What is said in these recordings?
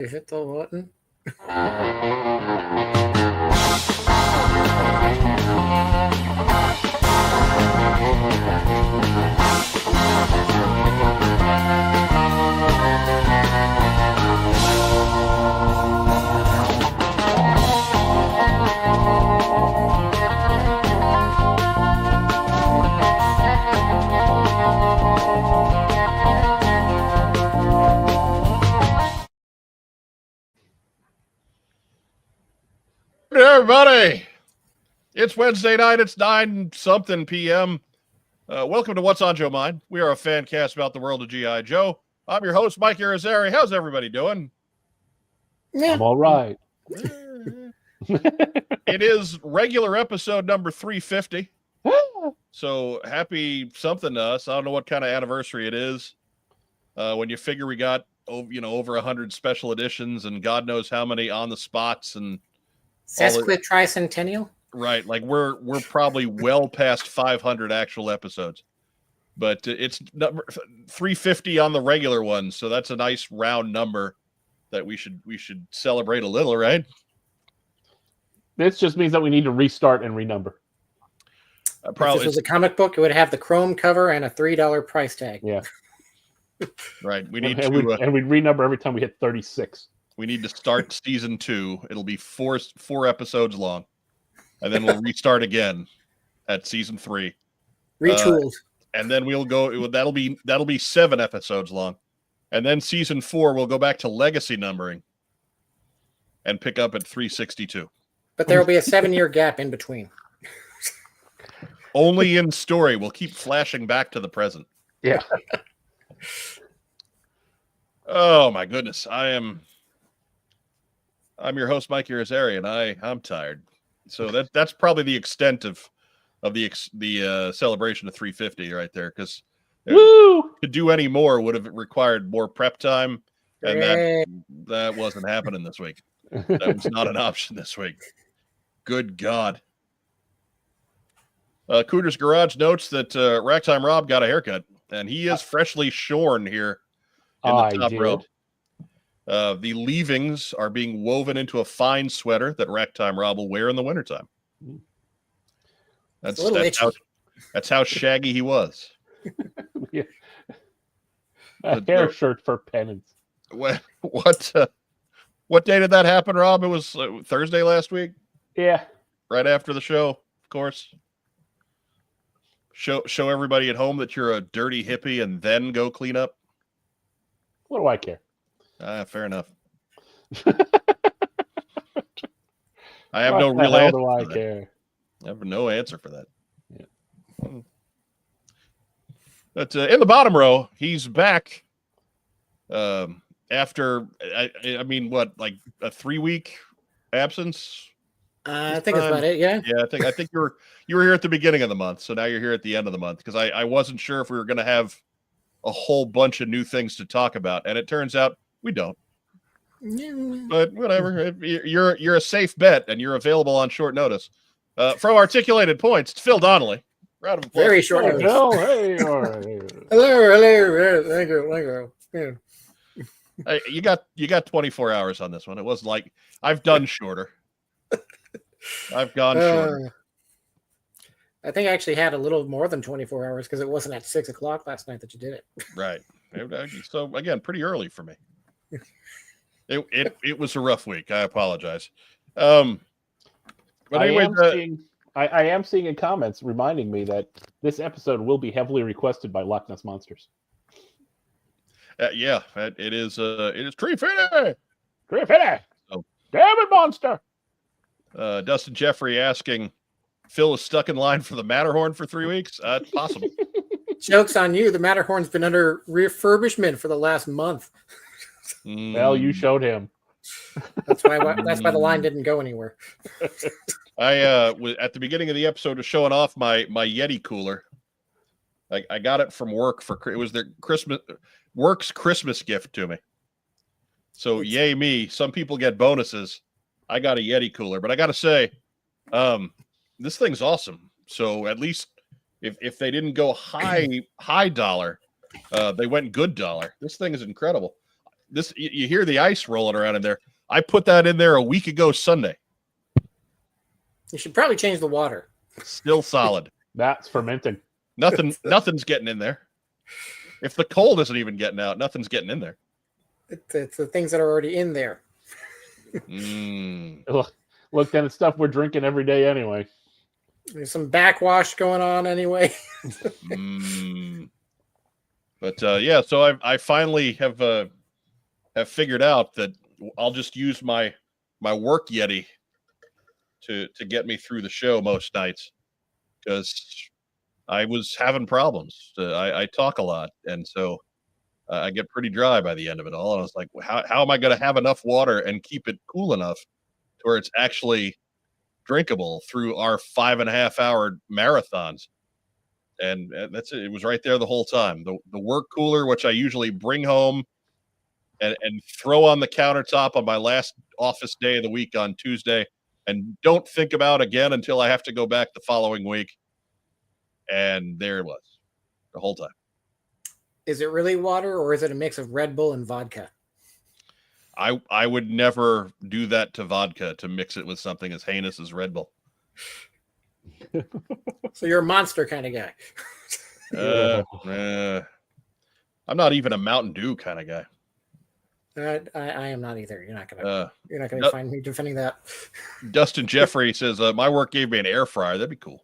You hit the button. Hey everybody, it's Wednesday night. It's 9-something p.m. Welcome to What's on Joe Mind. We are a fan cast about the world of G.I. Joe. I'm your host, Mike Irizarry. How's everybody doing? Yeah. I'm all right. It is regular episode number 350. So happy something to us. I don't know what kind of anniversary it is. When you figure we got over 100 special editions and God knows how many on the spots and Sesquitricentennial? Right, like we're probably well past 500 actual episodes, but it's number 350 on the regular one, so that's a nice round number that we should celebrate a little, right? This just means that we need to restart and renumber. Probably, if this was a comic book, it would have the chrome cover and a $3 price tag. Yeah, right. We need and we'd renumber every time we hit 36. We need to start season 2. It'll be four episodes long, and then we'll restart again at season 3. Retooled. And then we'll go. That'll be 7 episodes long, and then season 4 we'll go back to legacy numbering, and pick up at 362. But there will be a 7-year gap in between. Only in story. We'll keep flashing back to the present. Yeah. Oh my goodness, I'm your host, Mike Irizarry, and I'm tired. So that's probably the extent of the celebration of 350 right there, because to do any more would have required more prep time, and that wasn't happening this week. That was not an option this week. Good God. Cooter's Garage notes that Ragtime Rob got a haircut, and he is freshly shorn here in the top row. The leavings are being woven into a fine sweater that Ragtime Rob will wear in the wintertime. That's how shaggy he was. Yeah. A hair shirt for penance. What day did that happen, Rob? It was Thursday last week? Yeah. Right after the show, of course. Show everybody at home that you're a dirty hippie and then go clean up. What do I care? Fair enough. I have no real answer. What do I care? I have no answer for that. Yeah. But in the bottom row, he's back. After I mean, what, like a 3-week absence? I think that's about it. Yeah. Yeah, I think you were here at the beginning of the month, so now you're here at the end of the month, because I wasn't sure if we were going to have a whole bunch of new things to talk about, and it turns out we don't. But whatever, you're a safe bet, and you're available on short notice. From Articulated Points, it's Phil Donnelly. Round of applause. Very short notice. No, hey, all right. Hello. Thank you. Yeah. Hey, you got 24 hours on this one. It wasn't like I've done shorter. I've gone shorter. I think I actually had a little more than 24 hours because it wasn't at 6 o'clock last night that you did it. Right. So again, pretty early for me. It was a rough week. I apologize. But anyway, I am seeing in comments reminding me that this episode will be heavily requested by Loch Ness Monsters. Yeah, it is. It is Tree Fitty. Oh. Damn it, monster! Dustin Jeffrey asking, Phil is stuck in line for the Matterhorn for 3 weeks. It's possible. Joke's on you. The Matterhorn's been under refurbishment for the last month. Well, you showed him. That's why the line didn't go anywhere. I was at the beginning of the episode was showing off my Yeti cooler. I got it from work it was their work's Christmas gift to me. So yay me! Some people get bonuses. I got a Yeti cooler, but I got to say, this thing's awesome. So at least if they didn't go high dollar, they went good dollar. This thing is incredible. this you hear the ice rolling around in there. I put that in there a week ago Sunday. You should probably change the water. Still solid. That's fermenting. Nothing's getting in there. If the cold isn't even getting out, nothing's getting in there. It's the things that are already in there. Look, then it's stuff we're drinking every day anyway. There's some backwash going on anyway. But yeah, so I finally have figured out that I'll just use my work Yeti to get me through the show most nights, because I was having problems. I talk a lot, and so I get pretty dry by the end of it all. And I was like, how am I going to have enough water and keep it cool enough to where it's actually drinkable through our 5.5-hour marathons? And that's it. It was right there the whole time. The work cooler, which I usually bring home and throw on the countertop on my last office day of the week on Tuesday, and don't think about again until I have to go back the following week. And there it was the whole time. Is it really water, or is it a mix of Red Bull and vodka? I would never do that to vodka, to mix it with something as heinous as Red Bull. So you're a Monster kind of guy. I'm not even a Mountain Dew kind of guy. I am not either. You're not gonna find me defending that. Dustin Jeffrey says my work gave me an air fryer. That'd be cool.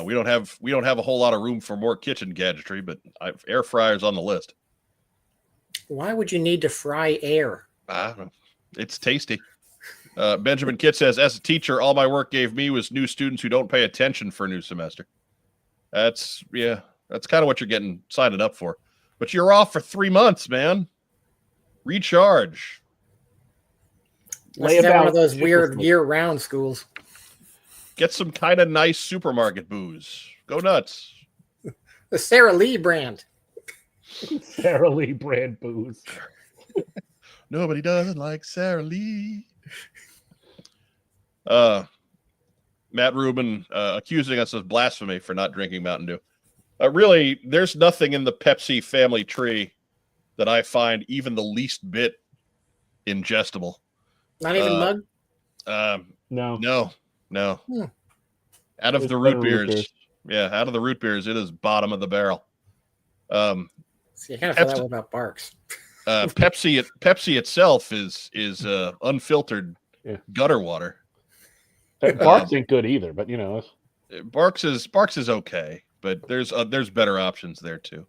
We don't have a whole lot of room for more kitchen gadgetry, but air fryer's on the list. Why would you need to fry air? I don't know. It's tasty. Benjamin Kitt says, as a teacher, all my work gave me was new students who don't pay attention for a new semester. That's kind of what you're getting signed up for. But you're off for 3 months, man. Recharge. Lay about one of those weird year-round schools. Get some kind of nice supermarket booze. Go nuts. The Sara Lee brand. Sara Lee brand booze. Nobody doesn't like Sara Lee. Matt Rubin accusing us of blasphemy for not drinking Mountain Dew. Really, there's nothing in the Pepsi family tree that I find even the least bit ingestible. Not even mug? No. Out of the root beers. Yeah, out of the root beers, it is bottom of the barrel. See, I kind of feel that way about Barks. Pepsi itself is unfiltered gutter water. Barks ain't good either, but Barks is okay, but there's better options there too.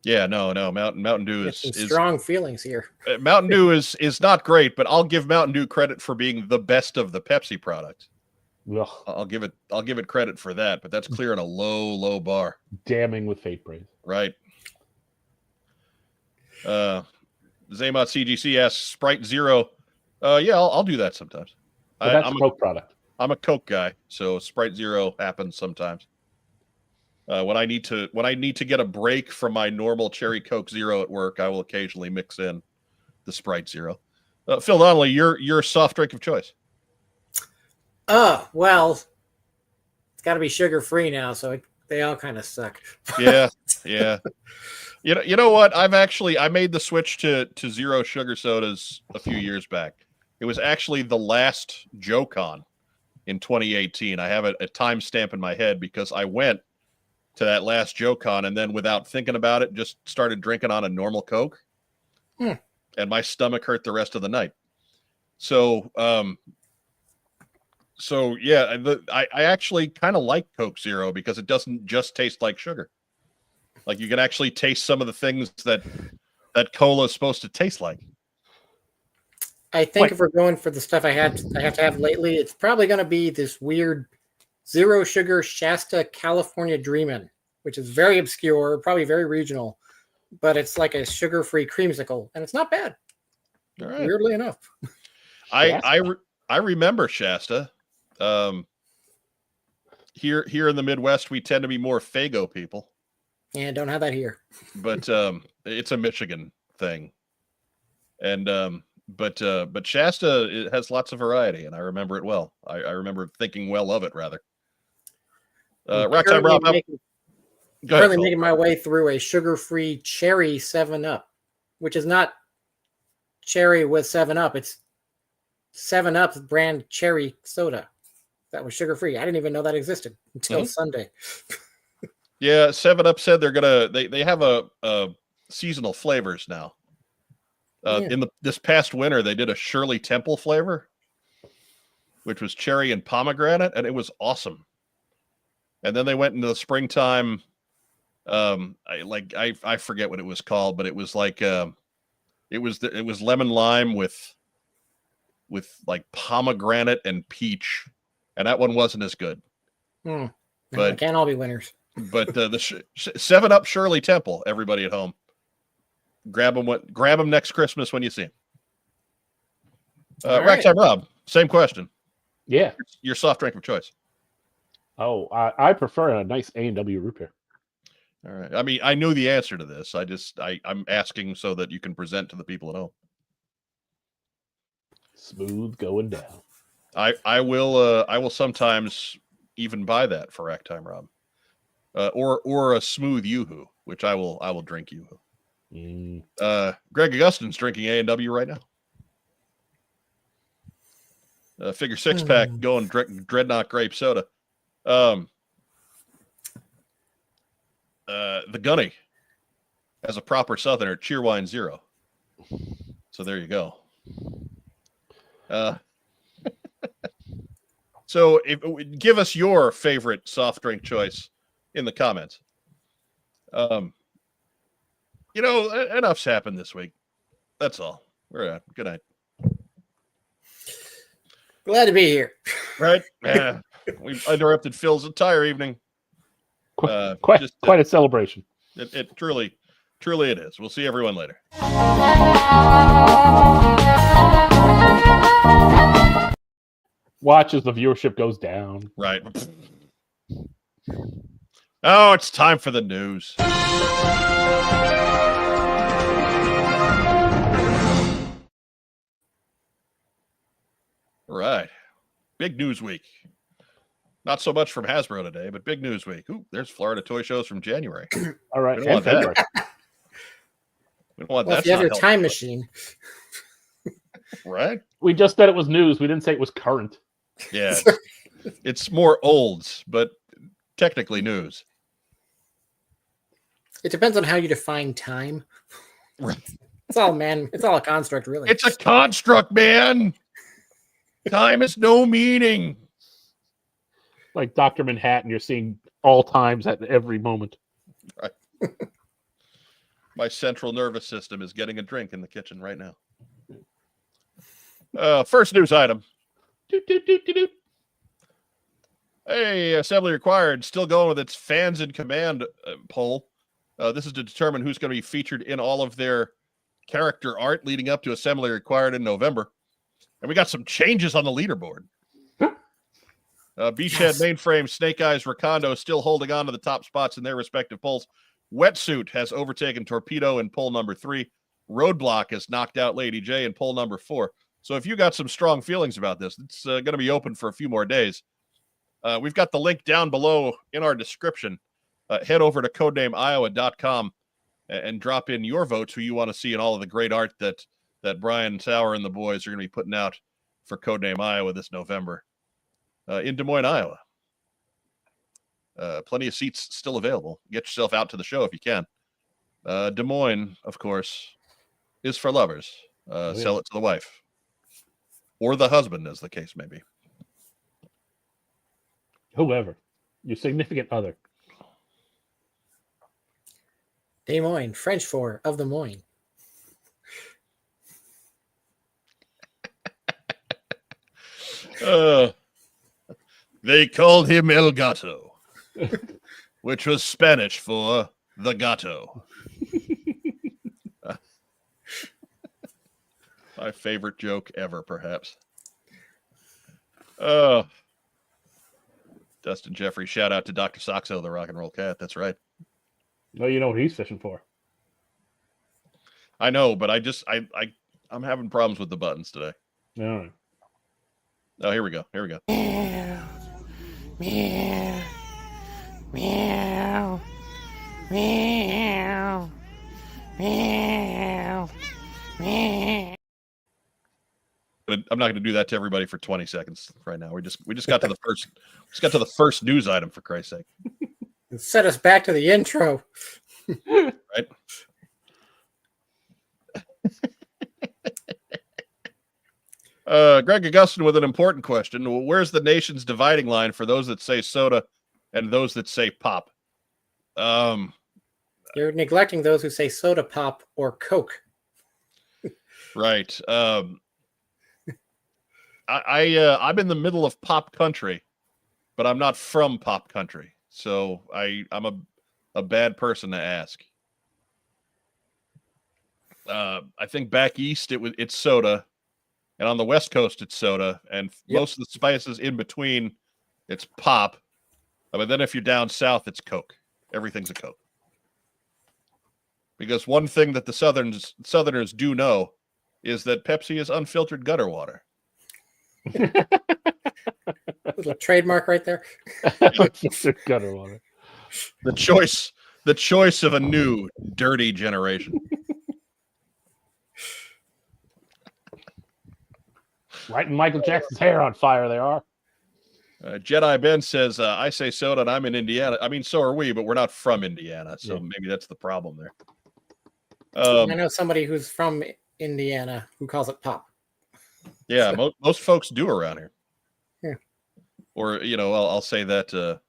Yeah, no, Mountain Dew is strong feelings here. Mountain Dew is not great, but I'll give Mountain Dew credit for being the best of the Pepsi products. Ugh. I'll give it credit for that, but that's clearing a low bar. Damning with fake praise. Right. Zaymot CGC asks Sprite Zero. Yeah, I'll do that sometimes. But that's a Coke product. I'm a Coke guy, so Sprite Zero happens sometimes. When I need to get a break from my normal cherry Coke Zero at work, I will occasionally mix in the Sprite Zero. Phil Donnelly, your soft drink of choice. Well, it's got to be sugar free now, so they all kind of suck. Yeah. You know what? I made the switch to zero sugar sodas a few years back. It was actually the last JoeCon in 2018. I have a timestamp in my head because I went to that last JoeCon and then without thinking about it, just started drinking on a normal Coke. And my stomach hurt the rest of the night. So yeah, I actually kind of like Coke Zero because it doesn't just taste like sugar. Like you can actually taste some of the things that cola is supposed to taste like. I think if we're going for the stuff I have to have lately, it's probably going to be this weird zero sugar Shasta California Dreamin', which is very obscure, probably very regional, but it's like a sugar-free creamsicle, and it's not bad. All right. Weirdly enough. I remember Shasta. Here in the Midwest, we tend to be more Faygo people. Yeah, don't have that here. But it's a Michigan thing. And but Shasta, it has lots of variety, and I remember it well. I remember thinking well of it, rather. Rock Time Rob. Currently making my way through a sugar-free cherry 7-Up, which is not cherry with 7-Up. It's 7-Up's brand cherry soda that was sugar-free. I didn't even know that existed until Sunday. Yeah, 7-Up said they have a seasonal flavors now. In this past winter, they did a Shirley Temple flavor, which was cherry and pomegranate, and it was awesome. And then they went into the springtime. I forget what it was called, but it was like it was lemon lime with like pomegranate and peach, and that one wasn't as good. But it can't all be winners. But the 7-Up Shirley Temple, everybody at home, grab them next Christmas when you see them. Ragtime Rob, same question. Yeah, your soft drink of choice. Oh, I prefer a nice A&W root beer. All right. I mean, I knew the answer to this. I'm asking so that you can present to the people at home. Smooth going down. I will sometimes even buy that for Ragtime Rob. Or a smooth Yoo-hoo, which I will drink Yoo-hoo. Greg Augustin's drinking A&W right now. Figure 6-pack going Dreadnought grape soda. The Gunny, as a proper Southerner, Cheerwine 0. So there you go. So give us your favorite soft drink choice in the comments. Enough's happened this week. That's all. We're out. Good night. Glad to be here. Right? Yeah. We've interrupted Phil's entire evening. Quite a celebration. It truly it is. We'll see everyone later. Watch as the viewership goes down. Right. Oh, it's time for the news. Right. Big news week. Not so much from Hasbro today, but big news week. Ooh, there's Florida toy shows from January. All right. We don't want that. We don't want that. If you have your time machine. Right? We just said it was news. We didn't say it was current. Yeah. It's more olds, but technically news. It depends on how you define time. Right. It's all a construct, really. It's a construct, man. Time has no meaning. Like Dr. Manhattan, you're seeing all times at every moment. Right. My central nervous system is getting a drink in the kitchen right now. First news item. Hey, assembly required. Still going with its fans in command poll. This is to determine who's going to be featured in all of their character art leading up to assembly required in November. And we got some changes on the leaderboard. Beachhead, Mainframe, Snake Eyes, Rakondo still holding on to the top spots in their respective polls. Wetsuit has overtaken Torpedo in poll number 3. Roadblock has knocked out Lady J in poll number 4. So if you got some strong feelings about this, it's going to be open for a few more days. We've got the link down below in our description. Head over to codenameiowa.com and drop in your votes who you want to see in all of the great art that Brian Sauer and the boys are going to be putting out for Codename Iowa this November in Des Moines, Iowa. Plenty of seats still available. Get yourself out to the show if you can. Des Moines, of course, is for lovers. Sell it to the wife. Or the husband, as the case may be. Whoever. Your significant other. Des Moines, French for of the Moines. They called him El Gato, which was Spanish for the gato. My favorite joke ever, perhaps. Dustin Jeffrey, shout out to Dr. Soxo, the rock and roll cat. That's right. No, you know what he's fishing for. I know, but I'm having problems with the buttons today. All right. Oh, here we go. Meow. Meow. Meow. Meow. Meow. Meow. I'm not going to do that to everybody for 20 seconds right now. We just got to the first news item, for Christ's sake. Set us back to the intro. Right. Greg Augustin with an important question. Where's the nation's dividing line for those that say soda and those that say pop? You're neglecting those who say soda pop or Coke. Right. I'm in the middle of pop country, but I'm not from pop country, so I'm a bad person to ask. I think back east it's soda, and on the West Coast it's soda, and most of the spices in between it's pop. But then if you're down south, it's Coke. Everything's a Coke. Because one thing that the Southerners do know is that Pepsi is unfiltered gutter water. Little trademark right there. Gutter water. The choice of a new dirty generation. Lighting Michael Jackson's hair on fire, they are. Jedi Ben says, I say soda and I'm in Indiana. I mean, so are we, but we're not from Indiana, so maybe that's the problem there. I know somebody who's from Indiana who calls it pop. Yeah, most folks do around here. Yeah. Or, I'll say that,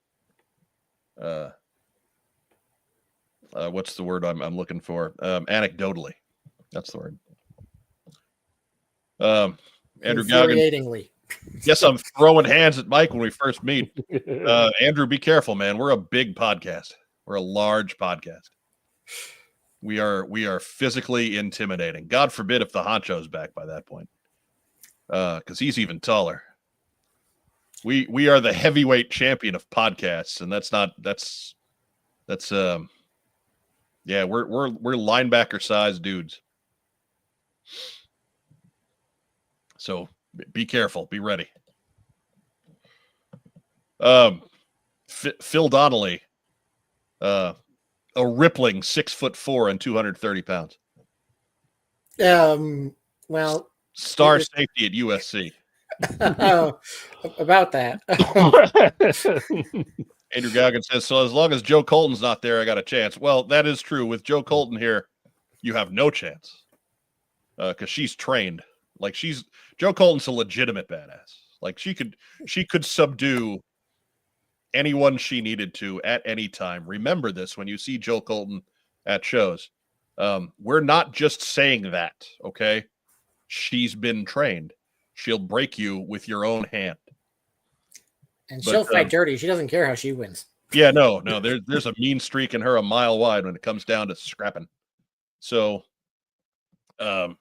what's the word I'm looking for? Anecdotally. That's the word. Andrew Infuriatingly. Yes, I'm throwing hands at Mike when we first meet. Andrew, be careful, man. We're a big podcast. We're a large podcast. We are physically intimidating. God forbid if the honcho's back by that point, because he's even taller. We are the heavyweight champion of podcasts, and that's we're linebacker size dudes. So be careful. Be ready. Phil Donnelly, a rippling 6'4" and 230 pounds. Well, star safety at USC. Oh, about that. Andrew Goggins says, so as long as Joe Colton's not there, I got a chance. Well, that is true. With Joe Colton here, you have no chance because she's trained. Like Joe Colton's a legitimate badass. Like she could subdue anyone she needed to at any time. Remember this when you see Joe Colton at shows. We're not just saying that, okay? She's been trained. She'll break you with your own hand. And she'll fight dirty. She doesn't care how she wins. Yeah, no. There's a mean streak in her a mile wide when it comes down to scrapping. So, so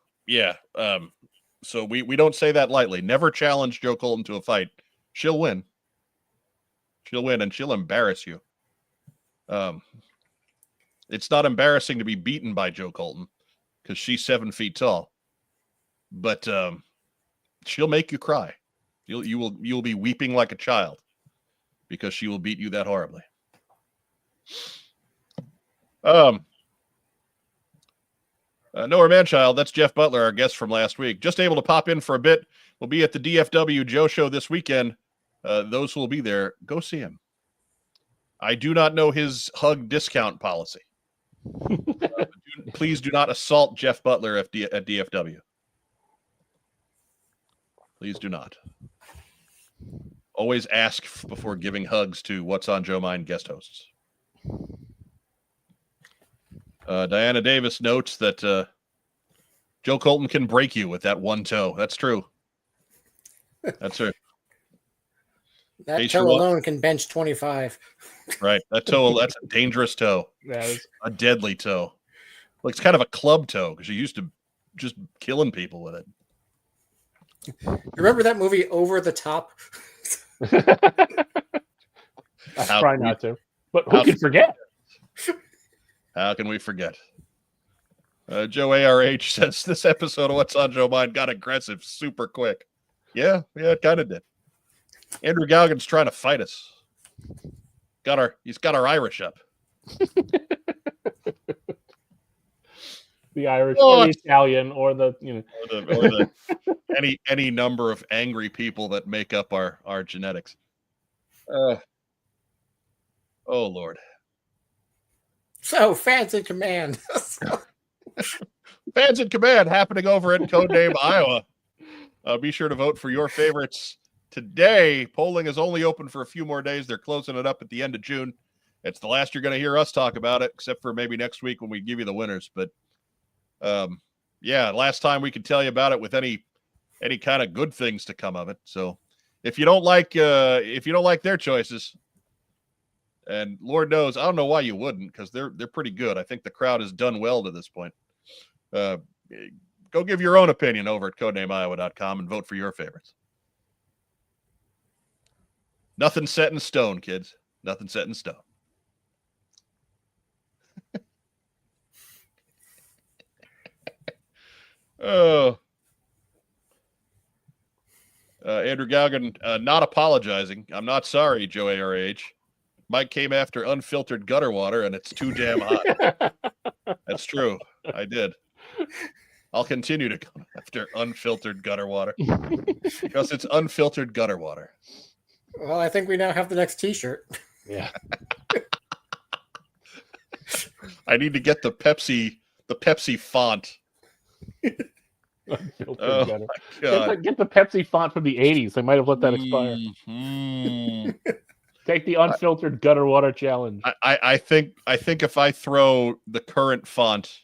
we don't say that lightly. Never challenge Joe Colton to a fight. She'll win. She'll win, and she'll embarrass you. It's not embarrassing to be beaten by Joe Colton because she's 7 feet tall, but she'll make you cry. You'll be weeping like a child because she will beat you that horribly. Nowhere Manchild, that's Jeff Butler, our guest from last week. Just able to pop in for a bit. We'll be at the DFW Joe Show this weekend. Those who will be there, go see him. I do not know his hug discount policy. Please do not assault Jeff Butler at DFW. Please do not. Always ask before giving hugs to What's on Joe Mind guest hosts. Diana Davis notes that Joe Colton can break you with that one toe. That's true. That's true. That toe alone can bench 25. Right. That toe, that's a dangerous toe. That is a deadly toe. Like it's kind of a club toe because you used to just killing people with it. Remember that movie Over the Top? I try not to. But who can forget? How can we forget? Joe ARH says this episode of What's on Joe Mind got aggressive super quick. Yeah, it kind of did. Andrew Galgan's trying to fight us. He's got our Irish up. The Irish or the Italian or the or the any number of angry people that make up our genetics. Oh Lord. So fans in command. Fans in command happening over at Codename Iowa. Be sure to vote for your favorites today. Polling is only open for a few more days. They're closing it up at the end of June. It's the last you're going to hear us talk about it, except for maybe next week when we give you the winners. But yeah, last time we could tell you about it with any kind of good things to come of it. So if you don't like their choices, and Lord knows, I don't know why you wouldn't, because they're pretty good. I think the crowd has done well to this point. Go give your own opinion over at codenameiowa.com and vote for your favorites. Nothing set in stone, kids. Nothing set in stone. Oh. Andrew Galgan, not apologizing. I'm not sorry, Joe ARH. Mike came after unfiltered gutter water, and it's too damn hot. That's true. I did. I'll continue to come after unfiltered gutter water because it's unfiltered gutter water. Well, I think we now have the next T-shirt. Yeah. I need to get the Pepsi font. Oh, get the Pepsi font from the 80s. They might have let that expire. Take the unfiltered gutter water challenge. I think if I throw the current font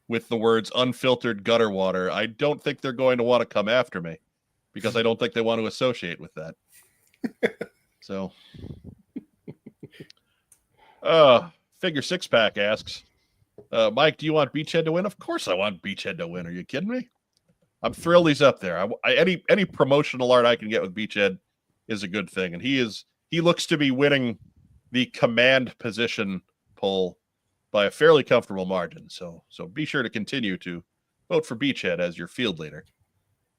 with the words unfiltered gutter water, I don't think they're going to want to come after me because I don't think they want to associate with that. So, Figure Six Pack asks, Mike, do you want Beachhead to win? Of course I want Beachhead to win. Are you kidding me? I'm thrilled he's up there. Any promotional art I can get with Beachhead is a good thing, and he looks to be winning the command position poll by a fairly comfortable margin. So be sure to continue to vote for Beachhead as your field leader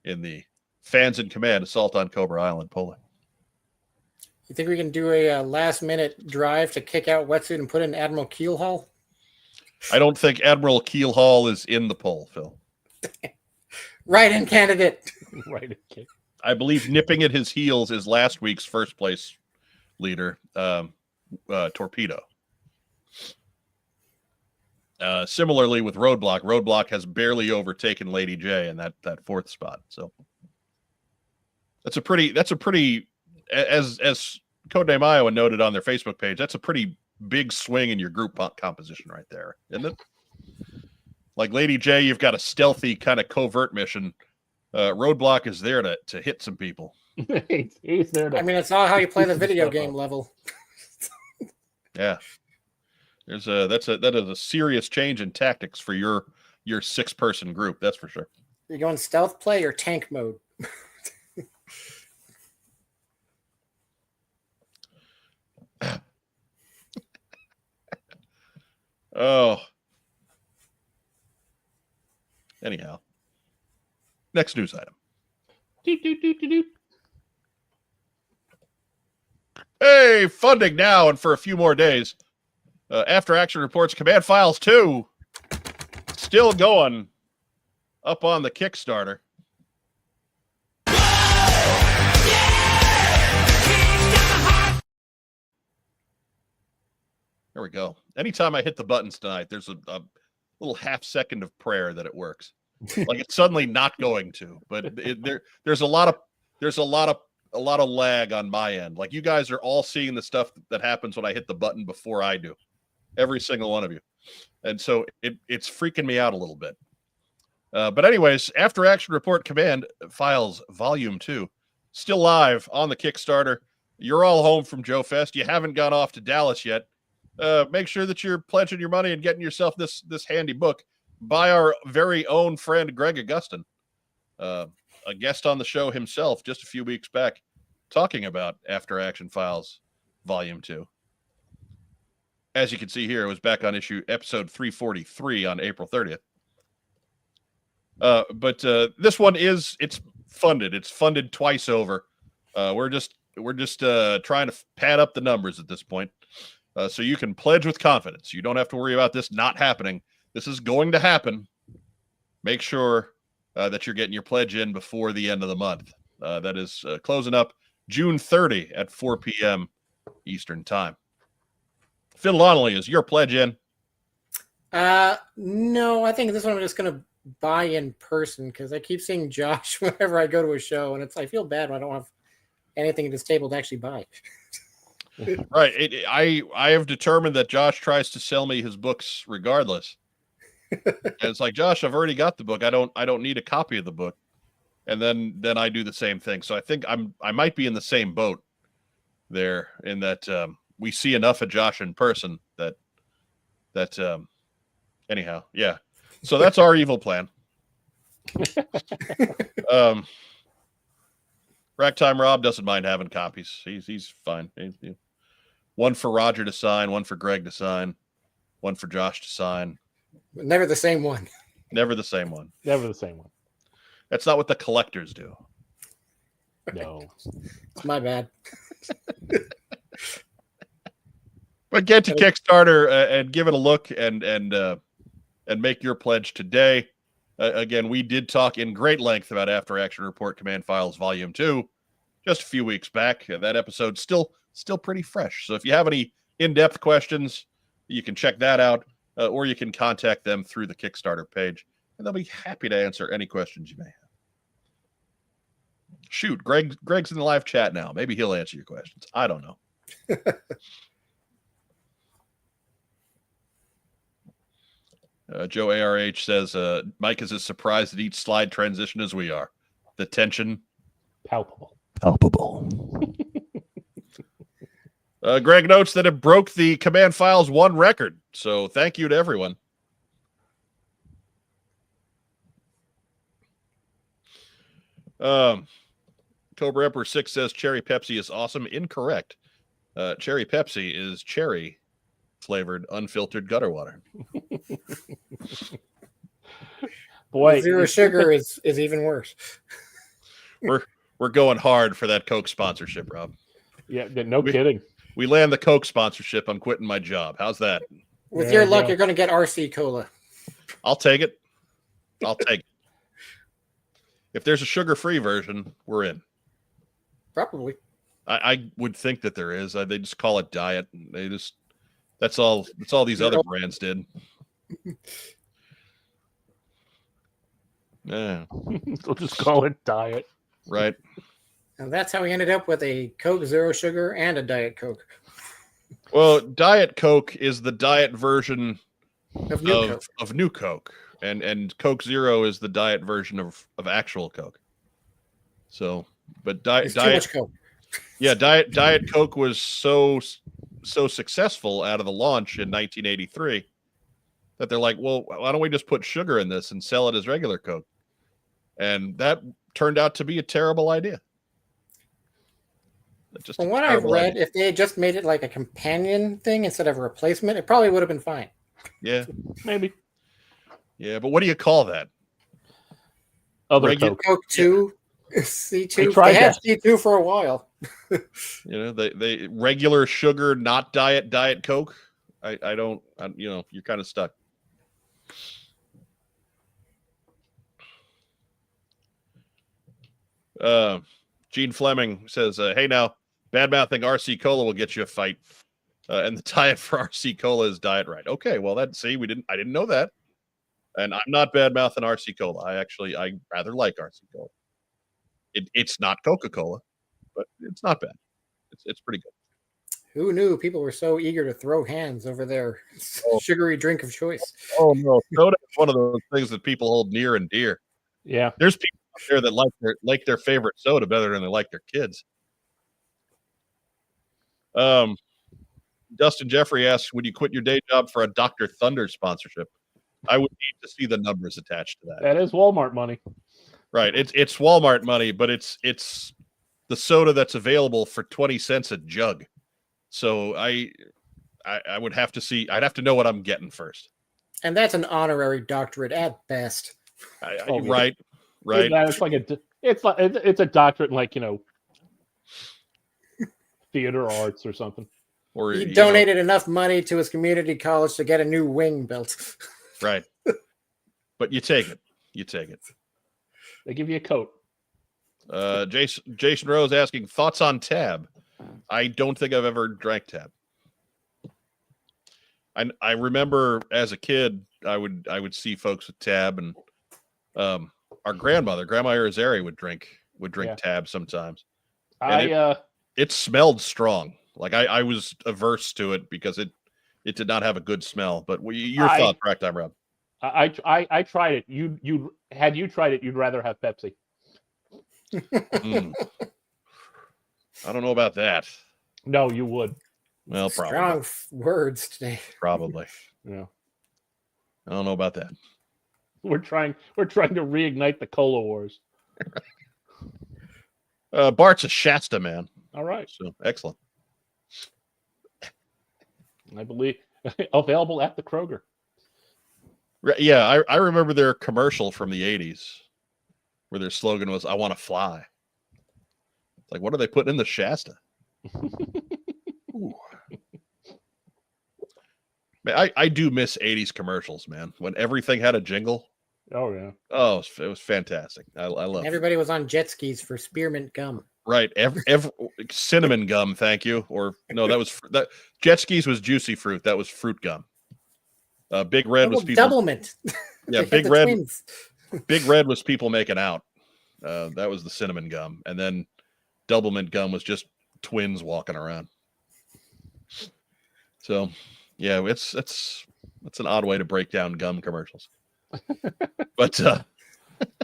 in the Fans in Command Assault on Cobra Island polling. You think we can do a last-minute drive to kick out Wetsuit and put in Admiral Keelhaul? I don't think Admiral Keelhaul is in the poll, Phil. Write-in candidate. Write-in. I believe nipping at his heels is last week's first place leader, Torpedo. Similarly with Roadblock, Roadblock has barely overtaken Lady J in that fourth spot. So that's a pretty as Codename Iowa noted on their Facebook page, that's a pretty big swing in your group composition right there, isn't it? Like Lady J, you've got a stealthy kind of covert mission. Roadblock is there to hit some people. He's there to... I mean, it's not how you play the video game level. Yeah. That is a serious change in tactics for your 6-person group, that's for sure. You're going stealth play or tank mode? Oh. Anyhow. Next news item. Hey, funding now and for a few more days. After Action reports Command Files 2 still going up on the Kickstarter. There we go. Anytime I hit the buttons tonight, there's a little half second of prayer that it works. Like it's suddenly not going to, but there's a lot of lag on my end. Like you guys are all seeing the stuff that happens when I hit the button before I do. Every single one of you. And so it's freaking me out a little bit. But anyways, After Action Report Command Files Volume 2, still live on the Kickstarter. You're all home from Joe Fest. You haven't gone off to Dallas yet. Make sure that you're pledging your money and getting yourself this handy book by our very own friend Greg Augustin, a guest on the show himself just a few weeks back, talking about After Action Files Volume 2. As you can see here, it was back on episode 343 on April 30th. But this one it's funded. It's funded twice over. We're just trying to pad up the numbers at this point. So you can pledge with confidence. You don't have to worry about this not happening. This is going to happen. Make sure that you're getting your pledge in before the end of the month. That is closing up June 30 at 4 p.m. Eastern Time. Phil Longley, is your pledge in? No, I think this one I'm just going to buy in person because I keep seeing Josh whenever I go to a show, and I feel bad when I don't have anything at this table to actually buy. Right. I have determined that Josh tries to sell me his books regardless. And it's like, Josh, I've already got the book. I don't need a copy of the book. And then I do the same thing. So I think I might be in the same boat there in that we see enough of Josh in person that anyhow, yeah. So that's our evil plan. Ragtime Rob doesn't mind having copies. He's fine. One for Roger to sign, one for Greg to sign, one for Josh to sign. But never the same one. Never the same one. Never the same one. That's not what the collectors do. No. It's my bad. But get to Kickstarter and give it a look and make your pledge today. Again, we did talk in great length about After Action Report Command Files Volume 2 just a few weeks back. That episode's still pretty fresh. So if you have any in-depth questions, you can check that out, or you can contact them through the Kickstarter page, and they'll be happy to answer any questions you may have. Shoot, Greg's in the live chat now. Maybe he'll answer your questions. I don't know. Joe ARH says, Mike is as surprised at each slide transition as we are. The tension. Palpable. Greg notes that it broke the Command Files 1 record. So thank you to everyone. Cobra Emperor 6 says Cherry Pepsi is awesome. Incorrect. Cherry Pepsi is cherry flavored unfiltered gutter water. Boy, Zero sugar is even worse. We're going hard for that Coke sponsorship, Rob. Yeah, no kidding. We land the Coke sponsorship, I'm quitting my job. How's that? With your luck, you're going to get RC Cola. I'll take it. If there's a sugar-free version, we're in. Probably. I would think that there is. They just call it diet. That's all these other brands did. Yeah. We'll just call it diet. Right. And that's how we ended up with a Coke Zero Sugar and a Diet Coke. Well, Diet Coke is the diet version of New Coke. And Coke Zero is the diet version of actual Coke. So, but diet too much Coke. Yeah, Diet Coke was so successful out of the launch in 1983 that they're like, well, why don't we just put sugar in this and sell it as regular Coke? And that turned out to be a terrible idea. From what I've read, if they had just made it like a companion thing instead of a replacement, it probably would have been fine. Yeah, maybe. Yeah, but what do you call that? Other Coke. Coke 2, C2. They had C2 for a while. They regular sugar, not diet Coke. I don't, you're kind of stuck. Gene Fleming says, hey now, bad-mouthing RC Cola will get you a fight. And the diet for RC Cola is Diet Right. Okay, well, I didn't know that. And I'm not bad-mouthing RC Cola. I rather like RC Cola. It's not Coca-Cola, but it's not bad. It's pretty good. Who knew people were so eager to throw hands over their sugary drink of choice? Oh, no. Soda is one of those things that people hold near and dear. Yeah. There's people out there that like their favorite soda better than they like their kids. Dustin Jeffrey asks, would you quit your day job for a Dr. Thunder sponsorship? I would need to see the numbers attached to that. That is Walmart money. Right. It's Walmart money, but it's the soda that's available for 20 cents a jug. So I would have to see. I'd have to know what I'm getting first. And that's an honorary doctorate at best. Right. Yeah, it's a doctorate in theater arts or something. or he donated enough money to his community college to get a new wing built. Right. But you take it. You take it. They give you a coat. Jason Rose asking thoughts on Tab. I don't think I've ever drank Tab. I remember as a kid, I would see folks with Tab, and our Grandma Irizarry would drink Tab sometimes. It smelled strong. Like I was averse to it because it did not have a good smell. But your thoughts, right time, Rob? I tried it. You had you tried it, you'd rather have Pepsi. I don't know about that. No, you would. Well, probably. Strong words today. Probably. Yeah. I don't know about that. We're trying to reignite the cola wars. Bart's a Shasta man. All right. So excellent. I believe available at the Kroger. Yeah, I remember their commercial from the 80s where their slogan was, I want to fly. It's like, what are they putting in the Shasta? Man, I do miss 80s commercials, man. When everything had a jingle. Oh, yeah. Oh, it was fantastic. I love it. Everybody was on jet skis for spearmint gum. Right. Every cinnamon gum, thank you. Or no, that jet skis was juicy fruit. That was fruit gum. Big Red was people. Doublemint. Yeah, Big Red. Twins. Big Red was people making out. That was the cinnamon gum, and then Doublemint gum was just twins walking around. So, yeah, it's an odd way to break down gum commercials. But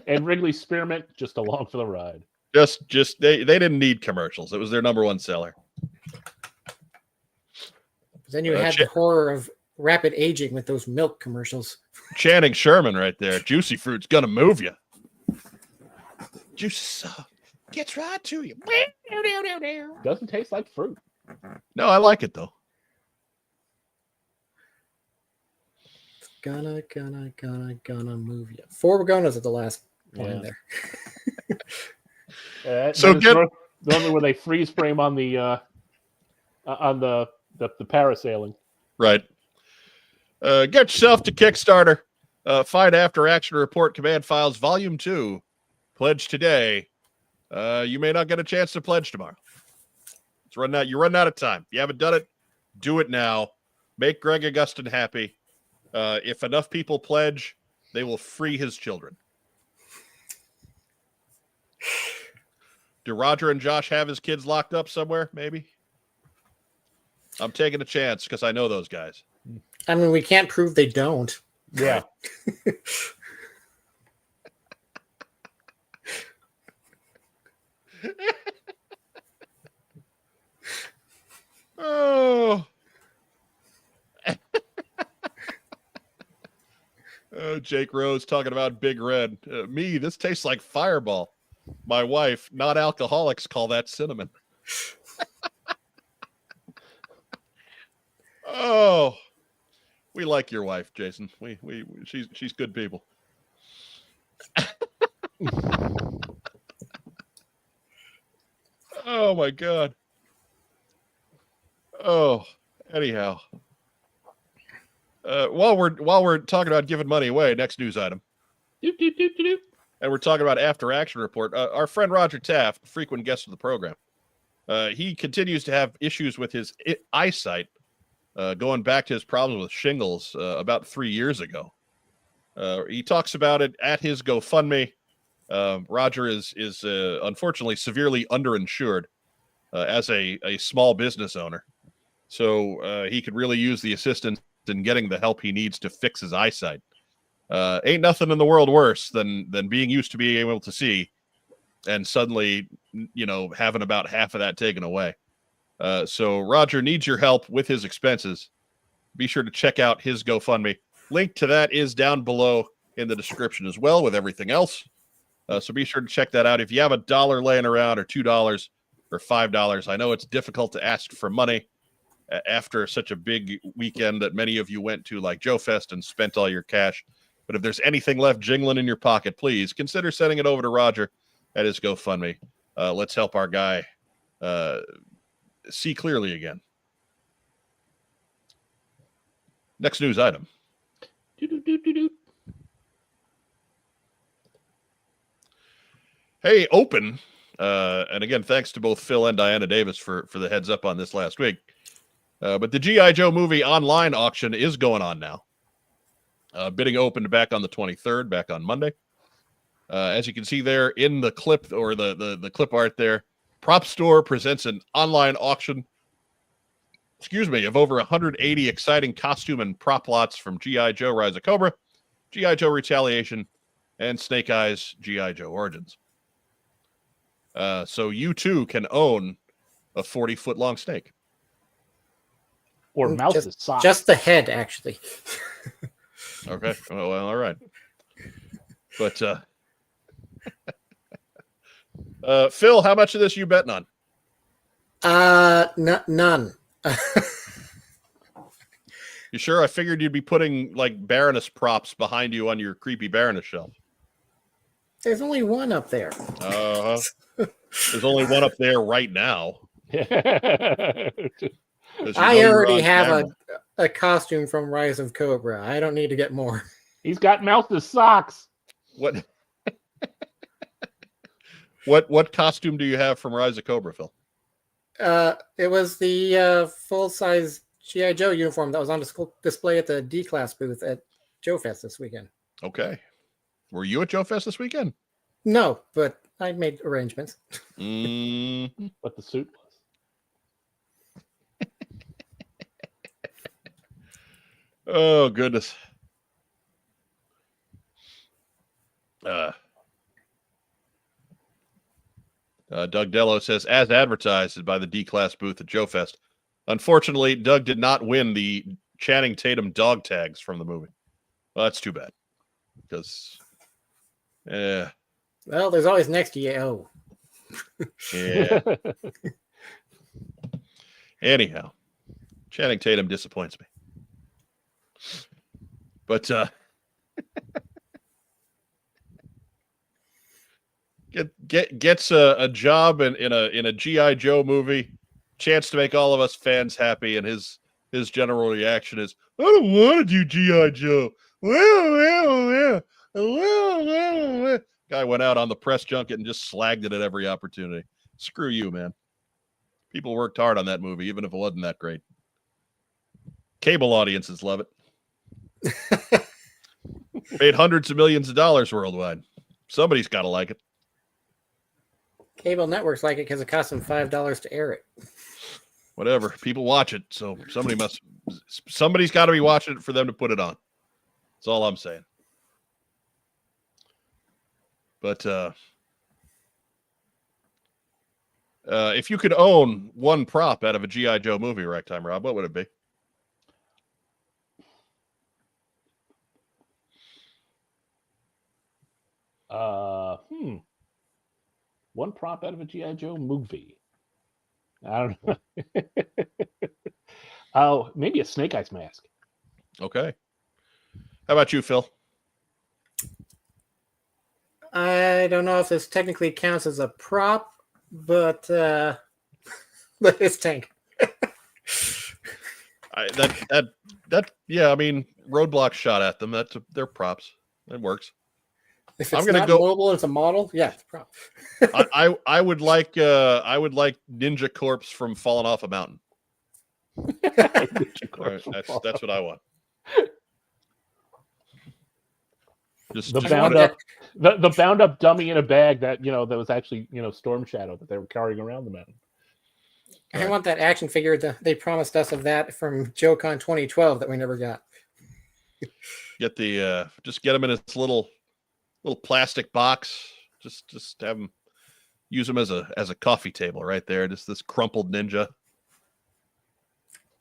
and Wrigley Spearmint just along for the ride. Just they didn't need commercials. It was their number one seller. Then you had the horror of rapid aging with those milk commercials. Channing Sherman right there. Juicy fruit's gonna move you. Juice gets right to you. Doesn't taste like fruit. No, I like it though. Gonna move you. 4 gonas at the last line there. So normally where they freeze frame on the parasailing. Right. Get yourself to Kickstarter. Find After Action Report Command Files Volume 2. Pledge today. You may not get a chance to pledge tomorrow. It's running out. You're running out of time. If you haven't done it, do it now. Make Greg Augustin happy. If enough people pledge, they will free his children. Do Roger and Josh have his kids locked up somewhere? Maybe. I'm taking a chance because I know those guys. I mean, we can't prove they don't. Yeah. Oh. Jake Rose talking about Big Red. This tastes like Fireball. My wife, not alcoholics, call that cinnamon. Oh, we like your wife, Jason. She's good people. Oh my God. Oh, anyhow. While we're talking about giving money away, next news item. And we're talking about After Action Report. Our friend Roger Taft, frequent guest of the program, he continues to have issues with his eyesight, going back to his problems with shingles about 3 years ago. He talks about it at his GoFundMe. Roger is unfortunately severely underinsured as a small business owner, so he could really use the assistance in getting the help he needs to fix his eyesight. Ain't nothing in the world worse than being used to being able to see and suddenly, having about half of that taken away. So Roger needs your help with his expenses. Be sure to check out his GoFundMe. Link to that is down below in the description as well with everything else. So be sure to check that out. If you have $1 laying around or $2 or $5, I know it's difficult to ask for money after such a big weekend that many of you went to, like Joe Fest, and spent all your cash. But if there's anything left jingling in your pocket, please consider sending it over to Roger at his GoFundMe. Let's help our guy see clearly again. Next news item. Hey, Open. And again, thanks to both Phil and Diana Davis for the heads up on this last week. But the G.I. Joe movie online auction is going on now. Bidding opened back on the 23rd, back on Monday. As you can see there in the clip, or the clip art there, Prop Store presents an online auction, of over 180 exciting costume and prop lots from G.I. Joe Rise of Cobra, G.I. Joe Retaliation, and Snake Eyes G.I. Joe Origins. So you too can own a 40-foot long snake. Or Mouse's sock. Just the head, actually. Okay. Well, all right. But Phil, how much of this you betting on? None. You sure? I figured you'd be putting like Baroness props behind you on your creepy Baroness shelf. There's only one up there. There's only one up there right now. I already have a costume from Rise of Cobra. I don't need to get more. He's got Mouse's socks. What? What costume do you have from Rise of Cobra, Phil? It was the full-size G.I. Joe uniform that was on display at the D-Class booth at Joe Fest this weekend. Okay. Were you at Joe Fest this weekend? No, but I made arrangements. But the suit was. Oh, goodness. Doug Dello says, as advertised by the D-Class booth at Joe Fest. Unfortunately, Doug did not win the Channing Tatum dog tags from the movie. Well, that's too bad. Because, well, there's always next year. Oh. Yeah. Anyhow, Channing Tatum disappoints me. But gets a job in a G.I. Joe movie, chance to make all of us fans happy, and his general reaction is, I don't want to do G.I. Joe. Guy went out on the press junket and just slagged it at every opportunity. Screw you, man. People worked hard on that movie, even if it wasn't that great. Cable audiences love it. Made hundreds of millions of dollars worldwide. Somebody's got to like it. Cable networks like it because it costs them $5 to air it. Whatever. People watch it, so somebody's got to be watching it for them to put it on. That's all I'm saying. But if you could own one prop out of a G.I. Joe movie right time, Rob, what would it be? One prop out of a G.I. Joe movie. I don't know. Oh, maybe a Snake Eyes mask. Okay. How about you, Phil? I don't know if this technically counts as a prop, but it's tank. Yeah, I mean, Roadblock shot at them. They're props. It works. If it's not mobile, it's a model. Yeah, it's a prop. I would like Ninja Corpse from Falling Off a Mountain. Right, that's what I want. The bound up dummy in a bag that that was actually Storm Shadow that they were carrying around the mountain. I want that action figure they promised us of that from JoeCon 2012 that we never got. Get just get him in his little plastic box. Just have him use him as a coffee table right there. Just this crumpled ninja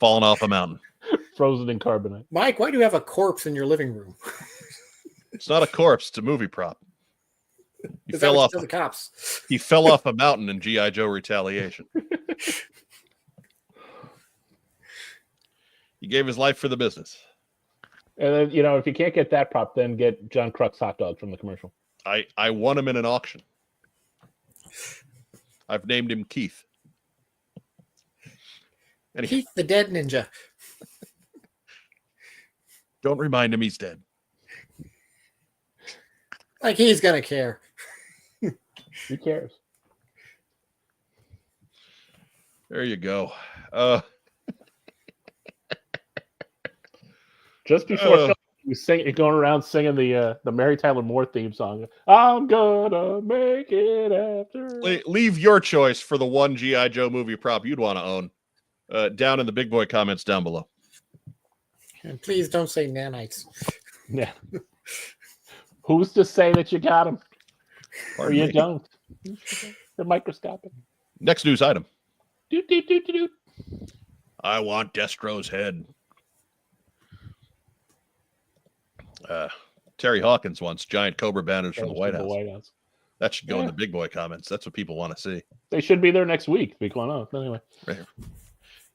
falling off a mountain, frozen in carbonite. Mike, why do you have a corpse in your living room? It's not a corpse; it's a movie prop. He fell off the cops. He fell off a mountain in G.I. Joe Retaliation. He gave his life for the business. And then, if you can't get that prop, then get John Crux hot dog from the commercial. I won him in an auction. I've named him Keith. Keith the Dead Ninja. Don't remind him he's dead. Like he's gonna care. Who cares? There you go. Just before you sing, going around singing the Mary Tyler Moore theme song. I'm gonna make it after. Leave your choice for the one G.I. Joe movie prop you'd want to own down in the big boy comments down below. And please don't say nanites. Yeah. Who's to say that you got them? Or you don't? They're microscopic. Next news item. Doot, doot, doot, doot. I want Destro's head. Terry Hawkins wants giant Cobra banners from the White House. That should go in the big boy comments. That's what people want to see. They should be there next week, to be quite honest. Anyway. Right.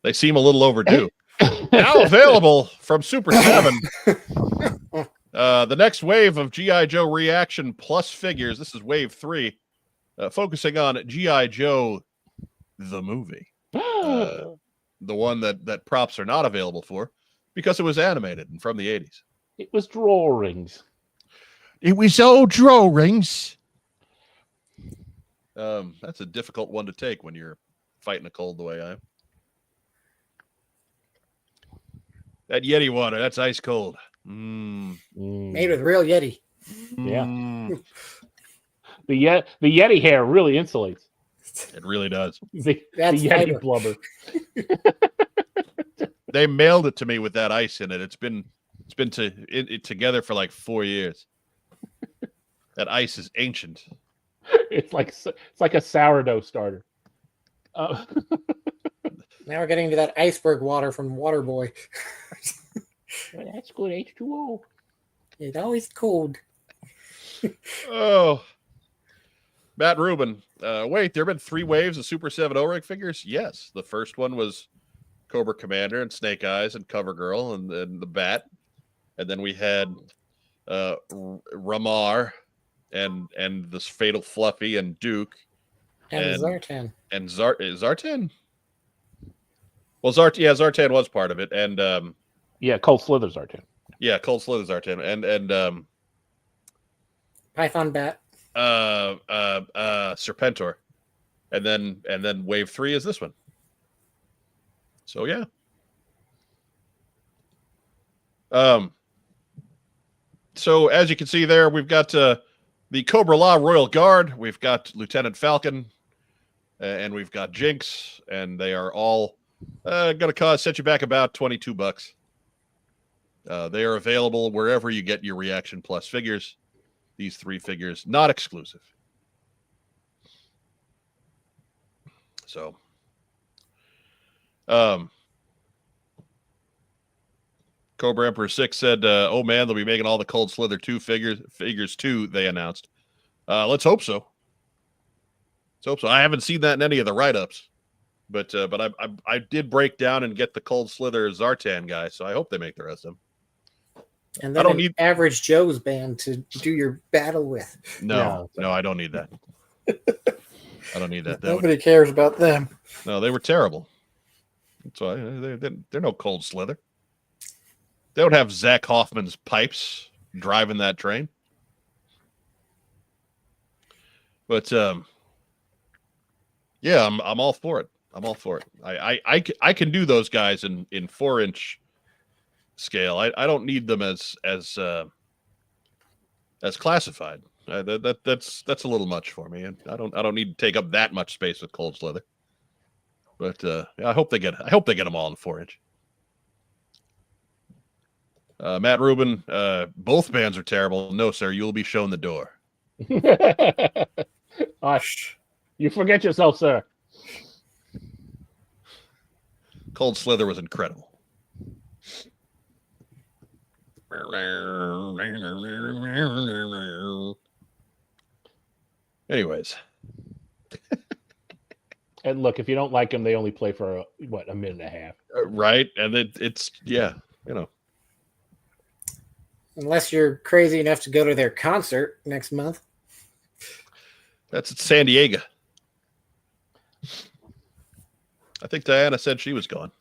They seem a little overdue. Now available from Super 7. The next wave of G.I. Joe Reaction Plus figures. This is wave 3. Focusing on G.I. Joe, the movie. The one that props are not available for because it was animated and from the 80s. It was drawings. It was all drawings. That's a difficult one to take when you're fighting a cold the way I am. That Yeti water, that's ice cold. Made with real Yeti. Yeah. The Yeti hair really insulates. It really does. The Yeti blubber. They mailed it to me with that ice in it. It's been together for like 4 years. That ice is ancient. It's like a sourdough starter. Now we're getting to that iceberg water from Waterboy. That's good H2O. It's always cold. Oh, Matt Rubin. Wait, there have been 3 waves of Super 7 O-Ring figures? Yes. The first one was Cobra Commander and Snake Eyes and Covergirl and the Bat. And then we had Ramar and this Fatal Fluffy and Duke. And Zartan. And Zartan? Well, Zartan was part of it. And Cold Slither Zartan. Yeah, Cold Slither Zartan. And Python Bat. Serpentor. And then wave 3 is this one. So yeah. So as you can see there, we've got the Cobra Law Royal Guard, we've got Lieutenant Falcon, and we've got Jinx, and they are all going to set you back about $22. They are available wherever you get your Reaction Plus figures. These 3 figures, not exclusive. So, Cobra Emperor 6 said, oh man, they'll be making all the Cold Slither 2 figures too, they announced. Let's hope so. I haven't seen that in any of the write-ups. But I did break down and get the Cold Slither Zartan guy, so I hope they make the rest of them. And then I don't need Average Joe's band to do your battle with. No, I don't need that. I don't need that. Nobody cares about them. No, they were terrible. That's why they're no Cold Slither. They don't have Zach Hoffman's pipes driving that train. But yeah, I'm all for it. I'm all for it. I can do those guys in 4-inch scale. I don't need them as classified. That's a little much for me, and I don't need to take up that much space with Cold Slither. But I hope they get them all in 4-inch. Matt Rubin, both bands are terrible. No, sir, you'll be shown the door. Hush. You forget yourself, sir. Cold Slither was incredible. Anyways. And look, if you don't like them, they only play for a minute and a half. Right. And it's Unless you're crazy enough to go to their concert next month. That's at San Diego. I think Diana said she was going.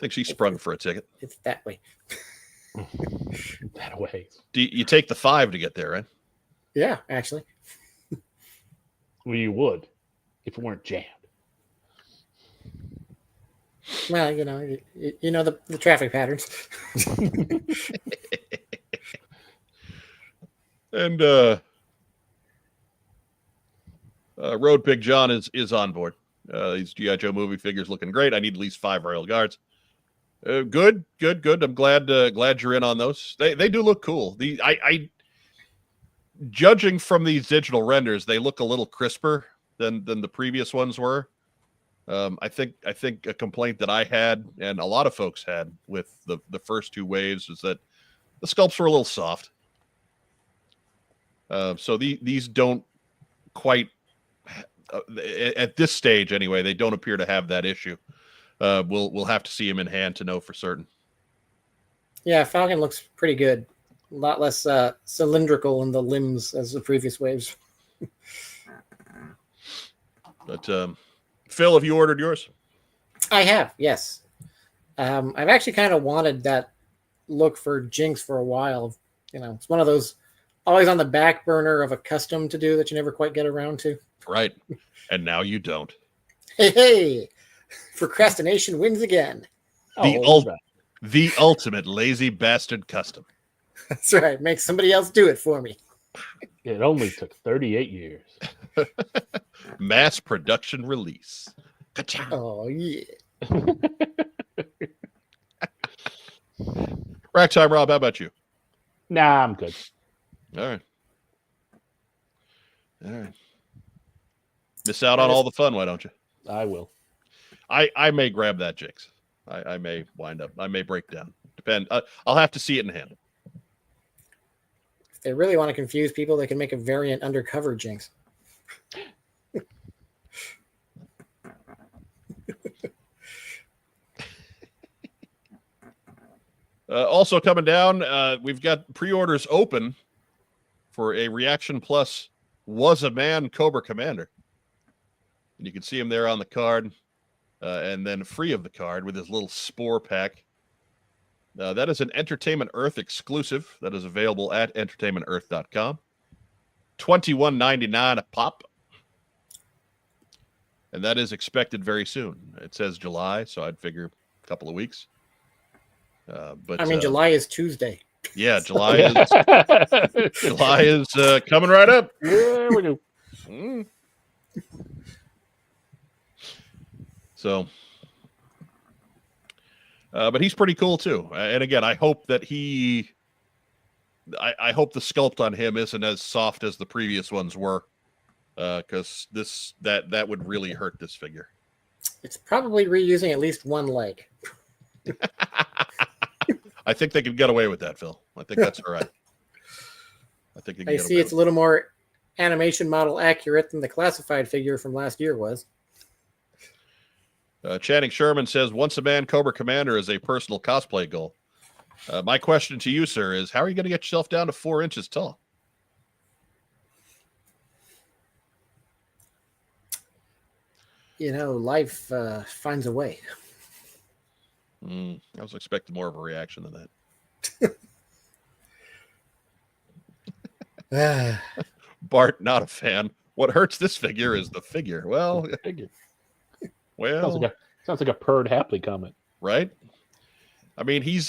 think she sprung for a ticket. It's that way. That way. You take the 5 to get there, right? Yeah, actually. Well, you would if it weren't jammed. Well, you know the traffic patterns. And Road Pig John is on board. These G.I. Joe movie figures looking great. I need at least 5 Royal Guards. Good. I'm glad you're in on those. They do look cool. I judging from these digital renders, they look a little crisper than the previous ones were. I think a complaint that I had and a lot of folks had with the first 2 waves is that the sculpts were a little soft. So these don't quite at this stage anyway. They don't appear to have that issue. We'll have to see him in hand to know for certain. Yeah, Falcon looks pretty good. A lot less cylindrical in the limbs as the previous waves. But Phil, have you ordered yours? I have, yes. I've actually kind of wanted that look for Jinx for a while. It's one of those always on the back burner of a custom to do that you never quite get around to. Right. And now you don't. Hey, procrastination wins again. The ultimate lazy bastard custom. That's right. Make somebody else do it for me. It only took 38 years. Mass production release. Ka-chow. Oh, yeah. Rack time, Rob. How about you? Nah, I'm good. All right. Miss out on all the fun, why don't you? I will. I may grab that Jinx. I may wind up. I may break down. Depend. I'll have to see it in hand. If they really want to confuse people, they can make a variant undercover Jinx. Also coming down, we've got pre-orders open for a Reaction Plus Was a Man Cobra Commander. And you can see him there on the card, and then free of the card with his little spore pack. That is an Entertainment Earth exclusive that is available at entertainmentearth.com. $21.99 a pop. And that is expected very soon. It says July, so I'd figure a couple of weeks. But July is Tuesday. Yeah, July is coming right up. Yeah, we do. So, but he's pretty cool too. And again, I hope that I hope the sculpt on him isn't as soft as the previous ones were, because that would really hurt this figure. It's probably reusing at least one leg. I think they could get away with that, Phil. I think that's all right. I see it's a little more animation model accurate than the classified figure from last year was. Channing Sherman says, once a man Cobra Commander is a personal cosplay goal. My question to you, sir, is how are you going to get yourself down to 4 inches tall? Life finds a way. I was expecting more of a reaction than that. Bart, not a fan. What hurts this figure is the figure. Well, sounds like a Perd Hapley comment, right? I mean, he's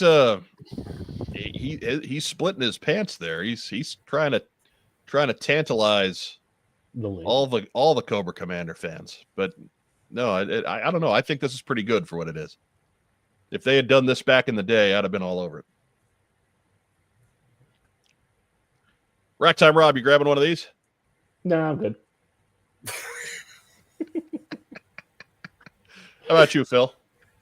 splitting his pants there. He's trying to tantalize all the Cobra Commander fans. But no, I don't know. I think this is pretty good for what it is. If they had done this back in the day, I'd have been all over it. Rack time, Rob. You grabbing one of these? No, I'm good. How about you, Phil?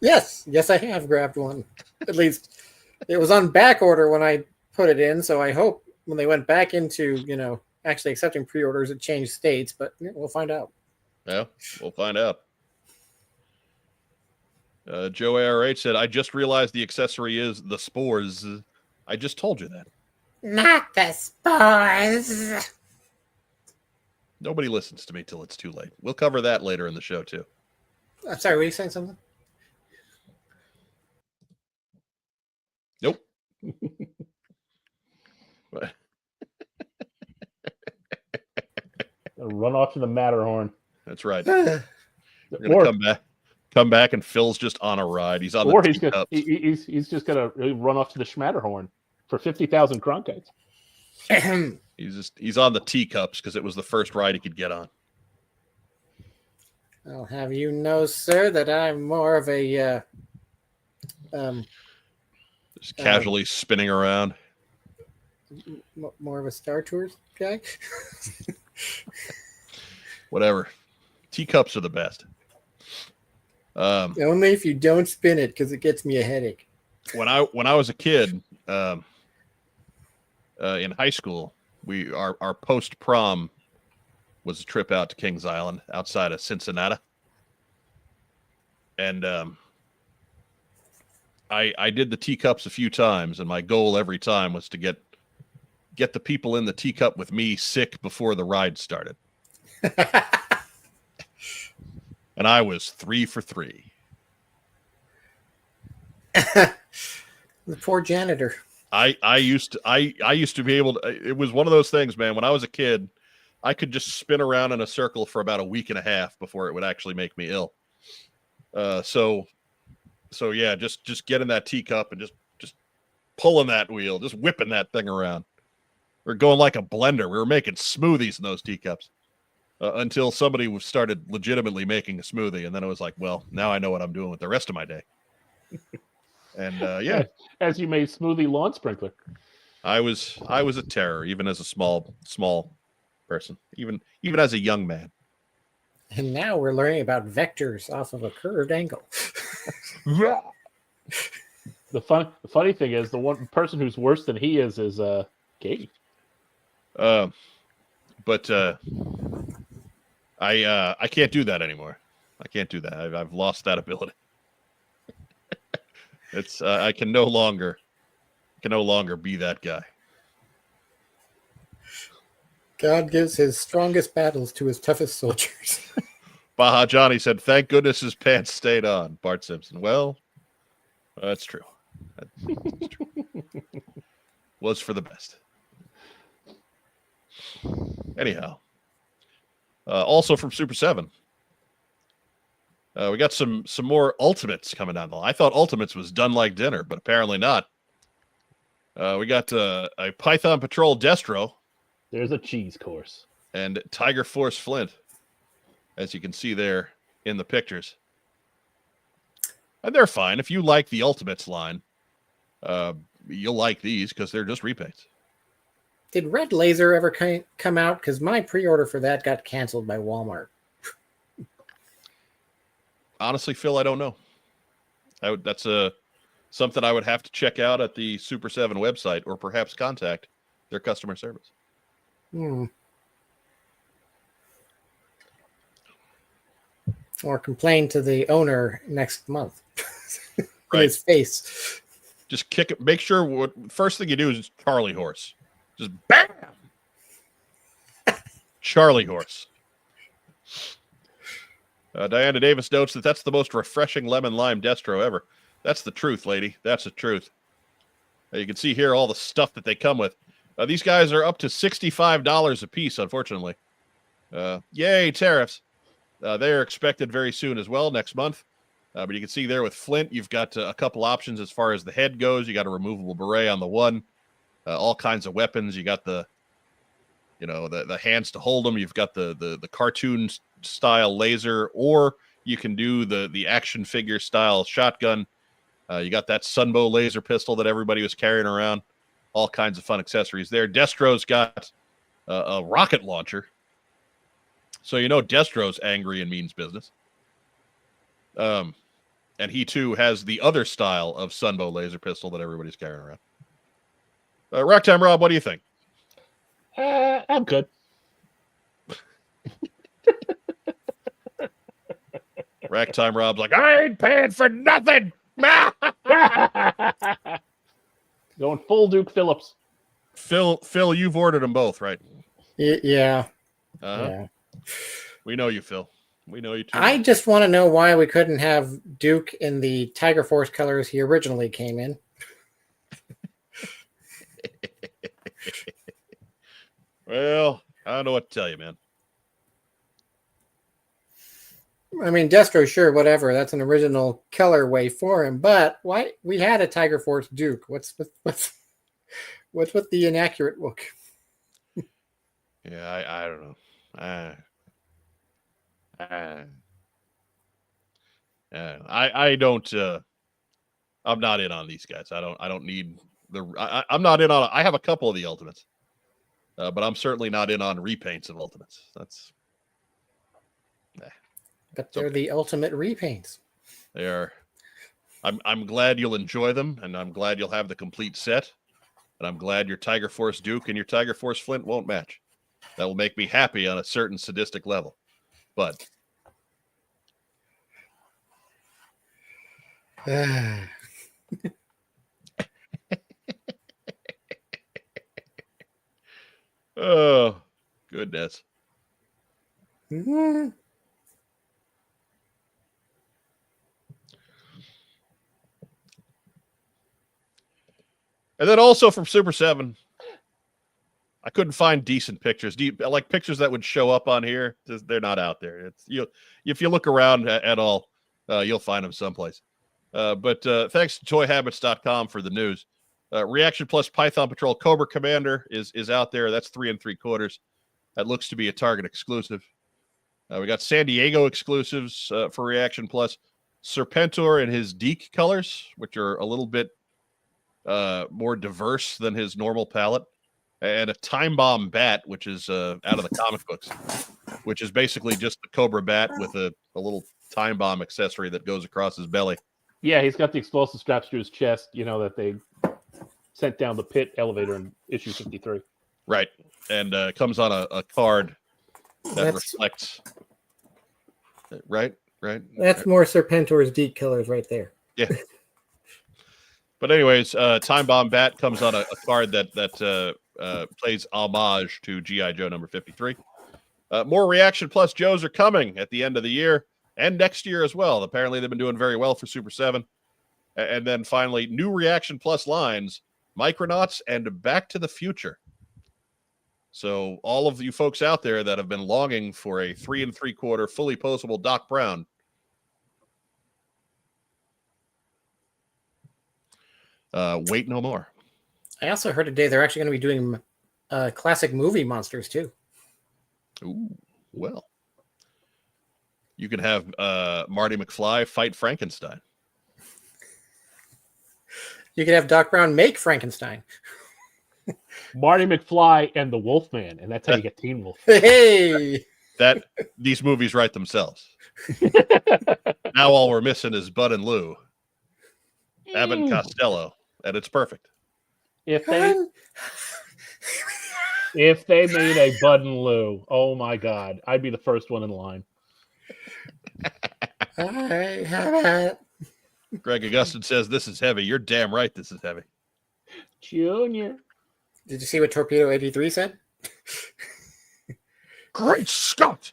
Yes, I have grabbed one. At least it was on back order when I put it in, so I hope when they went back into, actually accepting pre-orders, it changed states, but we'll find out. Yeah, we'll find out. Joe ARH said, I just realized the accessory is the spores. I just told you that. Not the spores. Nobody listens to me till it's too late. We'll cover that later in the show, too. I'm sorry, were you saying something? But Run off to the Matterhorn. that's right. We're gonna come back, and Phil's just on a ride. He's on the teacups. He's just gonna run off to the Schmatterhorn for 50,000 Kronkites. He's on the teacups because it was the first ride he could get on. I'll have you know, sir, that I'm more of a just casually spinning around. More of a Star Tours guy. Whatever. Teacups are the best. Only if you don't spin it, because it gets me a headache. When I was a kid, in high school, our post prom was a trip out to Kings Island outside of Cincinnati, and I did the teacups a few times, and my goal every time was to get the people in the teacup with me sick before the ride started. And I was 3 for 3. The poor janitor. I used to be able to. It was one of those things, man. When I was a kid, I could just spin around in a circle for about a week and a half before it would actually make me ill. So yeah, just get in that teacup and just pulling that wheel, just whipping that thing around. We're going like a blender. We were making smoothies in those teacups until somebody started legitimately making a smoothie, and then it was like, well, now I know what I'm doing with the rest of my day. And yeah, as you made smoothie lawn sprinkler. I was a terror, even as a small person, even as a young man. And now we're learning about vectors off of a curved angle. The funny thing is, the one person who's worse than he is Katie. But I can't do that anymore. I can't do that. I've lost that ability. It's I can no longer be that guy. God gives his strongest battles to his toughest soldiers. Baja Johnny said, "Thank goodness his pants stayed on." Bart Simpson. Well, that's true. That's true. Was for the best. Anyhow, also from Super 7, we got some more Ultimates coming down the line. I thought Ultimates was done like dinner, but apparently not. We got a Python Patrol Destro. There's a cheese course. And Tiger Force Flint, as you can see there in the pictures. And they're fine. If you like the Ultimates line, you'll like these because they're just repaints. Did Red Laser ever come out? Because my pre-order for that got canceled by Walmart. Honestly, Phil, I don't know. That's something I would have to check out at the Super 7 website, or perhaps contact their customer service. Or complain to the owner next month. In Right. his face. Just kick it. Make sure first thing you do is Charlie Horse. Just bam! Charlie Horse. Diana Davis notes that that's the most refreshing lemon lime destro ever. That's the truth, lady. That's the truth. You can see here all the stuff that they come with. These guys are up to $65 a piece, unfortunately. Yay, tariffs. They are expected very soon as well, next month. But you can see there with Flint, you've got a couple options as far as the head goes. You got a removable beret on the one. All kinds of weapons. You got the hands to hold them. You've got the cartoon style laser, or you can do the action figure style shotgun. You got that Sunbow laser pistol that everybody was carrying around. All kinds of fun accessories there. Destro's got a rocket launcher. So Destro's angry and means business. And he too has the other style of Sunbow laser pistol that everybody's carrying around. Rock Time Rob, what do you think? I'm good. Rack Time Rob's like, I ain't paying for nothing. Going full Duke Phillips. Phil, you've ordered them both, right? Yeah. Yeah. We know you, Phil. We know you too. I just want to know why we couldn't have Duke in the Tiger Force colors he originally came in. Well, I don't know what to tell you, man. I mean, Destro, sure, whatever. That's an original colorway for him. But why we had a Tiger Force Duke? What's with the inaccurate look? Yeah, I don't know. I don't. I'm not in on these guys. I don't need the. I'm not in on. I have a couple of the Ultimates, but I'm certainly not in on repaints of Ultimates. That's. But they're the ultimate repaints. They are. I'm glad you'll enjoy them, and I'm glad you'll have the complete set. And I'm glad your Tiger Force Duke and your Tiger Force Flint won't match. That will make me happy on a certain sadistic level. But oh, goodness. Mm-hmm. And then also from Super 7, I couldn't find decent pictures. Like pictures that would show up on here. They're not out there. It's if you look around at all, you'll find them someplace. But thanks to toyhabits.com for the news. Reaction Plus Python Patrol Cobra Commander is out there. That's 3 3/4. That looks to be a Target exclusive. We got San Diego exclusives for Reaction Plus. Serpentor in his Deke colors, which are a little bit more diverse than his normal palette, and a Time Bomb bat, which is out of the comic books, which is basically just the Cobra bat with a little Time Bomb accessory that goes across his belly. Yeah, he's got the explosive straps to his chest, that they sent down the pit elevator in issue 53. Right, and comes on a card that reflects. Right. That's more Serpentor's Deep Killers right there. Yeah. But anyways, Time Bomb Bat comes on a card that plays homage to G.I. Joe number 53. More Reaction Plus Joes are coming at the end of the year and next year as well. Apparently, they've been doing very well for Super 7. And then finally, new Reaction Plus lines, Micronauts and Back to the Future. So all of you folks out there that have been longing for a 3 3/4 fully posable Doc Brown, wait no more. I also heard today they're actually going to be doing classic movie monsters too. Ooh, well. You can have Marty McFly fight Frankenstein. You could have Doc Brown make Frankenstein. Marty McFly and the Wolfman, and that's how you get Teen Wolf. Hey! That these movies write themselves. Now all we're missing is Bud and Lou. Abbott and Costello, and it's perfect. If they made a Bud and Lou, oh my God, I'd be the first one in line. All right, how about Greg Augustin says this is heavy. You're damn right this is heavy. Junior. Did you see what Torpedo 83 said? Great Scott!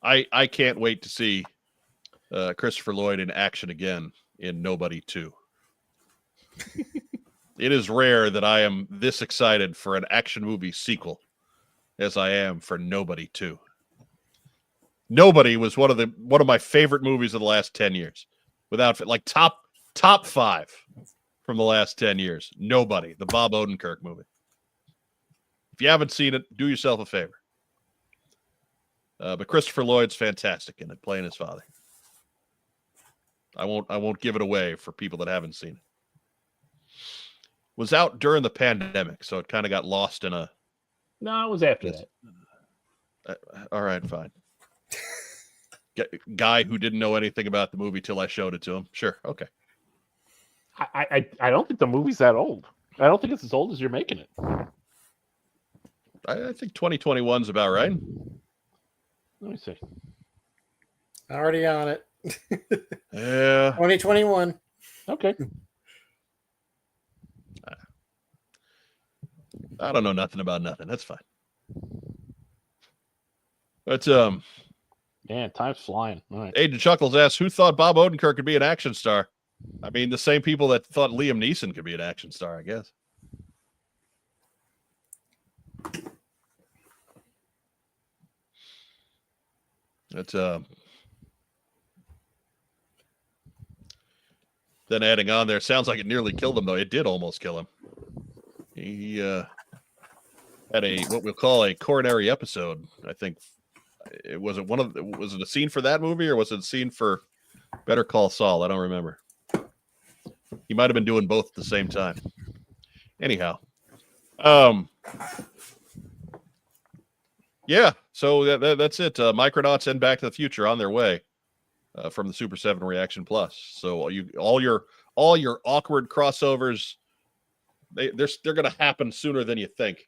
I can't wait to see Christopher Lloyd in action again in Nobody 2. It is rare that I am this excited for an action movie sequel as I am for Nobody 2. Nobody was one of my favorite movies of the last 10 years. Without like top 5 from the last 10 years. Nobody, the Bob Odenkirk movie. If you haven't seen it, do yourself a favor. But Christopher Lloyd's fantastic in it, playing his father. I won't give it away for people that haven't seen it. Was out during the pandemic, so it kind of got lost in a. No, it was after that. All right, fine. Guy who didn't know anything about the movie till I showed it to him. Sure, okay. I don't think the movie's that old. I don't think it's as old as you're making it. I think 2021's about right. Let me see. Already on it. Yeah. 2021. Okay. I don't know nothing about nothing. That's fine. But Man, time's flying. All right. Aiden Chuckles asks, who thought Bob Odenkirk could be an action star? I mean, the same people that thought Liam Neeson could be an action star, I guess. That's then adding on there, sounds like it nearly killed him, though. It did almost kill him. He had what we'll call a coronary episode. I think was it a scene for that movie, or was it a scene for Better Call Saul? I don't remember. He might have been doing both at the same time. Anyhow, yeah. So that's it. Micronauts and Back to the Future on their way from the Super 7 Reaction Plus. So all your awkward crossovers, they're going to happen sooner than you think.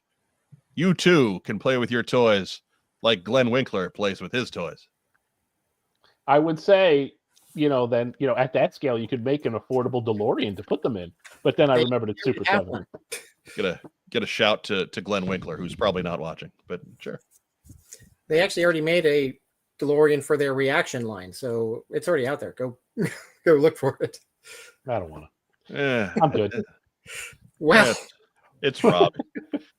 You too can play with your toys like Glenn Winkler plays with his toys. I would say, then at that scale you could make an affordable DeLorean to put them in. But then I remembered it's Super 7. Get a shout to Glenn Winkler, who's probably not watching, but sure. They actually already made a DeLorean for their reaction line, so it's already out there. Go look for it. I don't want to. I'm good. Well, it's Rob.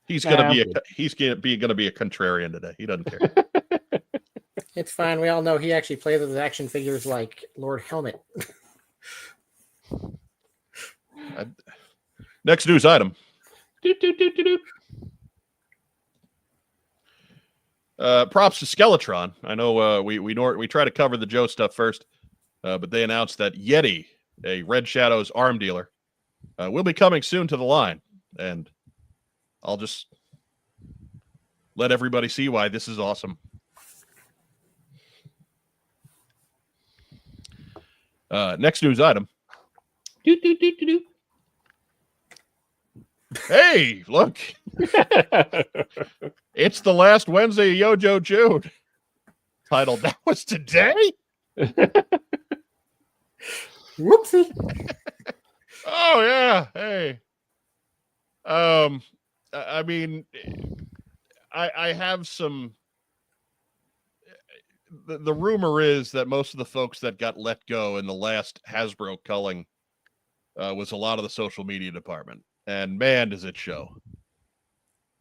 He's gonna be a contrarian today. He doesn't care. It's fine. We all know he actually plays with action figures like Lord Helmet. Next news item. Props to Skeletron. I know we try to cover the Joe stuff first, but they announced that Yeti, a Red Shadows arm dealer, will be coming soon to the line, and I'll just let everybody see why this is awesome. Next news item. Hey, look. It's the last Wednesday of Yojo June. Titled, That Was Today? Whoopsie. Oh, yeah. Hey. I mean, I have some... The rumor is that most of the folks that got let go in the last Hasbro culling was a lot of the social media department. And man, does it show.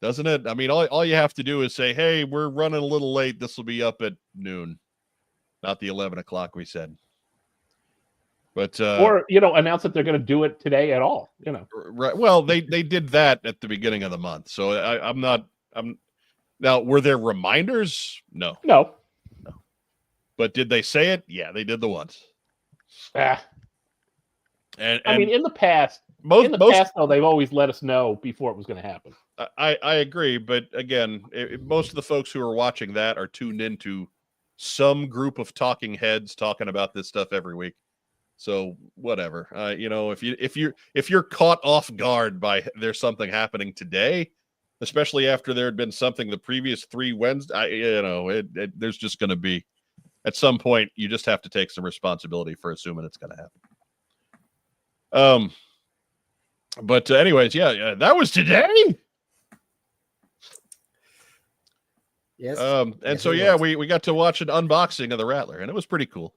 Doesn't it? I mean, all you have to do is say, hey, we're running a little late. This will be up at noon. Not the 11 o'clock we said. But or, announce that they're going to do it today at all. Right. Well, they did that at the beginning of the month. So I'm now, were there reminders? No. But did they say it? Yeah, they did the once. And I mean, in the past, though, they've always let us know before it was going to happen. I agree, but again, most of the folks who are watching that are tuned into some group of talking heads talking about this stuff every week. So whatever, if you're caught off guard by there's something happening today, especially after there had been something the previous 3 Wednesdays, there's just going to be. At some point, you just have to take some responsibility for assuming it's going to happen. But anyways, yeah, that was today. Yes. We got to watch an unboxing of the Rattler, and it was pretty cool.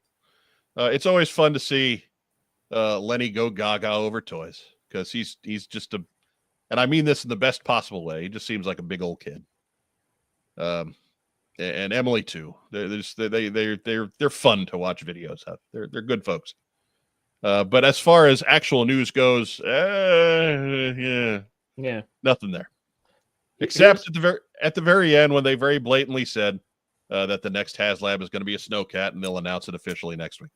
It's always fun to see Lenny go gaga over toys, because he's just and I mean this in the best possible way. He just seems like a big old kid. And Emily too. They're fun to watch videos of. They're good folks. But as far as actual news goes, yeah, nothing there. Except at the very end when they very blatantly said that the next HasLab is going to be a snowcat, and they'll announce it officially next week.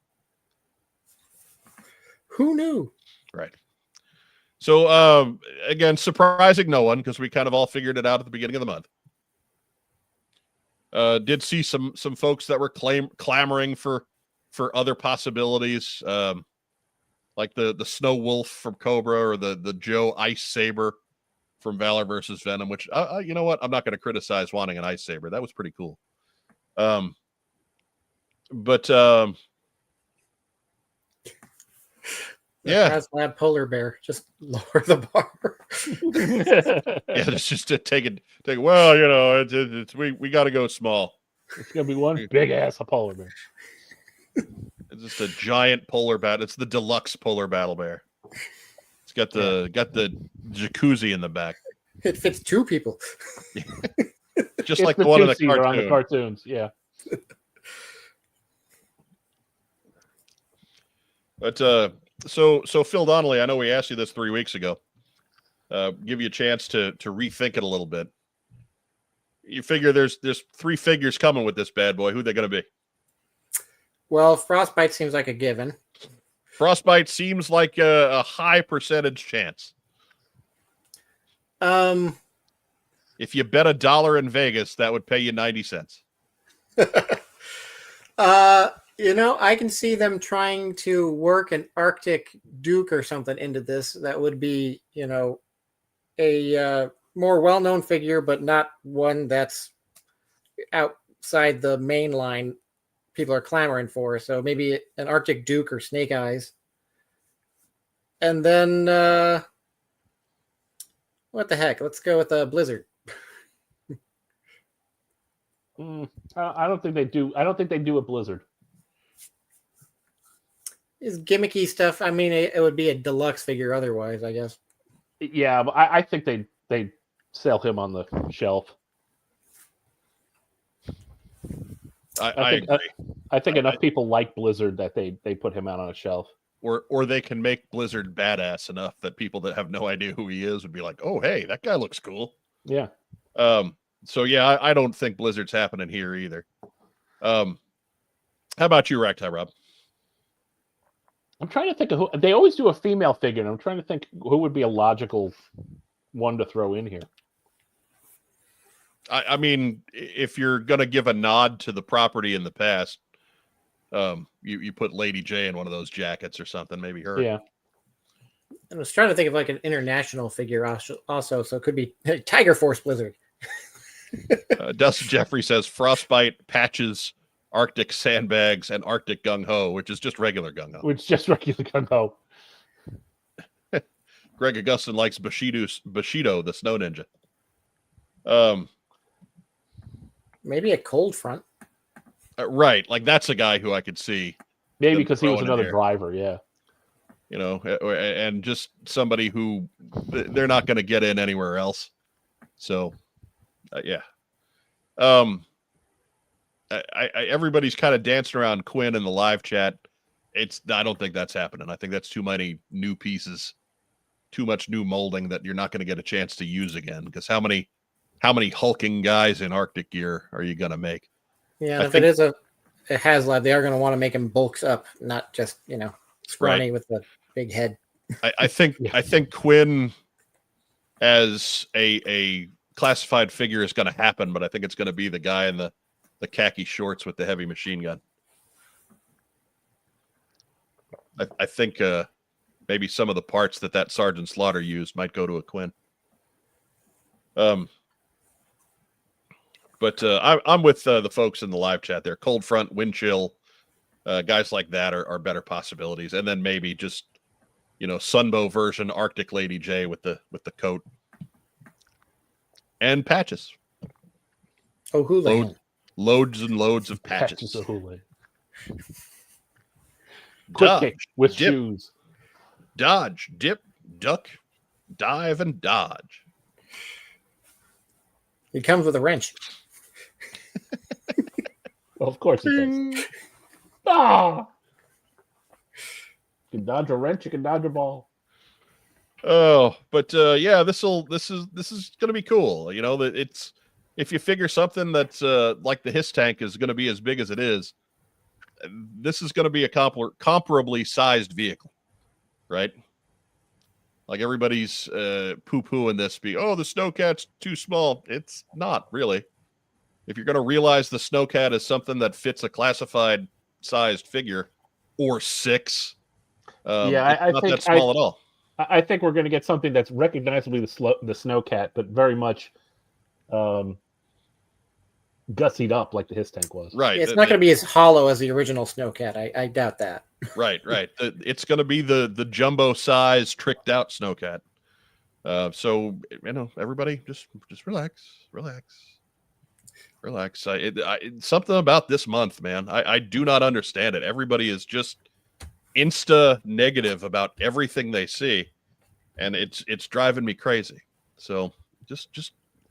Who knew? Right. So again, surprising no one, because we kind of all figured it out at the beginning of the month. Did see some folks that were clamoring for other possibilities, like the Snow Wolf from Cobra, or the Joe Ice Saber from Valor versus Venom. Which you know what, I'm not going to criticize wanting an Ice Saber. That was pretty cool. Yeah, HasLab polar bear. Just lower the bar. Yeah, it's just to take it. Well, we got to go small. It's gonna be one big ass polar bear. It's just a giant polar bear. It's the deluxe polar battle bear. It's got the jacuzzi in the back. It fits 2 people. Just like the one in the cartoon. On the cartoons, yeah. But so Phil Donnelly, I know we asked you this 3 weeks ago. Give you a chance to rethink it a little bit. You figure there's 3 figures coming with this bad boy. Who are they going to be? Well, Frostbite seems like a given. Frostbite seems like a high percentage chance. If you bet $1 in Vegas, that would pay you 90 cents. I can see them trying to work an Arctic Duke or something into this. That would be, a more well-known figure, but not one that's outside the main line people are clamoring for. So maybe an Arctic Duke or Snake Eyes. And then, what the heck? Let's go with a Blizzard. I don't think they do. I don't think they do a Blizzard. Is gimmicky stuff. I mean, it would be a deluxe figure otherwise, I guess. Yeah, but I think they sell him on the shelf. I agree. I think enough people like Blizzard that they put him out on a shelf. Or they can make Blizzard badass enough that people that have no idea who he is would be like, oh, hey, that guy looks cool. Yeah. So yeah, I don't think Blizzard's happening here either. How about you, Ragtime Rob? I'm trying to think of who. They always do a female figure, and I'm trying to think who would be a logical one to throw in here. I mean, if you're gonna give a nod to the property in the past, you put Lady J in one of those jackets or something, maybe her. Yeah. I was trying to think of like an international figure also, so it could be Tiger Force Blizzard. Dustin Jeffrey says Frostbite, Patches, Arctic Sandbags, and Arctic Gung Ho, which is just regular Gung Ho. Which is just regular Gung Ho. Greg Augustin likes Bushido, the Snow Ninja. Maybe a Cold Front. Right, like that's a guy who I could see. Maybe because he was another driver, yeah. And just somebody who they're not going to get in anywhere else. So, yeah. Everybody's kind of dancing around Quinn in the live chat. I don't think that's happening. I think that's too many new pieces, too much new molding that you're not going to get a chance to use again. Because how many hulking guys in Arctic gear are you going to make? Yeah, if it is a HasLab, they are going to want to make him bulks up, not just scrawny with the big head. I think Quinn as a classified figure is going to happen, but I think it's going to be the guy in the khaki shorts with the heavy machine gun. I think maybe some of the parts that Sergeant Slaughter used might go to a Quinn. But I'm with the folks in the live chat there. Cold Front, Wind Chill, guys like that are better possibilities. And then maybe just, Sunbow version Arctic Lady J with the coat. And Patches. Oh, Houlihan. Loads and loads of patches. Patches of Houlihan. Quick kick with dip, shoes. Dodge, dip, duck, dive, and dodge. He comes with a wrench. Well, of course he does. Ah! You can dodge a wrench, you can dodge a ball. Oh, but yeah, this is gonna be cool. That it's if you figure something that's like the Hiss tank is gonna be as big as it is, this is gonna be a comparably sized vehicle, right? Like everybody's poo-pooing this the Snowcat's too small. It's not really. If you're gonna realize the Snowcat is something that fits a classified sized figure or 6, I not think that small at all. I think we're going to get something that's recognizably the Snowcat, but very much gussied up like the Hiss tank was. Right. Yeah, it's not going to be as hollow as the original Snowcat. I doubt that. Right. It's going to be the jumbo size tricked out Snowcat. So everybody just relax. Relax. Something about this month, man. I do not understand it. Everybody is just insta negative about everything they see, and it's driving me crazy. So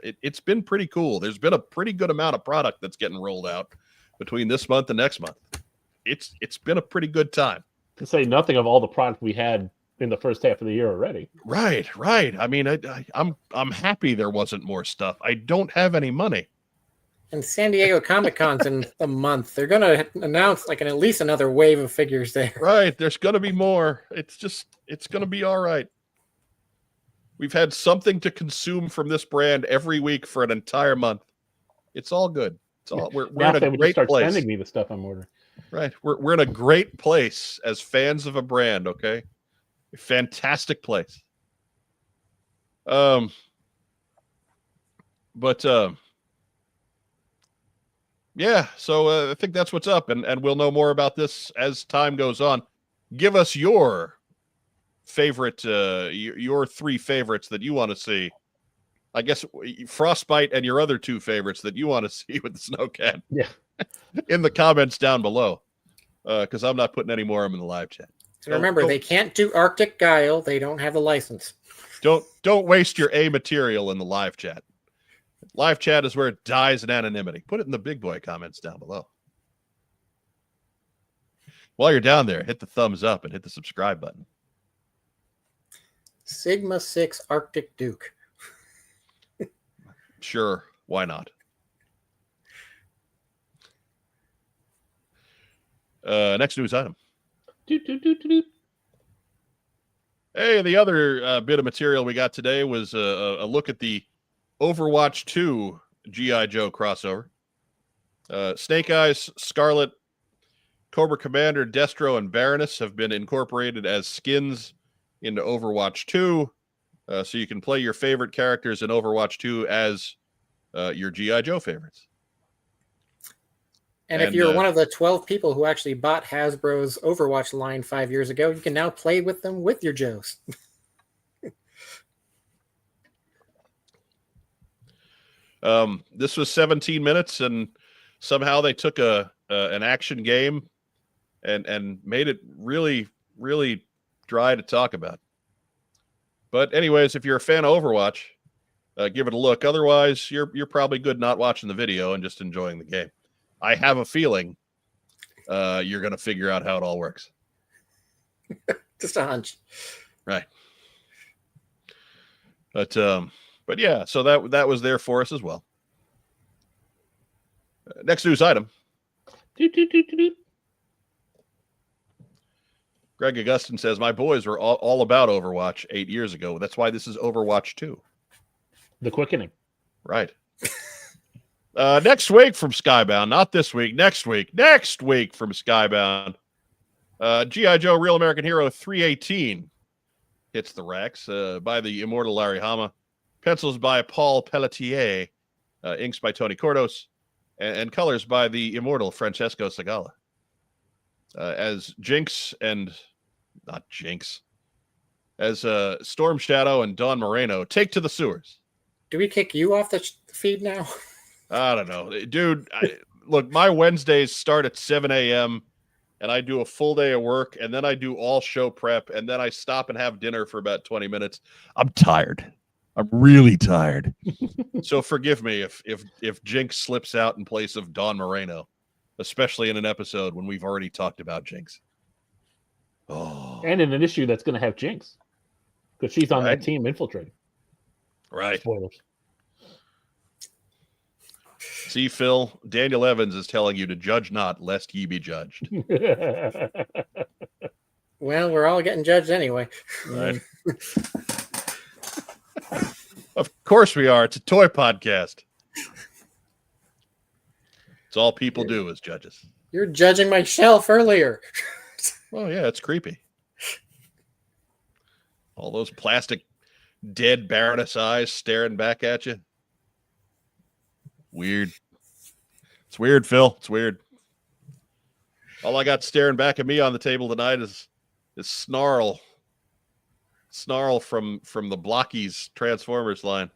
it's been pretty cool. There's been a pretty good amount of product that's getting rolled out between this month and next month. It's been a pretty good time. To say nothing of all the product we had in the first half of the year already. Right. I mean, I'm happy there wasn't more stuff. I don't have any money. And San Diego Comic-Con's in a month. They're going to announce like at least another wave of figures there. Right. There's going to be more. It's going to be all right. We've had something to consume from this brand every week for an entire month. It's all good. It's all we're in a great place. Sending me the stuff I'm ordering. Right. We're in a great place as fans of a brand, okay? A fantastic place. Yeah, so I think that's what's up, and we'll know more about this as time goes on. Give us your favorite, your 3 favorites that you want to see. I guess Frostbite and your other 2 favorites that you want to see with the Snowcat. Yeah, in the comments down below, because I'm not putting any more of them in the live chat. So remember, they can't do Arctic Guile. They don't have a license. Don't waste your A material in the live chat. Live chat is where it dies in anonymity. Put it in the big boy comments down below. While you're down there, hit the thumbs up and hit the subscribe button. Sigma 6 Arctic Duke. Sure, why not? Next news item. Hey, the other bit of material we got today was a look at the Overwatch 2 G.I. Joe crossover. Snake Eyes, Scarlet, Cobra Commander, Destro, and Baroness have been incorporated as skins into Overwatch 2. So you can play your favorite characters in Overwatch 2 as your G.I. Joe favorites. And if you're one of the 12 people who actually bought Hasbro's Overwatch line 5 years ago, you can now play with them with your Joes. This was 17 minutes, and somehow they took an action game and made it really, really dry to talk about. But anyways, if you're a fan of Overwatch, give it a look. Otherwise, you're probably good not watching the video and just enjoying the game. I have a feeling you're going to figure out how it all works. Just a hunch. Right. But yeah, so that was there for us as well. Next news item. Greg Augustin says, my boys were all about Overwatch 8 years ago. That's why this is Overwatch 2. The quickening. Right. Next week from Skybound, not this week, next week from Skybound. G.I. Joe Real American Hero 318 hits the racks by the immortal Larry Hama. Pencils by Paul Pelletier. Inks by Tony Cordos. And colors by the immortal Francesco Segala. As Jinx and... Not Jinx. As Storm Shadow and Dawn Moreno take to the sewers. Do we kick you off the feed now? I don't know. Dude, look, my Wednesdays start at 7 a.m., and I do a full day of work, and then I do all show prep, and then I stop and have dinner for about 20 minutes. I'm tired. I'm really tired. So forgive me if Jinx slips out in place of Dawn Moreno, especially in an episode when we've already talked about Jinx. Oh. And in an issue that's going to have Jinx, because she's on that team infiltrating. Right. Spoilers. See, Phil, Daniel Evans is telling you to judge not, lest ye be judged. Well, we're all getting judged anyway. Right. Of course we are. It's a toy podcast. It's all people do as judges. You're judging my shelf earlier. Oh, yeah, it's creepy. All those plastic dead Baroness eyes staring back at you. Weird. It's weird, Phil. It's weird. All I got staring back at me on the table tonight is Snarl. Snarl from the Blockies Transformers line.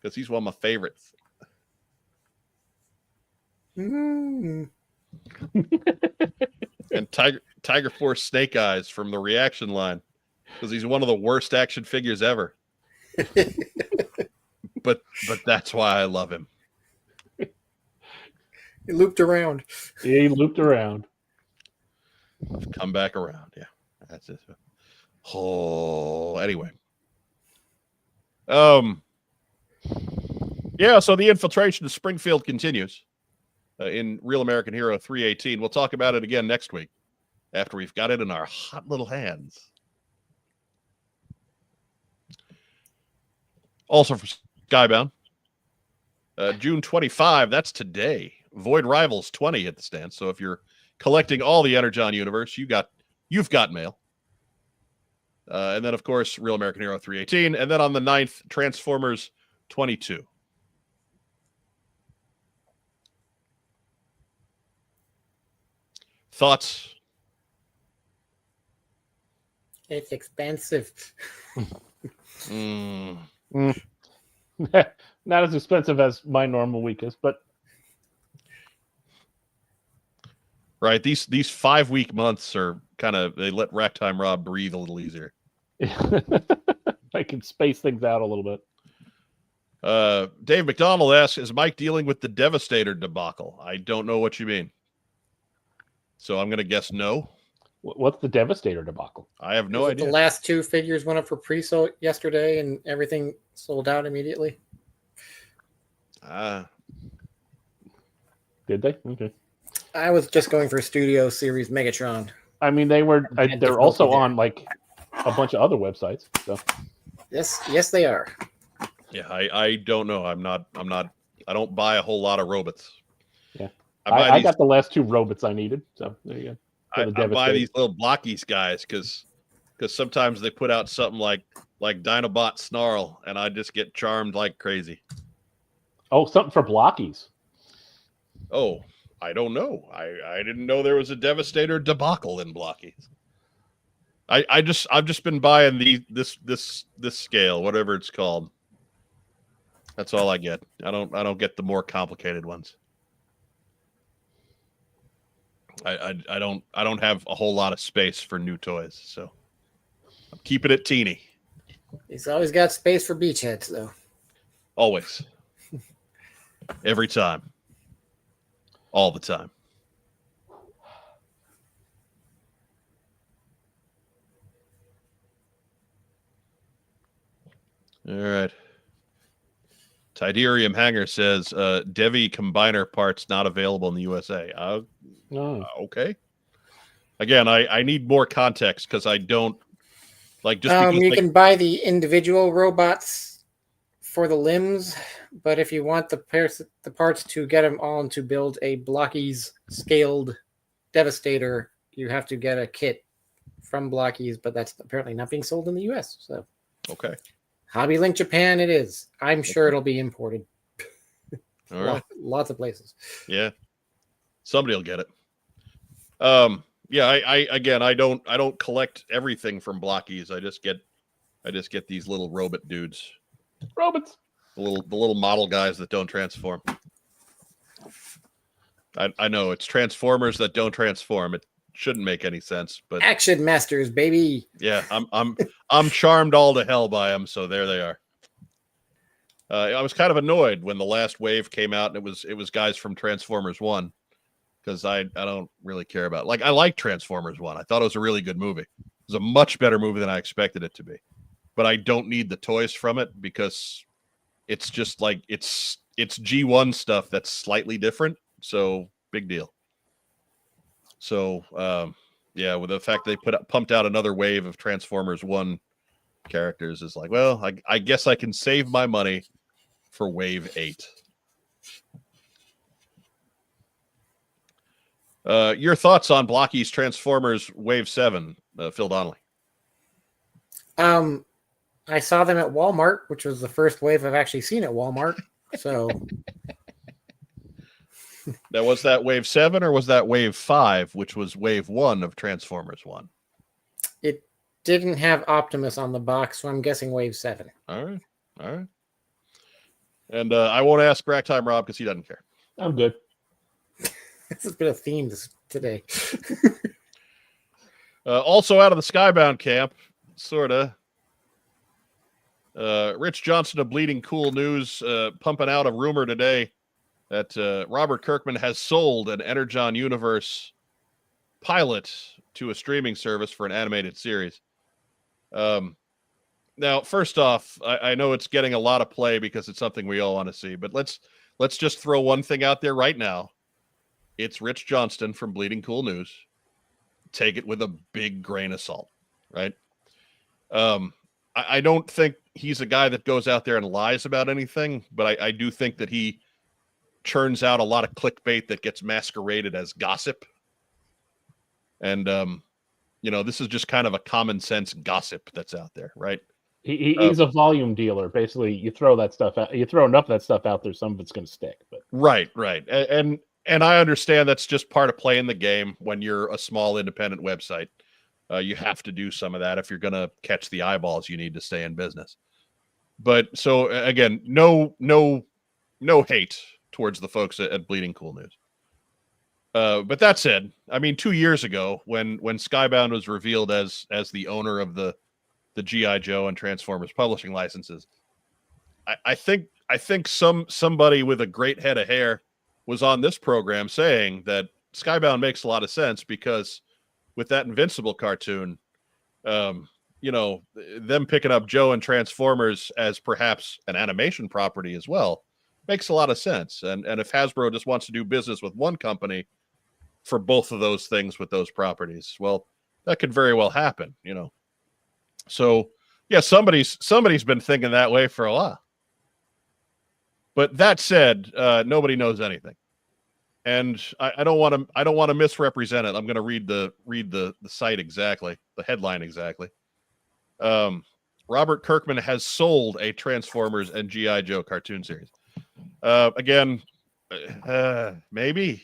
Because he's one of my favorites. Mm. And Tiger Force Snake Eyes from the Reaction line, because he's one of the worst action figures ever. but that's why I love him. He looped around. He looped around. Come back around. Yeah, that's it. Oh, anyway. Yeah, so the infiltration of Springfield continues in Real American Hero 318. We'll talk about it again next week after we've got it in our hot little hands. Also for Skybound, June 25, that's today. Void Rivals 20 hit the stand. So if you're collecting all the Energon universe, you've got mail. And then, of course, Real American Hero 318. And then on the 9th, Transformers 22. Thoughts? It's expensive. Not as expensive as my normal week is, but right. These 5-week months are they let Racktime Rob breathe a little easier. I can space things out a little bit. Dave McDonald asks, is Mike dealing with the Devastator debacle? I don't know what you mean. So I'm going to guess no. What's the Devastator debacle? I have no idea. The last 2 figures went up for pre-sale yesterday, and everything sold out immediately. Did they? Okay. I was just going for Studio Series Megatron. I mean, they're also on like a bunch of other websites. So yes, they are. Yeah, I don't know. I don't buy a whole lot of robots. Yeah, I got the last 2 robots I needed. So there you go. I buy these little blockies guys because sometimes they put out something like Dinobot Snarl, and I just get charmed like crazy. Oh, something for blockies. Oh, I don't know. I didn't know there was a Devastator debacle in blockies. I've just been buying this scale, whatever it's called. That's all I get. I don't get the more complicated ones. I don't have a whole lot of space for new toys, so I'm keeping it teeny. He's always got space for beachheads, though. Always. Every time. All the time. All right. Tiderium Hanger says, Devi combiner parts not available in the USA. Okay. Again, I need more context because I don't like just because you can buy the individual robots for the limbs, but if you want the parts to get them all to build a Blockies scaled Devastator, you have to get a kit from Blockies, but that's apparently not being sold in the US. So okay. Hobby Link Japan it is. I'm sure it'll be imported. All right. Lots of places. Yeah. Somebody will get it. Yeah, I don't collect everything from Blockies. I just get these little robot dudes. Robots. The little model guys that don't transform. I know it's Transformers that don't transform. It shouldn't make any sense, but Action Masters, baby. Yeah, I'm charmed all to hell by them, so there they are. I was kind of annoyed when the last wave came out and it was guys from Transformers 1 because I don't really care about it. Like I like Transformers 1. I thought it was a really good movie. It was a much better movie than I expected it to be. But I don't need the toys from it because it's just like it's G1 stuff that's slightly different. So big deal. So yeah, with the fact they pumped out another wave of Transformers 1 characters is like, well, I guess I can save my money for wave 8. Your thoughts on Blocky's Transformers Wave 7, Phil Donnelly? I saw them at Walmart, which was the first wave I've actually seen at Walmart. So now, was that Wave 7 or was that Wave 5, which was Wave 1 of Transformers 1? It didn't have Optimus on the box, so I'm guessing Wave 7. All right. And I won't ask Racktime Rob because he doesn't care. I'm good. This has been a theme today. Also out of the Skybound camp, sort of. Rich Johnson of Bleeding Cool News pumping out a rumor today that Robert Kirkman has sold an Energon Universe pilot to a streaming service for an animated series. Now, first off, I know it's getting a lot of play because it's something we all want to see, but let's just throw one thing out there right now. It's Rich Johnston from Bleeding Cool News. Take it with a big grain of salt, right? I don't think he's a guy that goes out there and lies about anything, but I do think that he churns out a lot of clickbait that gets masqueraded as gossip. And, this is just kind of a common sense gossip that's out there, right? He's a volume dealer. Basically, you throw that stuff out. You throw enough of that stuff out there, some of it's going to stick. But right. And I understand that's just part of playing the game when you're a small independent website. You have to do some of that if you're going to catch the eyeballs you need to stay in business. But so again, no hate towards the folks at Bleeding Cool News. But that said, I mean, 2 years ago when Skybound was revealed as the owner of the G.I. Joe and Transformers publishing licenses, I think somebody with a great head of hair was on this program saying that Skybound makes a lot of sense because with that Invincible cartoon, them picking up Joe and Transformers as perhaps an animation property as well makes a lot of sense. And if Hasbro just wants to do business with one company for both of those things with those properties, well, that could very well happen, So yeah, somebody's been thinking that way for a while. But that said, nobody knows anything. And I don't want to misrepresent it. I'm going to read the site exactly, the headline exactly. Robert Kirkman has sold a Transformers and G.I. Joe cartoon series. Again, maybe.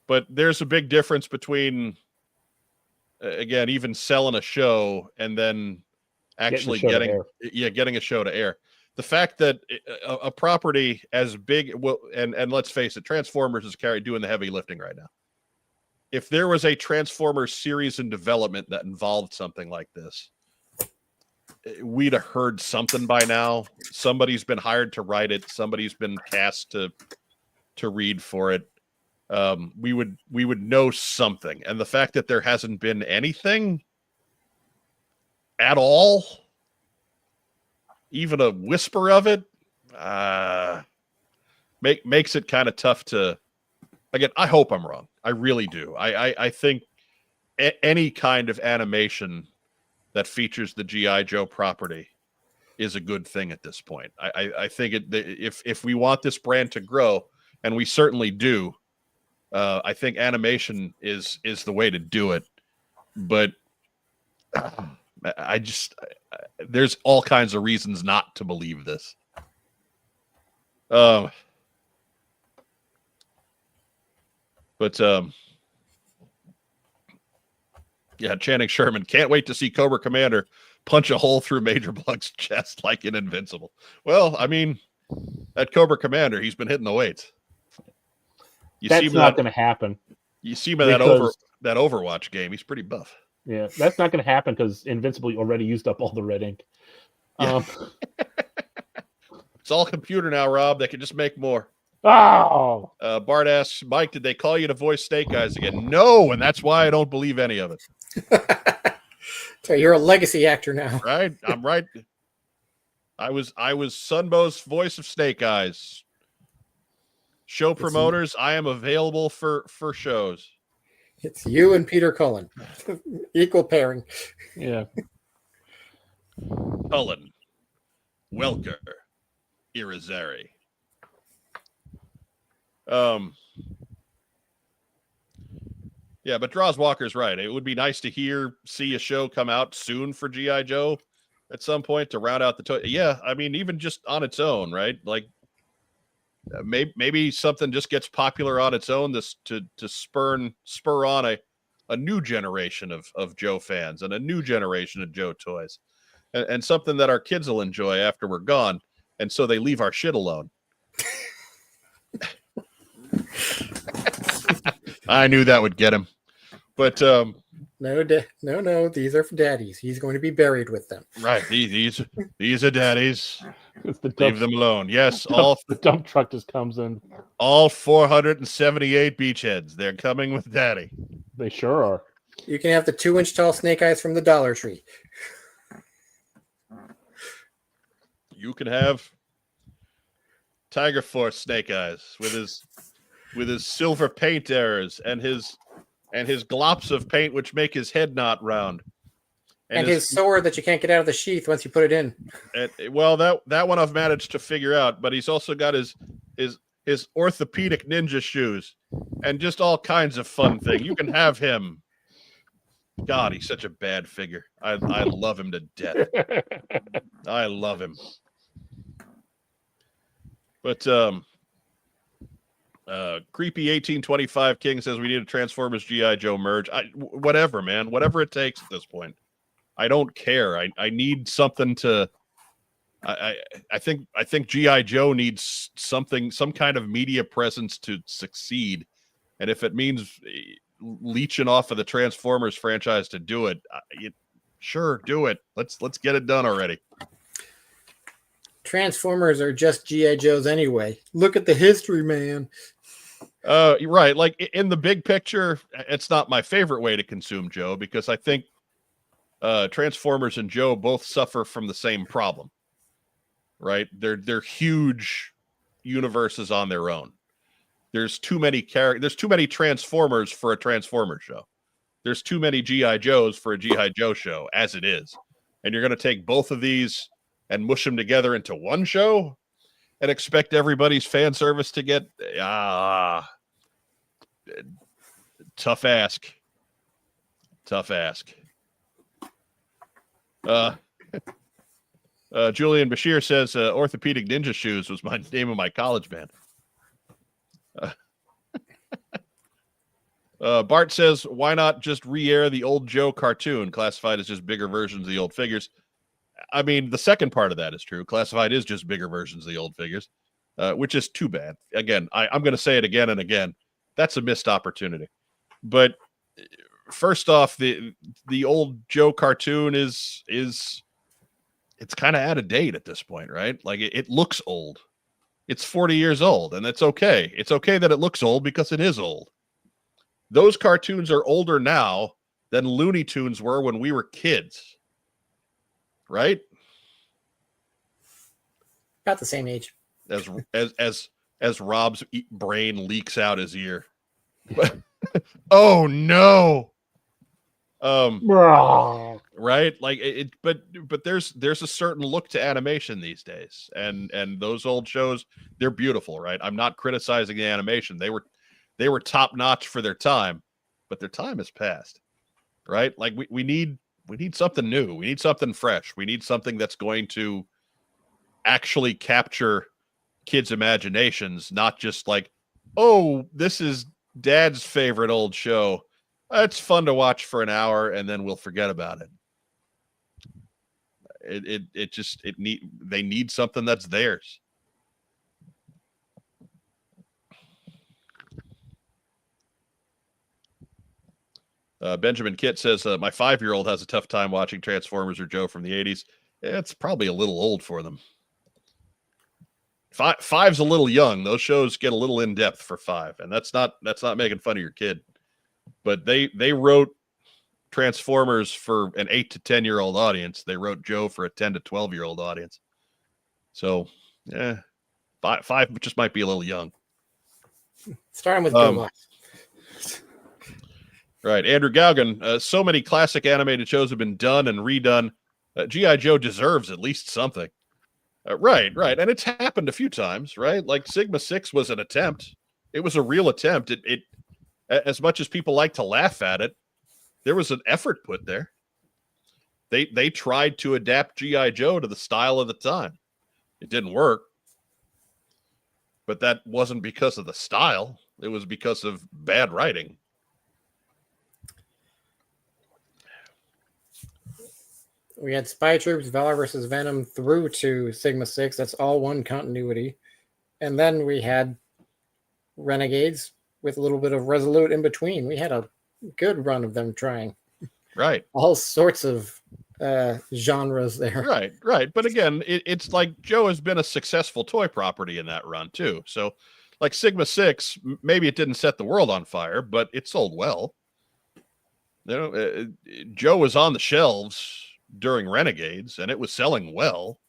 But there's a big difference between, again, even selling a show and then actually getting a show to air. The fact that a property as big, and let's face it, Transformers is doing the heavy lifting right now. If there was a Transformers series in development that involved something like this, we'd have heard something by now. Somebody's been hired to write it. Somebody's been cast to read for it. We would know something. And the fact that there hasn't been anything at all, even a whisper of it, makes it kind of tough to. Again, I hope I'm wrong. I really do. I think any kind of animation that features the G.I. Joe property is a good thing at this point. I think if we want this brand to grow, and we certainly do, I think animation is the way to do it. But there's all kinds of reasons not to believe this. Yeah, Channing Sherman, can't wait to see Cobra Commander punch a hole through Major Blunk's chest like in Invincible. Well, I mean, that Cobra Commander, he's been hitting the weights. That's not going to happen. You see him in that Overwatch game. He's pretty buff. Yeah, that's not going to happen because Invincible already used up all the red ink. Yeah. It's all computer now, Rob. They can just make more. Oh! Bart asks, Mike, did they call you to voice Snake Eyes again? No, and that's why I don't believe any of it. So you're a legacy actor now. Right? I'm right. I was Sunbow's voice of Snake Eyes. Show promoters, I am available for shows. It's you and Peter Cullen. Equal pairing. Yeah. Cullen. Welker. Irizarry. Yeah, but Draws Walker's right. It would be nice to see a show come out soon for G.I. Joe at some point to round out the toy. Yeah, I mean, even just on its own, right? Like maybe something just gets popular on its own to spur on a new generation of Joe fans and a new generation of Joe toys, and something that our kids will enjoy after we're gone, and so they leave our shit alone. I knew that would get him. But no, these are for daddies. He's going to be buried with them. right, these are daddies. It's the Leave them alone. Yes, the dump truck just comes in. All 478 beachheads. They're coming with daddy. They sure are. You can have the 2-inch tall snake eyes from the Dollar Tree. You can have Tiger Force Snake Eyes with his silver paint errors and his glops of paint which make his head not round. And his sword that you can't get out of the sheath once you put it in. Well, that one I've managed to figure out, but he's also got his orthopedic ninja shoes and just all kinds of fun things. You can have him. God, he's such a bad figure. I love him to death. I love him. But creepy 1825 King says we need a Transformers G.I. Joe merge. Whatever, man. Whatever it takes at this point. I don't care. I need something to. I think G.I. Joe needs some kind of media presence to succeed, and if it means leeching off of the Transformers franchise to do it, sure, do it. Let's get it done already. Transformers are just G.I. Joes anyway. Look at the history, man. Right. Like in the big picture, it's not my favorite way to consume Joe because I think Transformers and Joe both suffer from the same problem. Right? They're huge universes on their own. There's too many There's too many Transformers for a Transformer show. There's too many G.I. Joes for a G.I. Joe show as it is. And you're going to take both of these and mush them together into one show and expect everybody's fan service to get tough ask. Julian Bashir says orthopedic ninja shoes was my name of my college band. Bart says, why not just re-air the old Joe cartoon classified as just bigger versions of the old figures? I mean, the second part of that is true. Classified is just bigger versions of the old figures, which is too bad. Again, I'm going to say it again and again. That's a missed opportunity. But first off, the old Joe cartoon is it's kind of out of date at this point, right? Like it looks old. It's 40 years old, and it's okay. It's okay that it looks old because it is old. Those cartoons are older now than Looney Tunes were when we were kids. Right? About the same age. As Rob's brain leaks out his ear. Oh no. Right? Like but there's a certain look to animation these days. And those old shows, they're beautiful, right? I'm not criticizing the animation. They were top notch for their time, but their time has passed. Right? Like we need something new. We need something fresh. We need something that's going to actually capture kids' imaginations, not just like, oh, this is Dad's favorite old show. It's fun to watch for an hour and then we'll forget about it. They need something that's theirs. Benjamin Kitt says, my 5-year-old has a tough time watching Transformers or Joe from the 80s. It's probably a little old for them. Five's a little young. Those shows get a little in-depth for 5, and that's not making fun of your kid. But they wrote Transformers for an 8 to 10-year-old audience. They wrote Joe for a 10 to 12-year-old audience. So, yeah, 5 just might be a little young. Starting with Bill. Right. Andrew Gaugan, so many classic animated shows have been done and redone. G.I. Joe deserves at least something. Right. And it's happened a few times, right? Like Sigma 6 was an attempt. It was a real attempt. It as much as people like to laugh at it, there was an effort put there. They tried to adapt G.I. Joe to the style of the time. It didn't work. But that wasn't because of the style. It was because of bad writing. We had Spy Troops, Valor versus Venom through to Sigma 6. That's all one continuity. And then we had Renegades, with a little bit of Resolute in between. We had a good run of them trying Right. all sorts of genres there. Right. But again, it's like Joe has been a successful toy property in that run too. So like Sigma 6, maybe it didn't set the world on fire, but it sold well. You know, Joe was on the shelves during Renegades and it was selling well.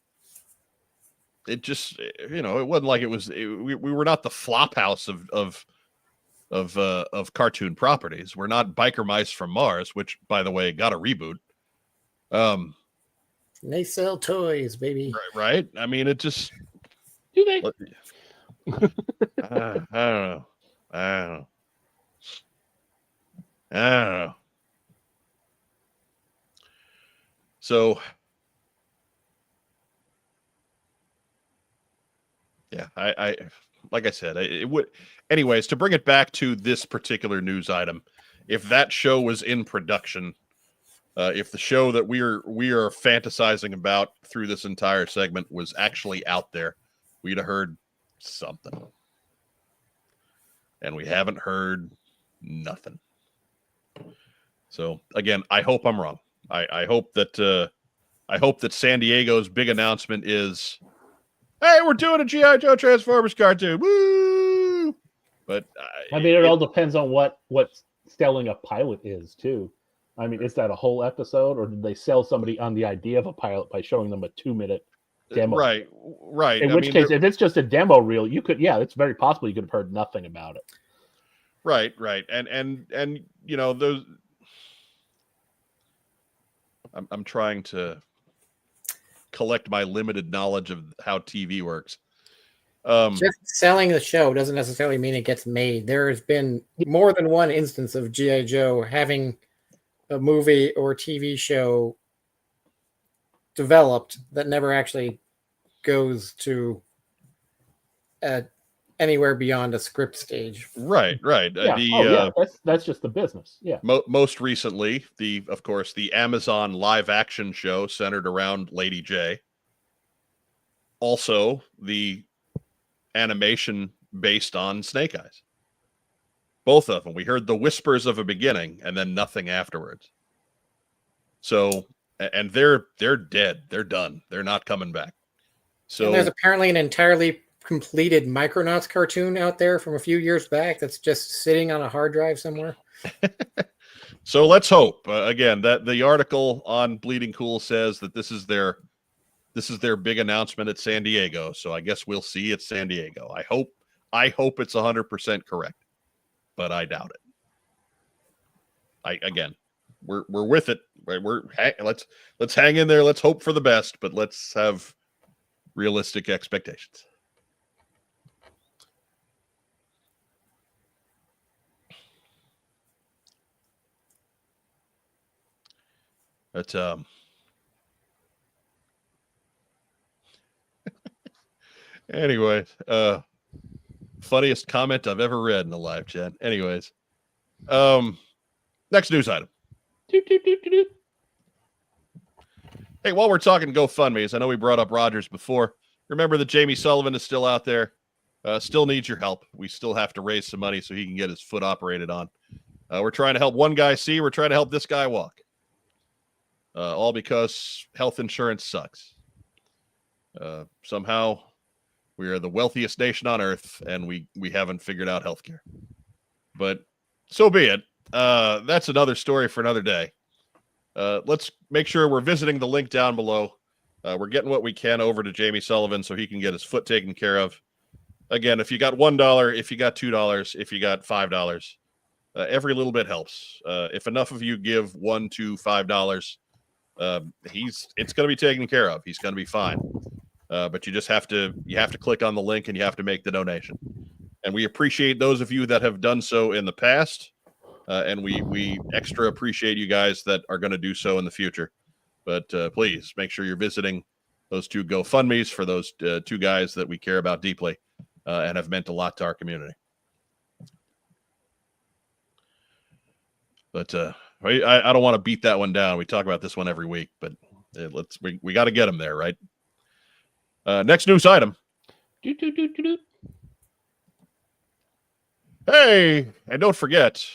It just, you know, it wasn't like it was, we were not the flop house of cartoon properties. We're not Biker Mice from Mars, which by the way, got a reboot. They sell toys, baby. Right. I mean, it just, Do they? I don't know. So, yeah, I like I said, it would. Anyways, to bring it back to this particular news item, if that show was in production, if the show that we are fantasizing about through this entire segment was actually out there, we'd have heard something. And we haven't heard nothing. So again, I hope I'm wrong. I hope that San Diego's big announcement is, hey, we're doing a G.I. Joe Transformers cartoon. Woo! But I mean, it all depends on what selling a pilot is too. I mean, is that a whole episode, or did they sell somebody on the idea of a pilot by showing them a 2-minute demo? Right. In which case, if it's just a demo reel, you could, it's very possible you could have heard nothing about it. Right. And you know, those. I'm trying to collect my limited knowledge of how TV works. Just selling the show doesn't necessarily mean it gets made. There has been more than one instance of G.I. Joe having a movie or TV show developed that never actually goes to anywhere beyond a script stage. Right. Yeah. That's just the business. Yeah. Most recently, of course, the Amazon live action show centered around Lady J. Also, the animation based on Snake Eyes. Both of them. We heard the whispers of a beginning and then nothing afterwards. So, and they're dead. They're done. They're not coming back. So and there's apparently an entirely completed Micronauts cartoon out there from a few years back that's just sitting on a hard drive somewhere. So let's hope again that the article on Bleeding Cool says that this is their big announcement at San Diego. So I guess we'll see at San Diego. I hope it's 100% correct, but I doubt it. We're with it. Let's hang in there. Let's hope for the best, but let's have realistic expectations. But anyway, funniest comment I've ever read in the live chat. Anyways, next news item. Hey, while we're talking GoFundMe's, I know we brought up Rogers before. Remember that Jamie Sullivan is still out there. Still needs your help. We still have to raise some money so he can get his foot operated on. We're trying to help one guy see. We're trying to help this guy walk. All because health insurance sucks. Somehow we are the wealthiest nation on earth and we haven't figured out healthcare. But so be it. That's another story for another day. Let's make sure we're visiting the link down below. We're getting what we can over to Jamie Sullivan so he can get his foot taken care of. Again, if you got $1, if you got $2, if you got $5, every little bit helps. If enough of you give $1 to $5, it's going to be taken care of. He's going to be fine. But you just have to click on the link and you have to make the donation. And we appreciate those of you that have done so in the past. And we extra appreciate you guys that are going to do so in the future. But please make sure you're visiting those two GoFundMe's for those two guys that we care about deeply and have meant a lot to our community. But I don't want to beat that one down. We talk about this one every week, but we got to get them there, right? Next news item. Hey, and don't forget,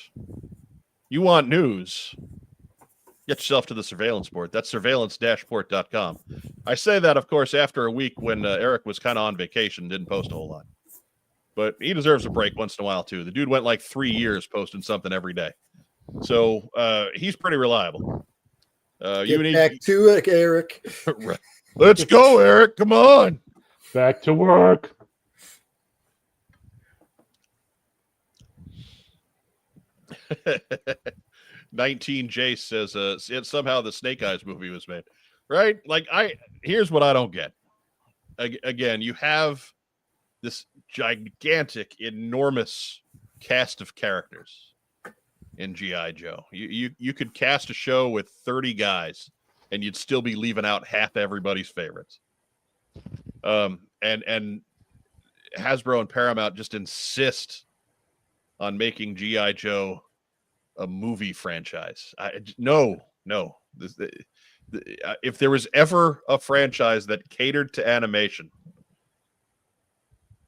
you want news, get yourself to the surveillance board. That's surveillance-port.com. I say that, of course, after a week when Eric was kind of on vacation, didn't post a whole lot. But he deserves a break once in a while, too. The dude went like 3 years posting something every day. So he's pretty reliable. Get back to it, Eric. Let's go, Eric. Come on. Back to work. Jace says somehow the Snake Eyes movie was made, right? Like, here's what I don't get. Again, you have this gigantic, enormous cast of characters in G.I. Joe. You could cast a show with 30 guys and you'd still be leaving out half everybody's favorites. And Hasbro and Paramount just insist on making G.I. Joe a movie franchise. No. If there was ever a franchise that catered to animation,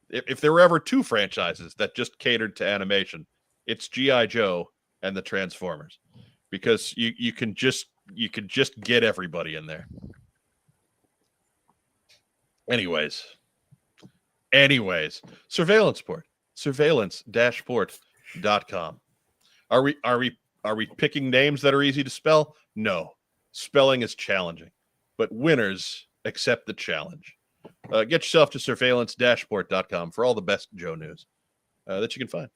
if there were ever two franchises that just catered to animation, it's G.I. Joe and the Transformers, because you can just get everybody in there. Anyways, surveillance-port.com. Are we picking names that are easy to spell? No. Spelling is challenging, but winners accept the challenge. Get yourself to surveillance-port.com for all the best Joe news that you can find.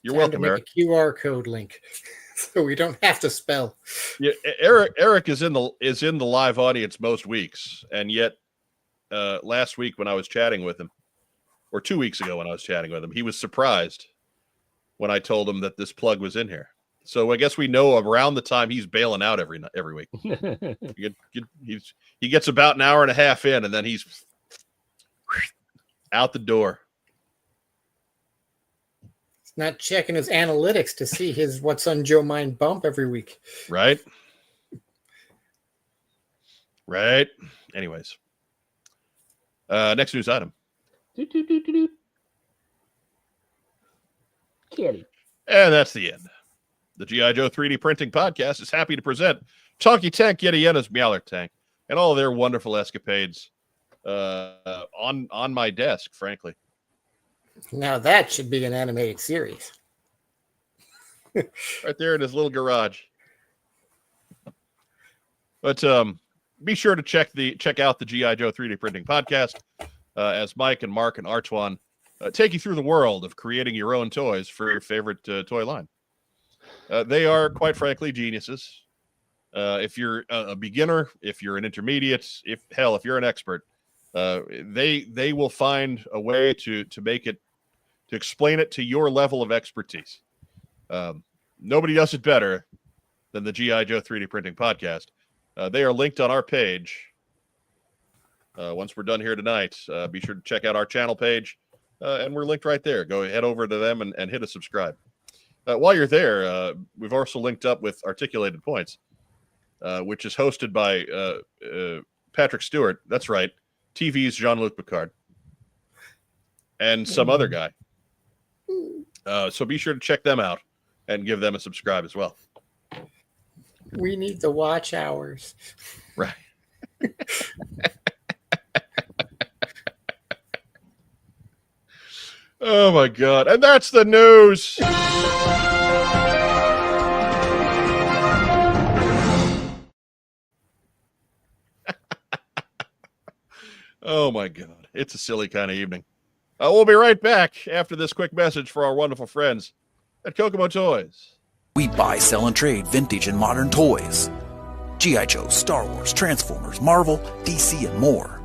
You're welcome, Eric. A QR code link, so we don't have to spell. Yeah, Eric is in the live audience most weeks, and yet last week when I was chatting with him, or 2 weeks ago when I was chatting with him, he was surprised when I told him that this plug was in here. So I guess we know around the time he's bailing out every week. He gets about an hour and a half in, and then he's out the door. He's not checking his analytics to see his What's on Joe Mind bump every week. Right. Anyways. Next news item. Kitty. And that's the end. The G.I. Joe 3D Printing Podcast is happy to present Chunky Tank Yetiana's Meowler Tank and all their wonderful escapades on my desk, frankly. Now that should be an animated series. Right there in his little garage. But be sure to check out the G.I. Joe 3D Printing Podcast as Mike and Mark and Archwan take you through the world of creating your own toys for your favorite toy line. They are, quite frankly, geniuses. If you're a beginner, if you're an intermediate, if you're an expert, they will find a way to make it, to explain it to your level of expertise. Nobody does it better than the G.I. Joe 3D Printing Podcast. They are linked on our page. Once we're done here tonight, be sure to check out our channel page, and we're linked right there. Go head over to them and hit a subscribe. While you're there, we've also linked up with Articulated Points, which is hosted by Patrick Stewart. That's right, TV's Jean-Luc Picard, and some other guy. So be sure to check them out and give them a subscribe as well. We need the watch hours. Right. Oh my God. And that's the news. Oh my God. It's a silly kind of evening. We'll be right back after this quick message for our wonderful friends at Kokomo Toys. We buy, sell, and trade vintage and modern toys. G.I. Joe, Star Wars, Transformers, Marvel, DC, and more.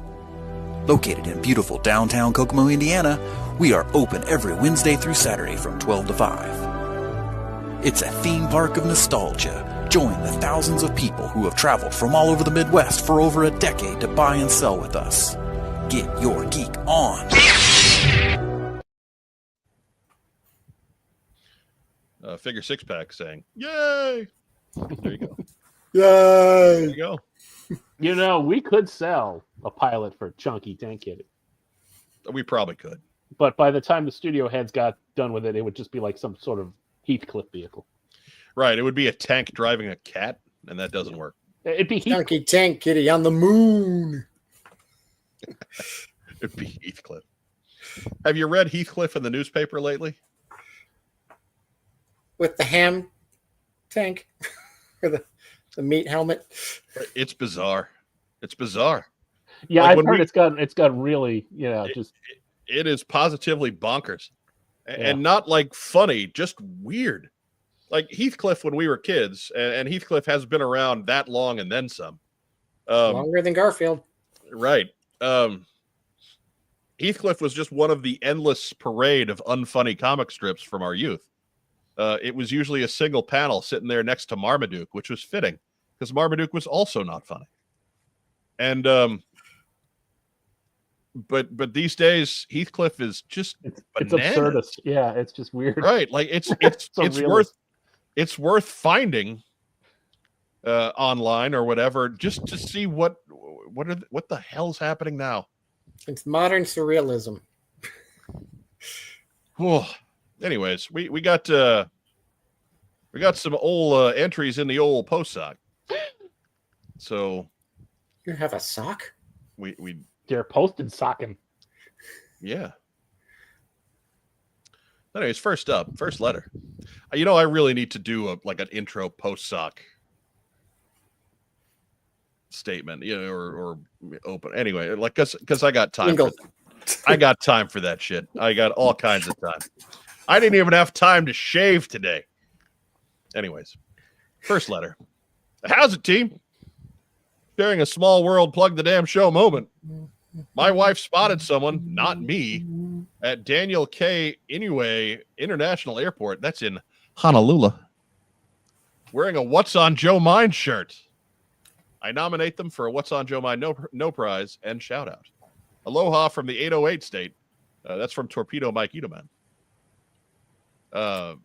Located in beautiful downtown Kokomo, Indiana, we are open every Wednesday through Saturday from 12 to 5. It's a theme park of nostalgia. Join the thousands of people who have traveled from all over the Midwest for over a decade to buy and sell with us. Get your geek on. Figure Six Pack saying, "Yay!" There you go. Yay! There you go. You know, we could sell a pilot for Chunky Tank Kitty. We probably could. But by the time the studio heads got done with it, it would just be like some sort of Heathcliff vehicle. Right. It would be a tank driving a cat, and that doesn't work. It'd be Chunky Tank Kitty on the moon. It'd be Heathcliff. Have you read Heathcliff in the newspaper lately? With the ham tank. Or the meat helmet. It's bizarre. It's bizarre. Yeah, Like I've heard it's got really, just it is positively bonkers. Yeah. And not like funny, just weird. Like Heathcliff when we were kids, and Heathcliff has been around that long and then some. Longer than Garfield. Right. Heathcliff was just one of the endless parade of unfunny comic strips from our youth. It was usually a single panel sitting there next to Marmaduke, which was fitting because Marmaduke was also not funny. And but these days Heathcliff is just it's bananas. absurdist. Yeah, it's just weird. Right. Like it's worth finding online or whatever just to see what the hell's happening now. It's modern surrealism. Oh, anyways, we got some old entries in the old post sock. So You have a sock? we They're posted socking. yeah. Anyways, first letter. I really need to do an intro post sock statement, or open. Anyway, because I got time. I got time for that shit. I got all kinds of time. I didn't even have time to shave today. Anyways, first letter. How's it, team? Sharing a small world plug the damn show moment. My wife spotted someone, not me, at Daniel K. Inouye International Airport. That's in Honolulu. Wearing a What's on Joe Mind shirt. I nominate them for a What's on Joe Mind no prize and shout out. Aloha from the 808 state. That's from Torpedo Mike Edelman. All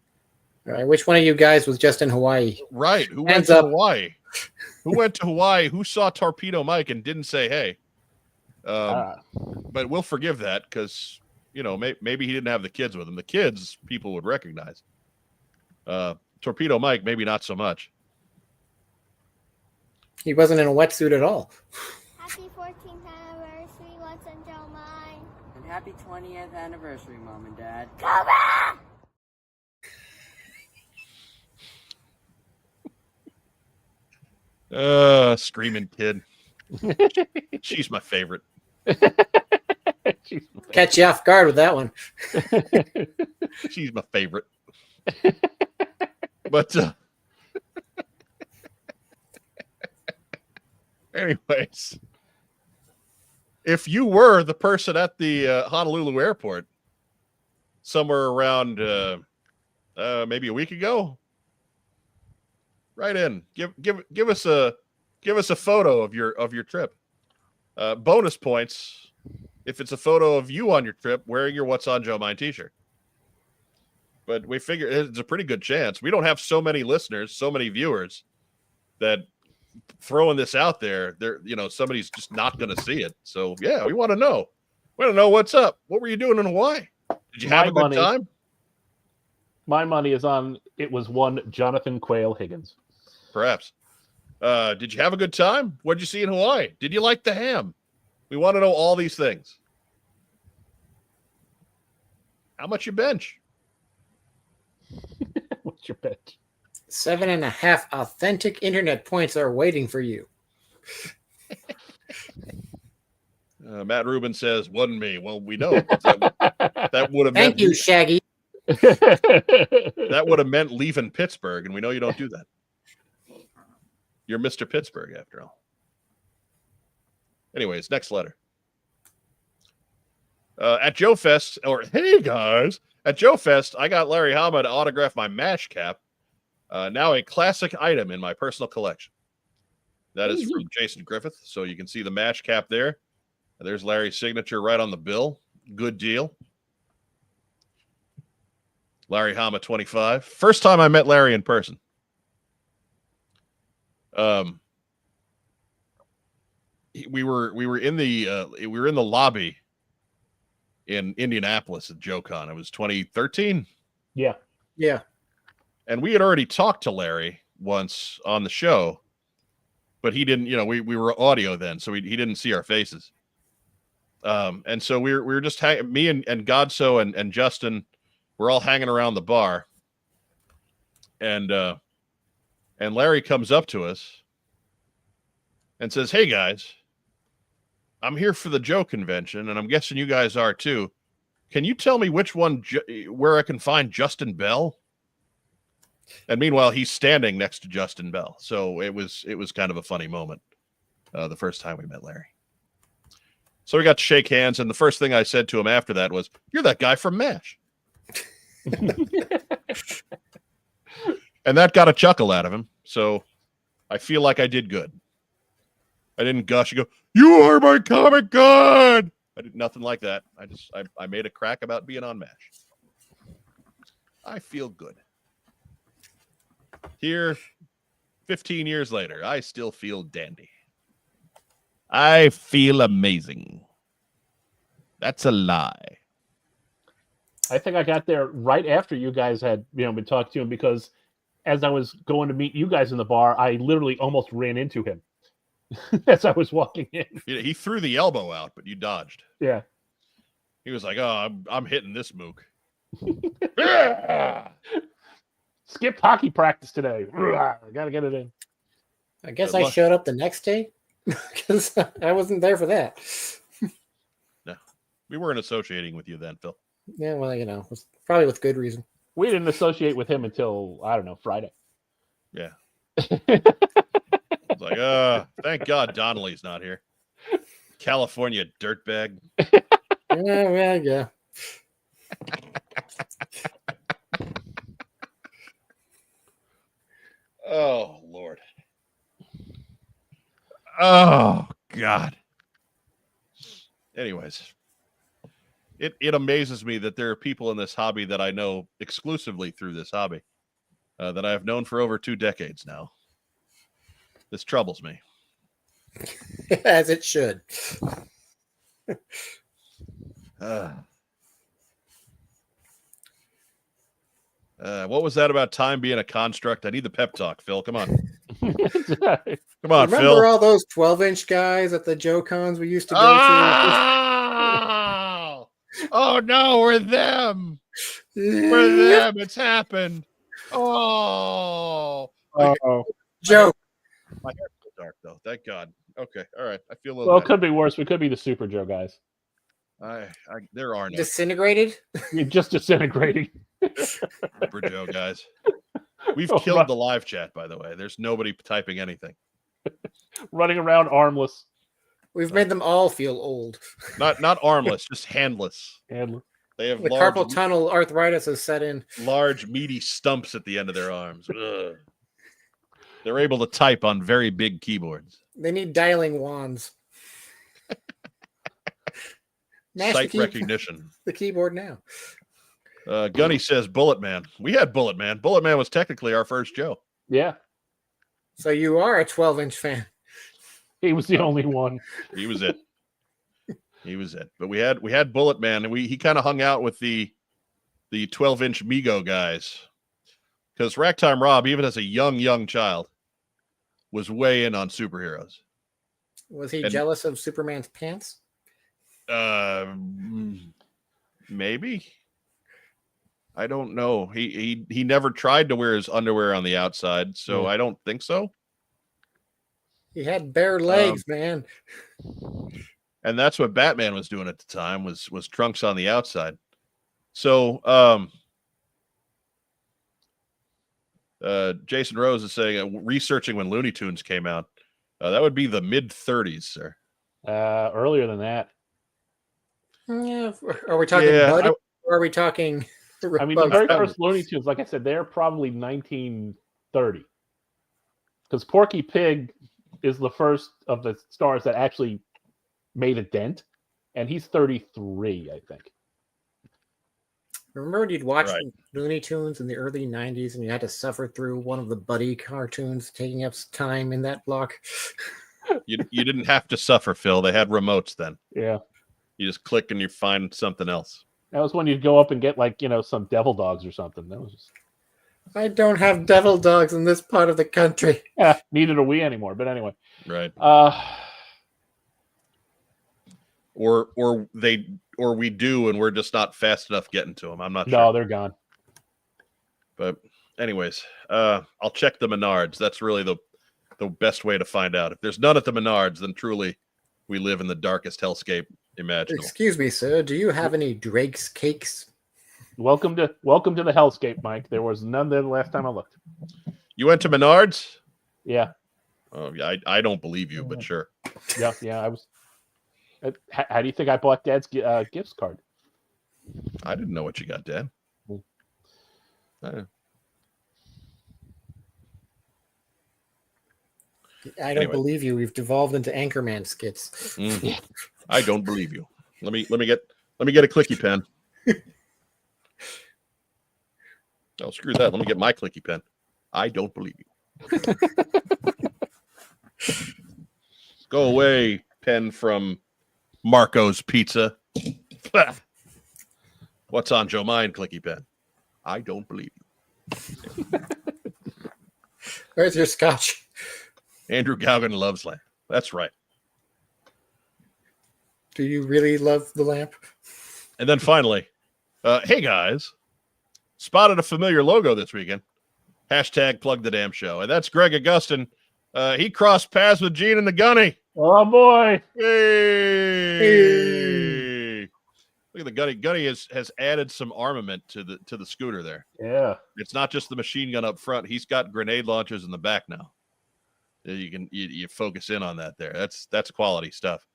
right, which one of you guys was just in Hawaii? Right. Who Hands went to up. Hawaii? Who went to Hawaii? Who saw Torpedo Mike and didn't say hey? But we'll forgive that because, maybe he didn't have the kids with him. The kids, people would recognize. Torpedo Mike, maybe not so much. He wasn't in a wetsuit at all. Happy 14th anniversary, What's on Joe Mind? And happy 20th anniversary, Mom and Dad. Cobra! Screaming kid. She's my favorite. Catch you off guard with that one. She's my favorite. But anyways, if you were the person at the Honolulu airport somewhere around maybe a week ago, write in. Give us a photo of your trip. Bonus points if it's a photo of you on your trip wearing your What's on Joe Mind t-shirt. But we figure it's a pretty good chance. We don't have so many listeners, so many viewers that throwing this out there, somebody's just not going to see it. So yeah, we want to know. We want to know what's up. What were you doing in Hawaii? Did you have a good time? My money is on it was one Jonathan Quayle Higgins. Perhaps. Did you have a good time? What did you see in Hawaii? Did you like the ham? We want to know all these things. How much you bench? What's your bet? 7.5 authentic internet points are waiting for you. Matt Rubin says, wasn't me. Well, we know. That would have Thank you, Shaggy. That would have meant leaving Pittsburgh, and we know you don't do that. You're Mr. Pittsburgh, after all. Anyways, next letter. At Joe Fest, hey guys, at Joe Fest, I got Larry Hama to autograph my MASH cap. Now a classic item in my personal collection. That is from Jason Griffith. So you can see the MASH cap there. There's Larry's signature right on the bill. Good deal. Larry Hama 25. First time I met Larry in person. We were in the lobby in Indianapolis at JoeCon. It was 2013. Yeah. Yeah. And we had already talked to Larry once on the show, but he didn't, we were audio then, so he didn't see our faces. And so we were just me and Godso and Justin, we're all hanging around the bar. And Larry comes up to us and says, "Hey guys, I'm here for the Joe convention, and I'm guessing you guys are too. Can you tell me which one, where I can find Justin Bell?" And meanwhile, he's standing next to Justin Bell. So it was kind of a funny moment the first time we met Larry. So we got to shake hands, and the first thing I said to him after that was, "You're that guy from MASH." And that got a chuckle out of him. So I feel like I did good. I didn't gush and go, "You are my comic god." I did nothing like that. I made a crack about being on MASH. I feel good. Here, 15 years later, I still feel dandy. I feel amazing. That's a lie. I think I got there right after you guys had been talking to him, because as I was going to meet you guys in the bar, I literally almost ran into him as I was walking in. He threw the elbow out, but you dodged. Yeah. He was like, "Oh, I'm hitting this mook." Skipped hockey practice today. Gotta get it in. I guess I showed up the next day because I wasn't there for that. No, we weren't associating with you then, Phil. Yeah, well, it's probably with good reason. We didn't associate with him until, I don't know, Friday. Yeah. It's like, thank God Donnelly's not here. California dirtbag. Yeah. Oh, Lord. Oh, God. Anyways, it amazes me that there are people in this hobby that I know exclusively through this hobby that I have known for over 2 decades now. This troubles me. As it should. What was that about time being a construct? I need the pep talk, Phil. Come on. Come on, Remember Phil. all those 12-inch guys at the Joe Cons we used to go to? Oh, no, we're them. We're them. It's happened. Oh. Joe. My hair's so dark, though. Thank God. Okay. All right. I feel a little Well, it better. could be worse. We could be the Super Joe guys. There are no Disintegrated? You're just disintegrating. Super Joe guys. We've killed the live chat, by the way. There's nobody typing anything. Running around armless. We've made them all feel old. Not armless, just handless. Handless. They have The carpal tunnel arthritis has set in. Large, meaty stumps at the end of their arms. Ugh. They're able to type on very big keyboards. They need dialing wands. Sight recognition. The keyboard now. Gunny says Bullet Man. We had Bullet Man. Bullet Man was technically our first Joe. Yeah. So you are a 12-inch fan. He was the only one. He was it. He was it. But we had Bullet Man, and he kind of hung out with the 12-inch Mego guys. Because Racktime Rob, even as a young child, was way in on superheroes. Was he jealous of Superman's pants? Maybe. I don't know. He never tried to wear his underwear on the outside, so I don't think so. He had bare legs, man. And that's what Batman was doing at the time, was trunks on the outside. So Jason Rose is saying researching when Looney Tunes came out. That would be the mid-30s, sir. Earlier than that. Yeah. Are we talking Buddy, or are we talking? I mean, the very first Looney Tunes, like I said, they're probably 1930. Because Porky Pig is the first of the stars that actually made a dent, and he's 33, I think. Remember when you'd watch Looney Tunes in the early 90s and you had to suffer through one of the Buddy cartoons taking up time in that block? You didn't have to suffer, Phil. They had remotes then. Yeah. You just click and you find something else. That was when you'd go up and get some devil dogs or something. That was just... I don't have devil dogs in this part of the country. Yeah, neither do we anymore. But anyway, Right. Or we do, and we're just not fast enough getting to them. I'm not sure. No, they're gone. But anyways, I'll check the Menards. That's really the best way to find out. If there's none at the Menards, then truly we live in the darkest hellscape imaginable. Excuse me, sir. Do you have any Drake's cakes? Welcome to the hellscape, Mike. There was none there the last time I looked. You went to Menards? Yeah. Oh, yeah. I don't believe you, but sure. Yeah. I was. How do you think I bought Dad's gifts card? I didn't know what you got, Dad. I don't believe you. We've devolved into Anchorman skits. I don't believe you. Let me get a clicky pen. Oh, screw that. Let me get my clicky pen. I don't believe you. Go away, pen from Marco's Pizza. What's on Joe Mine, clicky pen? I don't believe you. Where's your scotch? Andrew Gauguin loves lamp. That's right. Do you really love the lamp? And then finally, hey guys, spotted a familiar logo this weekend. Hashtag plug the damn show. And that's Greg Augustin. He crossed paths with Gene and the Gunny. Oh boy. Hey. Look at the Gunny. Gunny has added some armament to the scooter there. Yeah. It's not just the machine gun up front. He's got grenade launchers in the back now. You focus in on that there. That's quality stuff.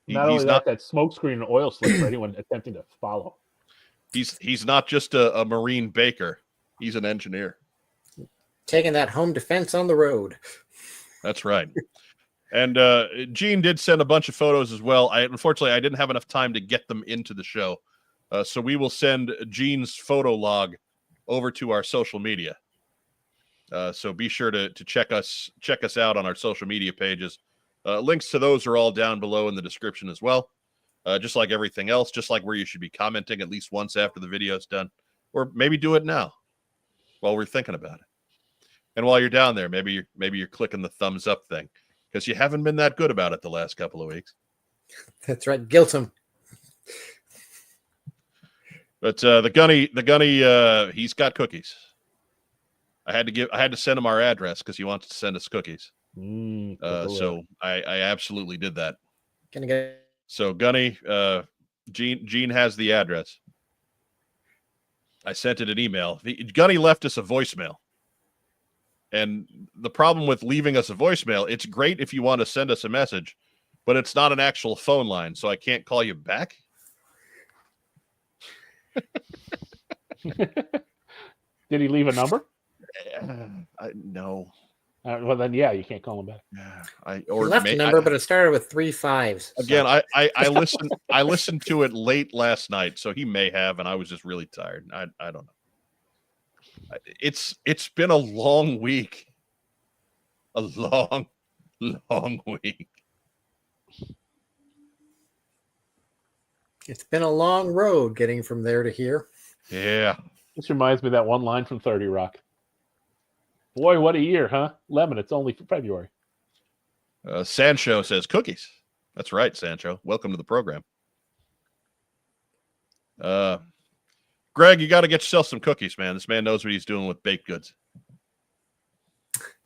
Not only that smoke screen and oil slick for anyone attempting to follow. He's not just a Marine baker. He's an engineer. Taking that home defense on the road. That's right. And Gene did send a bunch of photos as well. Unfortunately, I didn't have enough time to get them into the show. So we will send Gene's photo log over to our social media. So be sure to check us out on our social media pages. Links to those are all down below in the description as well. Just like everything else, just like where you should be commenting at least once after the video is done, or maybe do it now while we're thinking about it. And while you're down there, maybe you're clicking the thumbs up thing because you haven't been that good about it the last couple of weeks. That's right, guilt him. But the gunny, he's got cookies. I had to send him our address because he wants to send us cookies. So I absolutely did that. Gonna get. So Gunny, Gene has the address. I sent it an email. Gunny left us a voicemail. And the problem with leaving us a voicemail, it's great if you want to send us a message, but it's not an actual phone line, so I can't call you back. Did he leave a number? No. Well, then, yeah, you can't call him back. He left a number, but it started with 3 5s. Again, I listened. I listened to it late last night, so he may have, and I was just really tired. I don't know. It's been a long week. A long week. It's been a long road getting from there to here. Yeah. This reminds me of that one line from 30 Rock. Boy, what a year, huh? Lemon, it's only February. Sancho says cookies. That's right, Sancho. Welcome to the program. Greg, you got to get yourself some cookies, man. This man knows what he's doing with baked goods.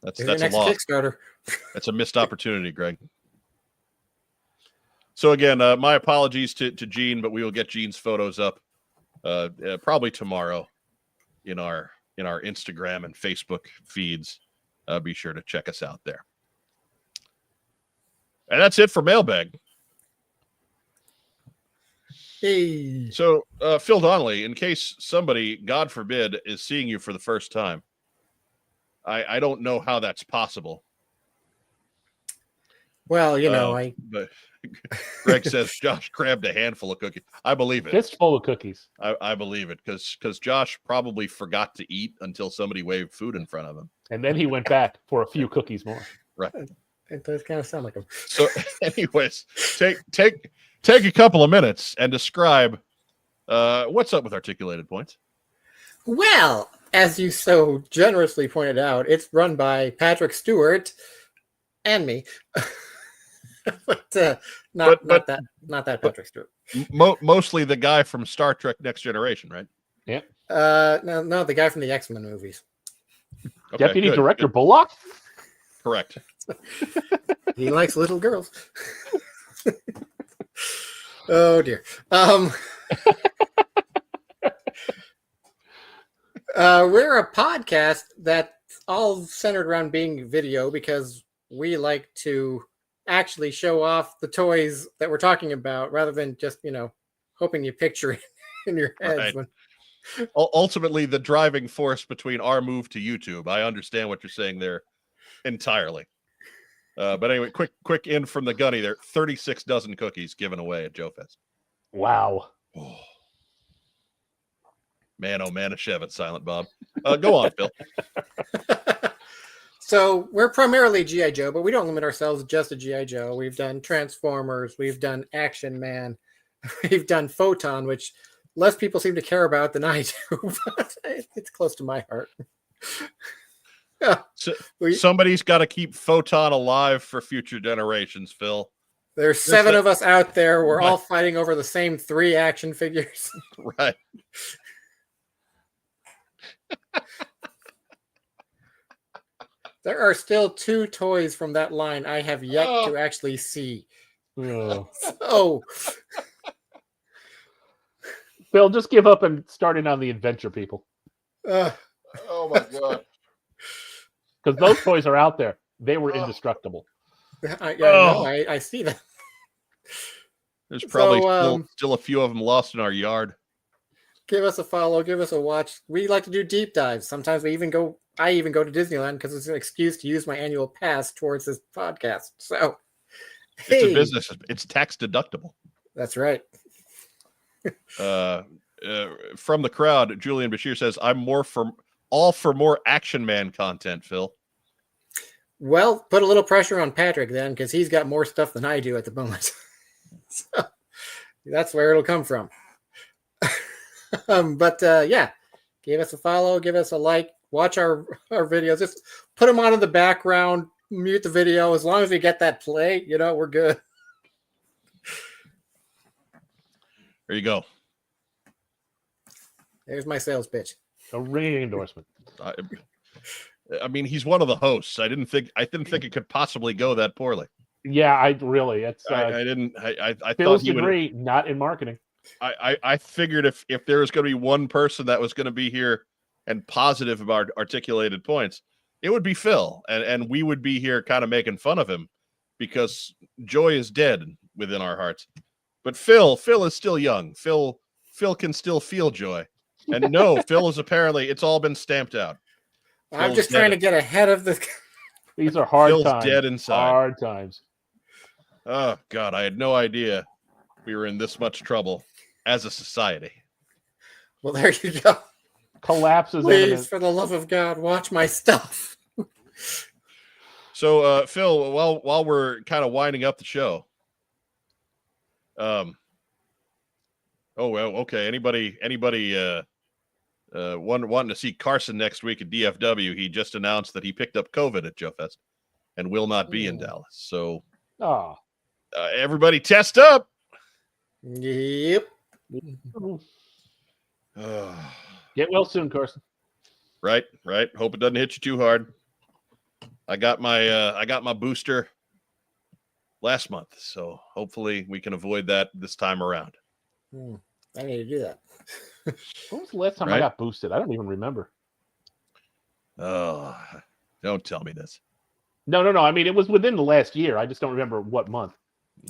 That's a loss. Kickstarter. That's a missed opportunity, Greg. So again, my apologies to Gene, but we will get Gene's photos up probably tomorrow in our Instagram and Facebook feeds. Be sure to check us out there. And that's it for Mailbag. Hey. So, Phil Donnelly, in case somebody, God forbid, is seeing you for the first time, I don't know how that's possible. Well, you know, But Greg says Josh grabbed a handful of cookies. I believe it. Fistful of cookies. I believe it because Josh probably forgot to eat until somebody waved food in front of him. And then he went back for a few cookies more. Right. It does kind of sound like him. So, anyways, take take a couple of minutes and describe what's up with Articulated Points. Well, as you so generously pointed out, it's run by Patrick Stewart and me. But not that Patrick Stewart. Mostly the guy from Star Trek Next Generation, right? Yeah. No, the guy from the X-Men movies. Okay, Deputy good, Director good. Bullock? Correct. He likes little girls. Oh dear. We're a podcast that's all centered around being video because we like to actually show off the toys that we're talking about rather than just, hoping you picture it in your heads. Right. Ultimately, the driving force between our move to YouTube. I understand what you're saying there entirely. But anyway, quick in from the gunny there. 36 dozen cookies given away at Joe Fest. Wow. Oh. Man, oh man, a Chevette, Silent Bob. Go on, Phil. So we're primarily G.I. Joe, but we don't limit ourselves just to G.I. Joe. We've done Transformers, we've done Action Man, we've done Photon, which less people seem to care about than I do, but it's close to my heart. So, somebody's got to keep Photon alive for future generations, Phil. There's 7 of us out there. We're all fighting over the same 3 action figures. Right. There are still 2 toys from that line I have yet to actually see. Oh. So, Phil, just give up and start in on the adventure people. Oh my god. Because those toys are out there. They were indestructible. I see that. There's probably still a few of them lost in our yard. Give us a follow. Give us a watch. We like to do deep dives. Sometimes I even go to Disneyland because it's an excuse to use my annual pass towards this podcast. So, it's a business. It's tax deductible. That's right. From the crowd, Julian Bashir says, "I'm all for more Action Man content." Phil. Well, put a little pressure on Patrick then, because he's got more stuff than I do at the moment. So that's where it'll come from. But give us a follow, give us a like, watch our videos. Just put them on in the background, mute the video. As long as we get that play, we're good. There you go. There's my sales pitch. A ringing endorsement. I mean, he's one of the hosts. I didn't think it could possibly go that poorly. Yeah, I thought Phil's you degree, not in marketing. I figured if there was going to be one person that was going to be here and positive about Articulated Points, it would be Phil, and we would be here kind of making fun of him because joy is dead within our hearts. But Phil is still young. Phil can still feel joy, and no, Phil is apparently it's all been stamped out. I'm just trying to get ahead of this. These are hard Phil's times. dead inside. Hard times. Oh God, I had no idea we were in this much trouble as a society. Well, there you go. Collapses. Please, imminent. for the love of God, watch my stuff. So, Phil, while we're kind of winding up the show, oh well, okay. Anybody wanting to see Carson next week at DFW? He just announced that he picked up COVID at Joe Fest and will not be in Dallas. So, everybody test up. Yep. Get well soon, Carson. Right. Hope it doesn't hit you too hard. I got my booster last month, so hopefully we can avoid that this time around. I need to do that. When was the last time I got boosted? I don't even remember. Oh, don't tell me this. No. I mean, it was within the last year. I just don't remember what month.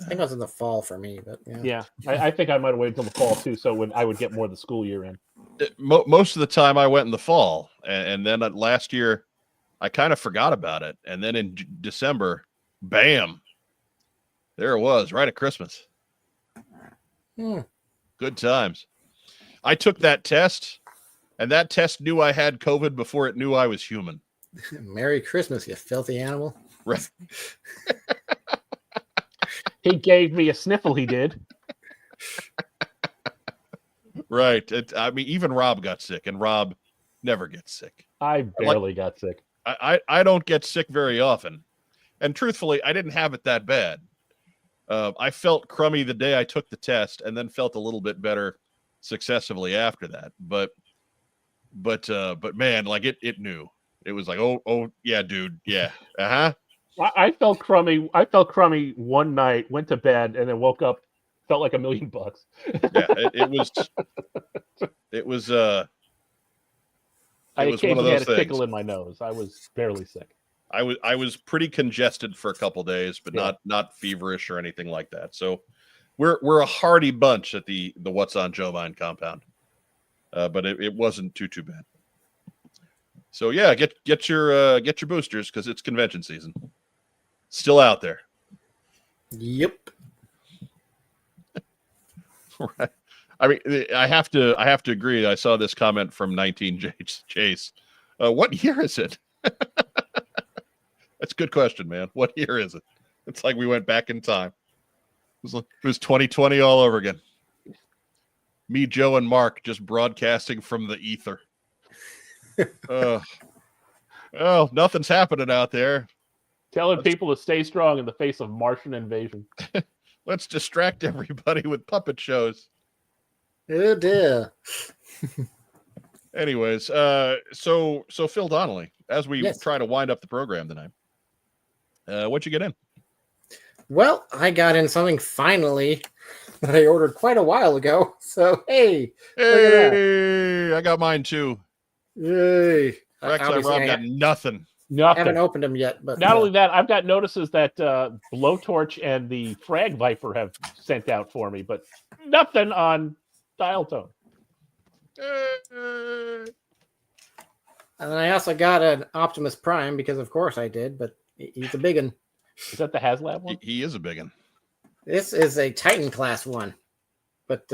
I think it was in the fall for me, but yeah. I think I might have waited until the fall too, so when I would get more of the school year in. Most of the time, I went in the fall, and then last year, I kind of forgot about it, and then in December, bam, there it was, right at Christmas. Good times. I took that test, and that test knew I had COVID before it knew I was human. Merry Christmas, you filthy animal. Right. He gave me a sniffle, he did. Right. I mean, even Rob got sick, and Rob never gets sick. I barely got sick. I don't get sick very often. And truthfully, I didn't have it that bad. I felt crummy the day I took the test, and then felt a little bit better successively after that. But man, like it knew. It was like, oh yeah, dude, yeah, I felt crummy. I felt crummy one night. Went to bed and then woke up. Felt like $1 million. Yeah, it was. It was. I It was one of occasionally those had a things. tickle in my nose. I was barely sick. I was pretty congested for a couple days, but Yeah. not feverish or anything like that. So we're a hardy bunch at the What's on Joe Mind compound. But it wasn't too bad. So yeah, get your boosters because it's convention season. Still out there. Yep. Right. I mean, I have to agree. I saw this comment from 19 Chase. What year is it? That's a good question, man. What year is it? It's like we went back in time. It was 2020 all over again. Me, Joe, and Mark just broadcasting from the ether. Oh, nothing's happening out there. Telling people to stay strong in the face of Martian invasion. Let's distract everybody with puppet shows. Oh dear. Anyways, so Phil Donnelly, as we Yes. try to wind up the program tonight, what'd you get in? Well, I got in something finally that I ordered quite a while ago. So hey, look at that. Hey, I got mine too. Yay! Rex and Obviously, Rob I got nothing. Nothing. haven't opened them yet, but Not only that, I've got notices that Blowtorch and the Frag Viper have sent out for me, but nothing on Dial Tone. and then I also got an Optimus Prime because of course I did, but he's a big one. Is that the HasLab one? He is a big one. This is a Titan class one, but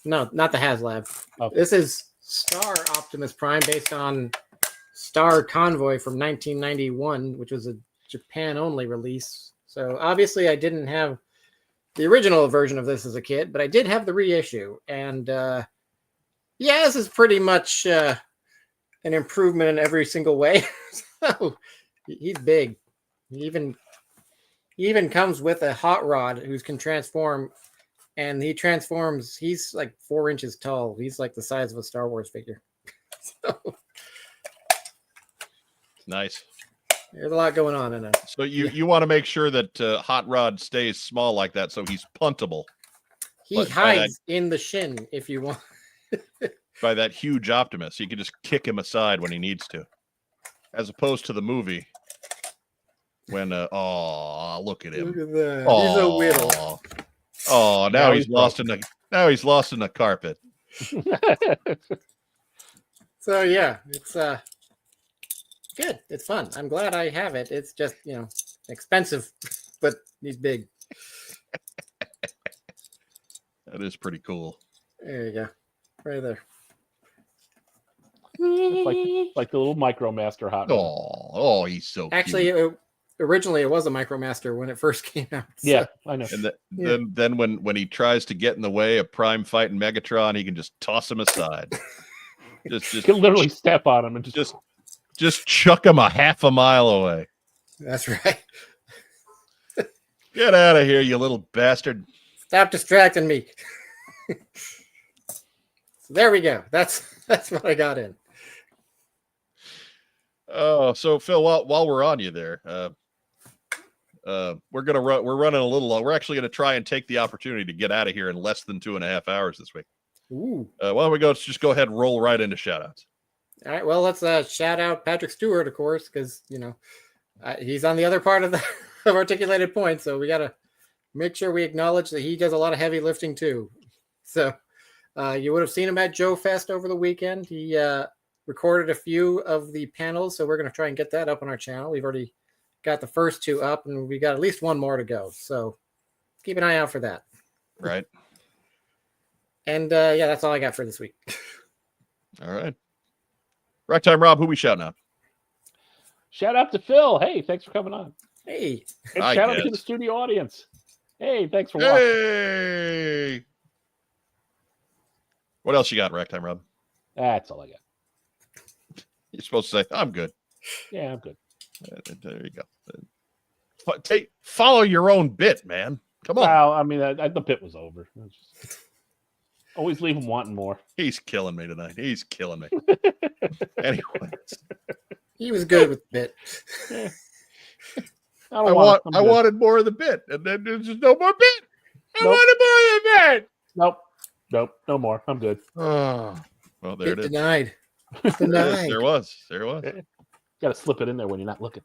no, not the HasLab. Okay. This is Star Optimus Prime based on Star Convoy from 1991, which was a Japan only release. So obviously I didn't have the original version of this as a kid, but I did have the reissue. And yeah, this is pretty much an improvement in every single way. So he's big. He even comes with a hot rod who can transform, and he transforms. He's like 4 inches tall. He's like the size of a Star Wars figure. So Nice. there's a lot going on in it. So you want to make sure that Hot Rod stays small like that, so he's puntable He But by hides in the shin if you want. by that huge Optimus. You can just kick him aside when he needs to, as opposed to the movie when look at him. Look at that. He's a whittle. Oh, now Now he's he's lost in the carpet. So yeah, it's good. It's fun. I'm glad I have it. It's just, expensive, but he's big. That is pretty cool. There you go. Right there. It's like the little Micromaster hot rod. Oh, he's so Actually, cute. originally it was a Micromaster when it first came out. So, Yeah, I know. And then when he tries to get in the way of Prime fighting Megatron, he can just toss him aside. just You can literally step on him and just chuck him a half a mile away. that's right. Get out of here, you little bastard. Stop distracting me. So there we go. That's what I got in. Oh, so Phil, while we're on you there, we're running a little long. We're actually gonna try and take the opportunity to get out of here in less than 2.5 hours this week. Ooh. Why don't we just go ahead and roll right into shoutouts? All right. Well, let's shout out Patrick Stewart, of course, because he's on the other part of the of Articulated Point, so we gotta make sure we acknowledge that he does a lot of heavy lifting too. So you would have seen him at Joe Fest over the weekend. He recorded a few of the panels, so we're going to try and get that up on our channel. We've already got the first 2 up, and we got at least 1 more to go. So keep an eye out for that. Right. And yeah, that's all I got for this week. All right. Right time, Rob. Who we shouting out? Shout out to Phil. Hey, thanks for coming on. Hey, And I shout out to guess. the studio audience. Hey, thanks for watching. Hey. What else you got, Ragtime Rob? That's all I got. You're supposed to say, I'm good. Yeah, I'm good. There you go. Follow your own bit, man. Come on. Well, I mean, the bit was over. Always leave him wanting more. He's killing me tonight. He's killing me. Anyway. He was good with the bit. I wanted more of the bit, and then there's just no more bit. I wanted more of the bit. Nope, no more. I'm good. Oh, well, there it is. Denied. Denied. There was. Got to slip it in there when you're not looking.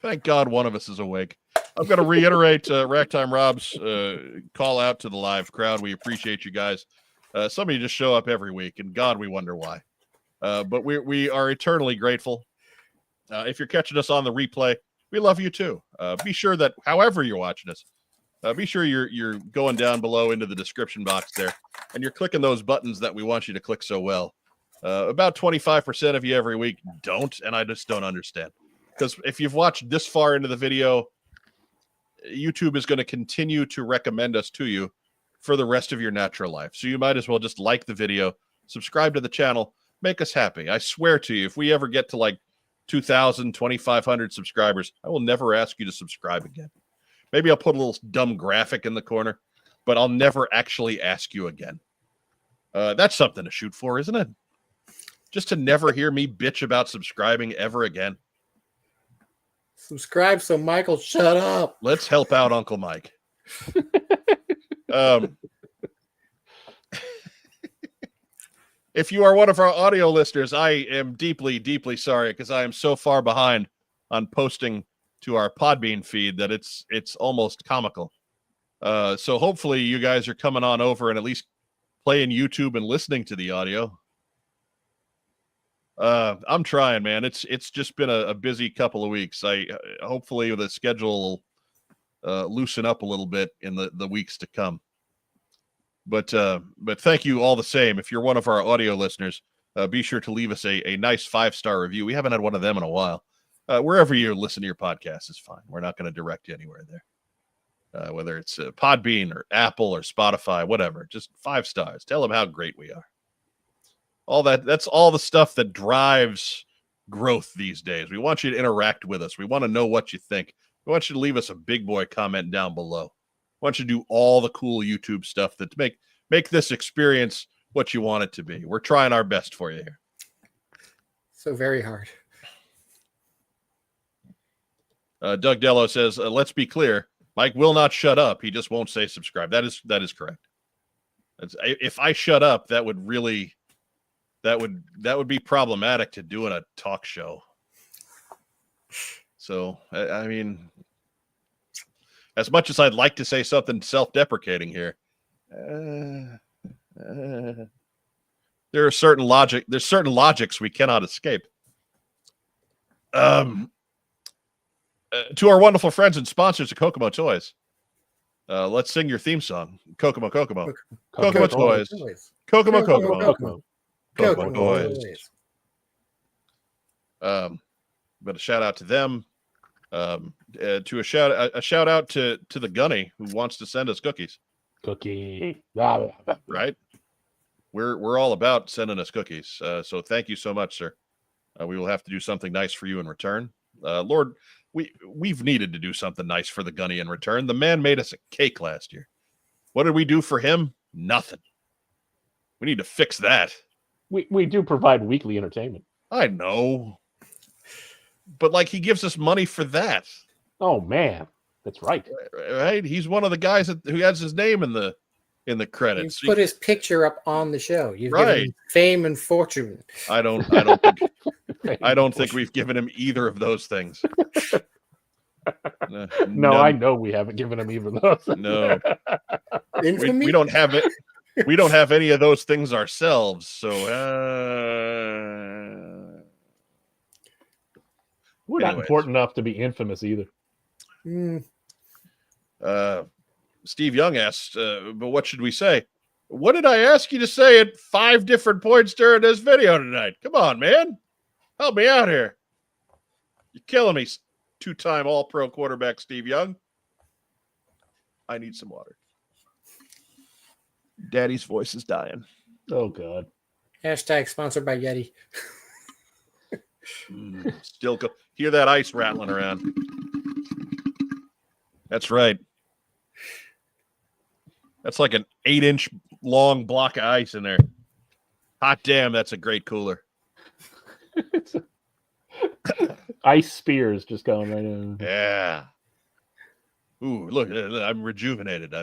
Thank God one of us is awake. I'm going to reiterate Ragtime Rob's call out to the live crowd. We appreciate you guys. Some of you just show up every week, and God, we wonder why. But we are eternally grateful. If you're catching us on the replay, we love you too. Be sure that however you're watching us, be sure you're going down below into the description box there, and you're clicking those buttons that we want you to click so well. About 25% of you every week don't, and I just don't understand. Because if you've watched this far into the video, YouTube is going to continue to recommend us to you for the rest of your natural life. So you might as well just like the video, subscribe to the channel, make us happy. I swear to you, if we ever get to like 2,000, 2,500 subscribers, I will never ask you to subscribe again. Maybe I'll put a little dumb graphic in the corner, but I'll never actually ask you again. That's something to shoot for, isn't it? Just to never hear me bitch about subscribing ever again. Subscribe so Michael shut up. Let's help out Uncle Mike. If you are one of our audio listeners, I am deeply, deeply sorry because I am so far behind on posting to our Podbean feed that it's almost comical. So hopefully you guys are coming on over and at least playing YouTube and listening to the audio. I'm trying, man. It's just been a busy couple of weeks. Hopefully the schedule will loosen up a little bit in the weeks to come. But thank you all the same. If you're one of our audio listeners, be sure to leave us a nice 5-star review. We haven't had one of them in a while. Wherever you listen to your podcast is fine. We're not going to direct you anywhere there. Whether it's Podbean or Apple or Spotify, whatever. Just 5 stars. Tell them how great we are. All that's all the stuff that drives growth these days. We want you to interact with us. We want to know what you think. We want you to leave us a big boy comment down below. We want you to do all the cool YouTube stuff that make this experience what you want it to be. We're trying our best for you here. So very hard. Doug Dello says, let's be clear. Mike will not shut up. He just won't say subscribe. That is correct. If I shut up, that would really... That would be problematic to do in a talk show. So, I mean, as much as I'd like to say something self-deprecating here, there's certain logics we cannot escape. To our wonderful friends and sponsors of Kokomo Toys, let's sing your theme song. Kokomo Toys. Kokomo Toys. But a shout out to them. To a shout out to the Gunny who wants to send us cookies. Right? We're all about sending us cookies. So thank you so much, sir. We will have to do something nice for you in return. Lord, we've needed to do something nice for the Gunny in return. The man made us a cake last year. What did we do for him? Nothing. We need to fix that. We do provide weekly entertainment. I know. But like he gives us money for that. Oh man, that's right. Right? He's one of the guys who has his name in the credits. You put his picture up on the show. You've right. given him fame and fortune. I don't think we've given him either of those things. No, I know we haven't given him even those. No. We don't have it. We don't have any of those things ourselves, so we're not important enough to be infamous either. Steve Young asked, but what should we say? What did I ask you to say at 5 different points during this video tonight? Come on, man. Help me out here. You're killing me, 2-time All-Pro quarterback Steve Young. I need some water. Daddy's voice is dying. Oh God. Hashtag sponsored by Yeti. Still go. Hear that ice rattling around. That's right. That's like an 8-inch long block of ice in there. Hot damn, that's a great cooler. Ice spears just going right in. Yeah. Ooh, look, I'm rejuvenated.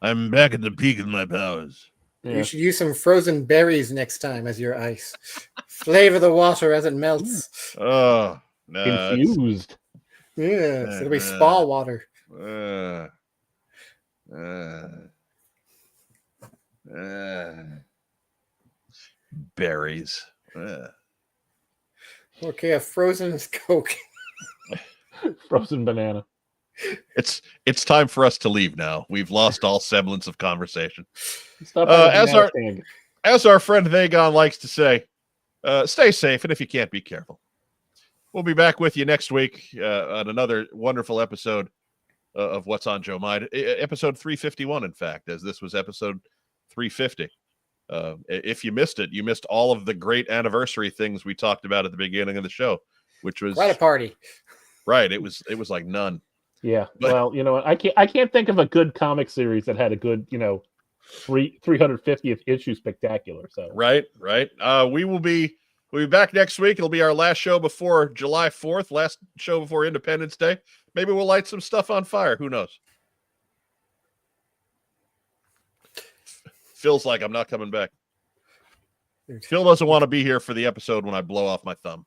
I'm back at the peak of my powers. You should use some frozen berries next time as your ice. Flavor the water as it melts. Oh, no. Infused. Yeah, it'll be spa water. Berries. Okay, a frozen Coke. Frozen banana. It's time for us to leave now. We've lost all semblance of conversation. As our friend Vagon likes to say, stay safe, and if you can't, be careful. We'll be back with you next week on another wonderful episode of What's on Joe Mind. Episode 351, in fact, as this was episode 350. If you missed it, you missed all of the great anniversary things we talked about at the beginning of the show, which was quite a party. Right. It was like none. Yeah. Well, you know what? I can't think of a good comic series that had a good, 350th issue spectacular. So right. We'll be back next week. It'll be our last show before July 4th, last show before Independence Day. Maybe we'll light some stuff on fire. Who knows? Feels like I'm not coming back. Phil doesn't want to be here for the episode when I blow off my thumb.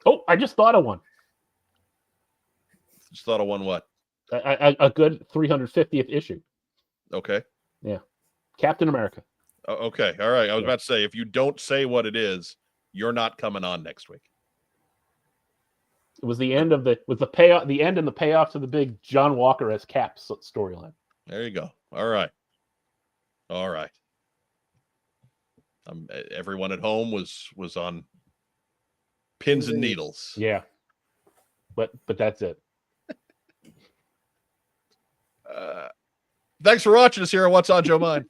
Oh, I just thought of one. Just thought of one what? A good 350th issue. Okay. Yeah. Captain America. Okay. All right. I was about to say, if you don't say what it is, you're not coming on next week. It was the end of the payoff, the end and the payoff to the big John Walker as Cap storyline. There you go. All right. Everyone at home was on pins and needles. Yeah. But that's it. Thanks for watching us here on What's on Joe Mind.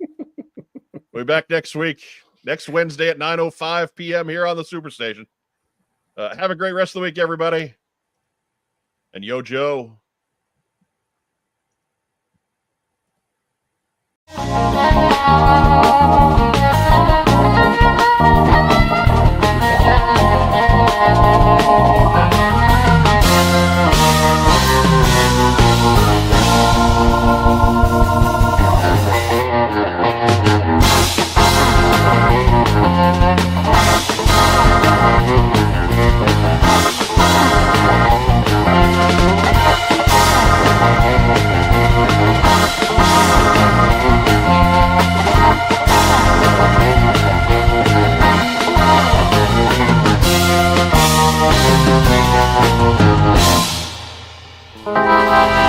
We'll be back next week, next Wednesday at 9:05 p.m. here on the Superstation. Have a great rest of the week, everybody. And yo, Joe. Thank you.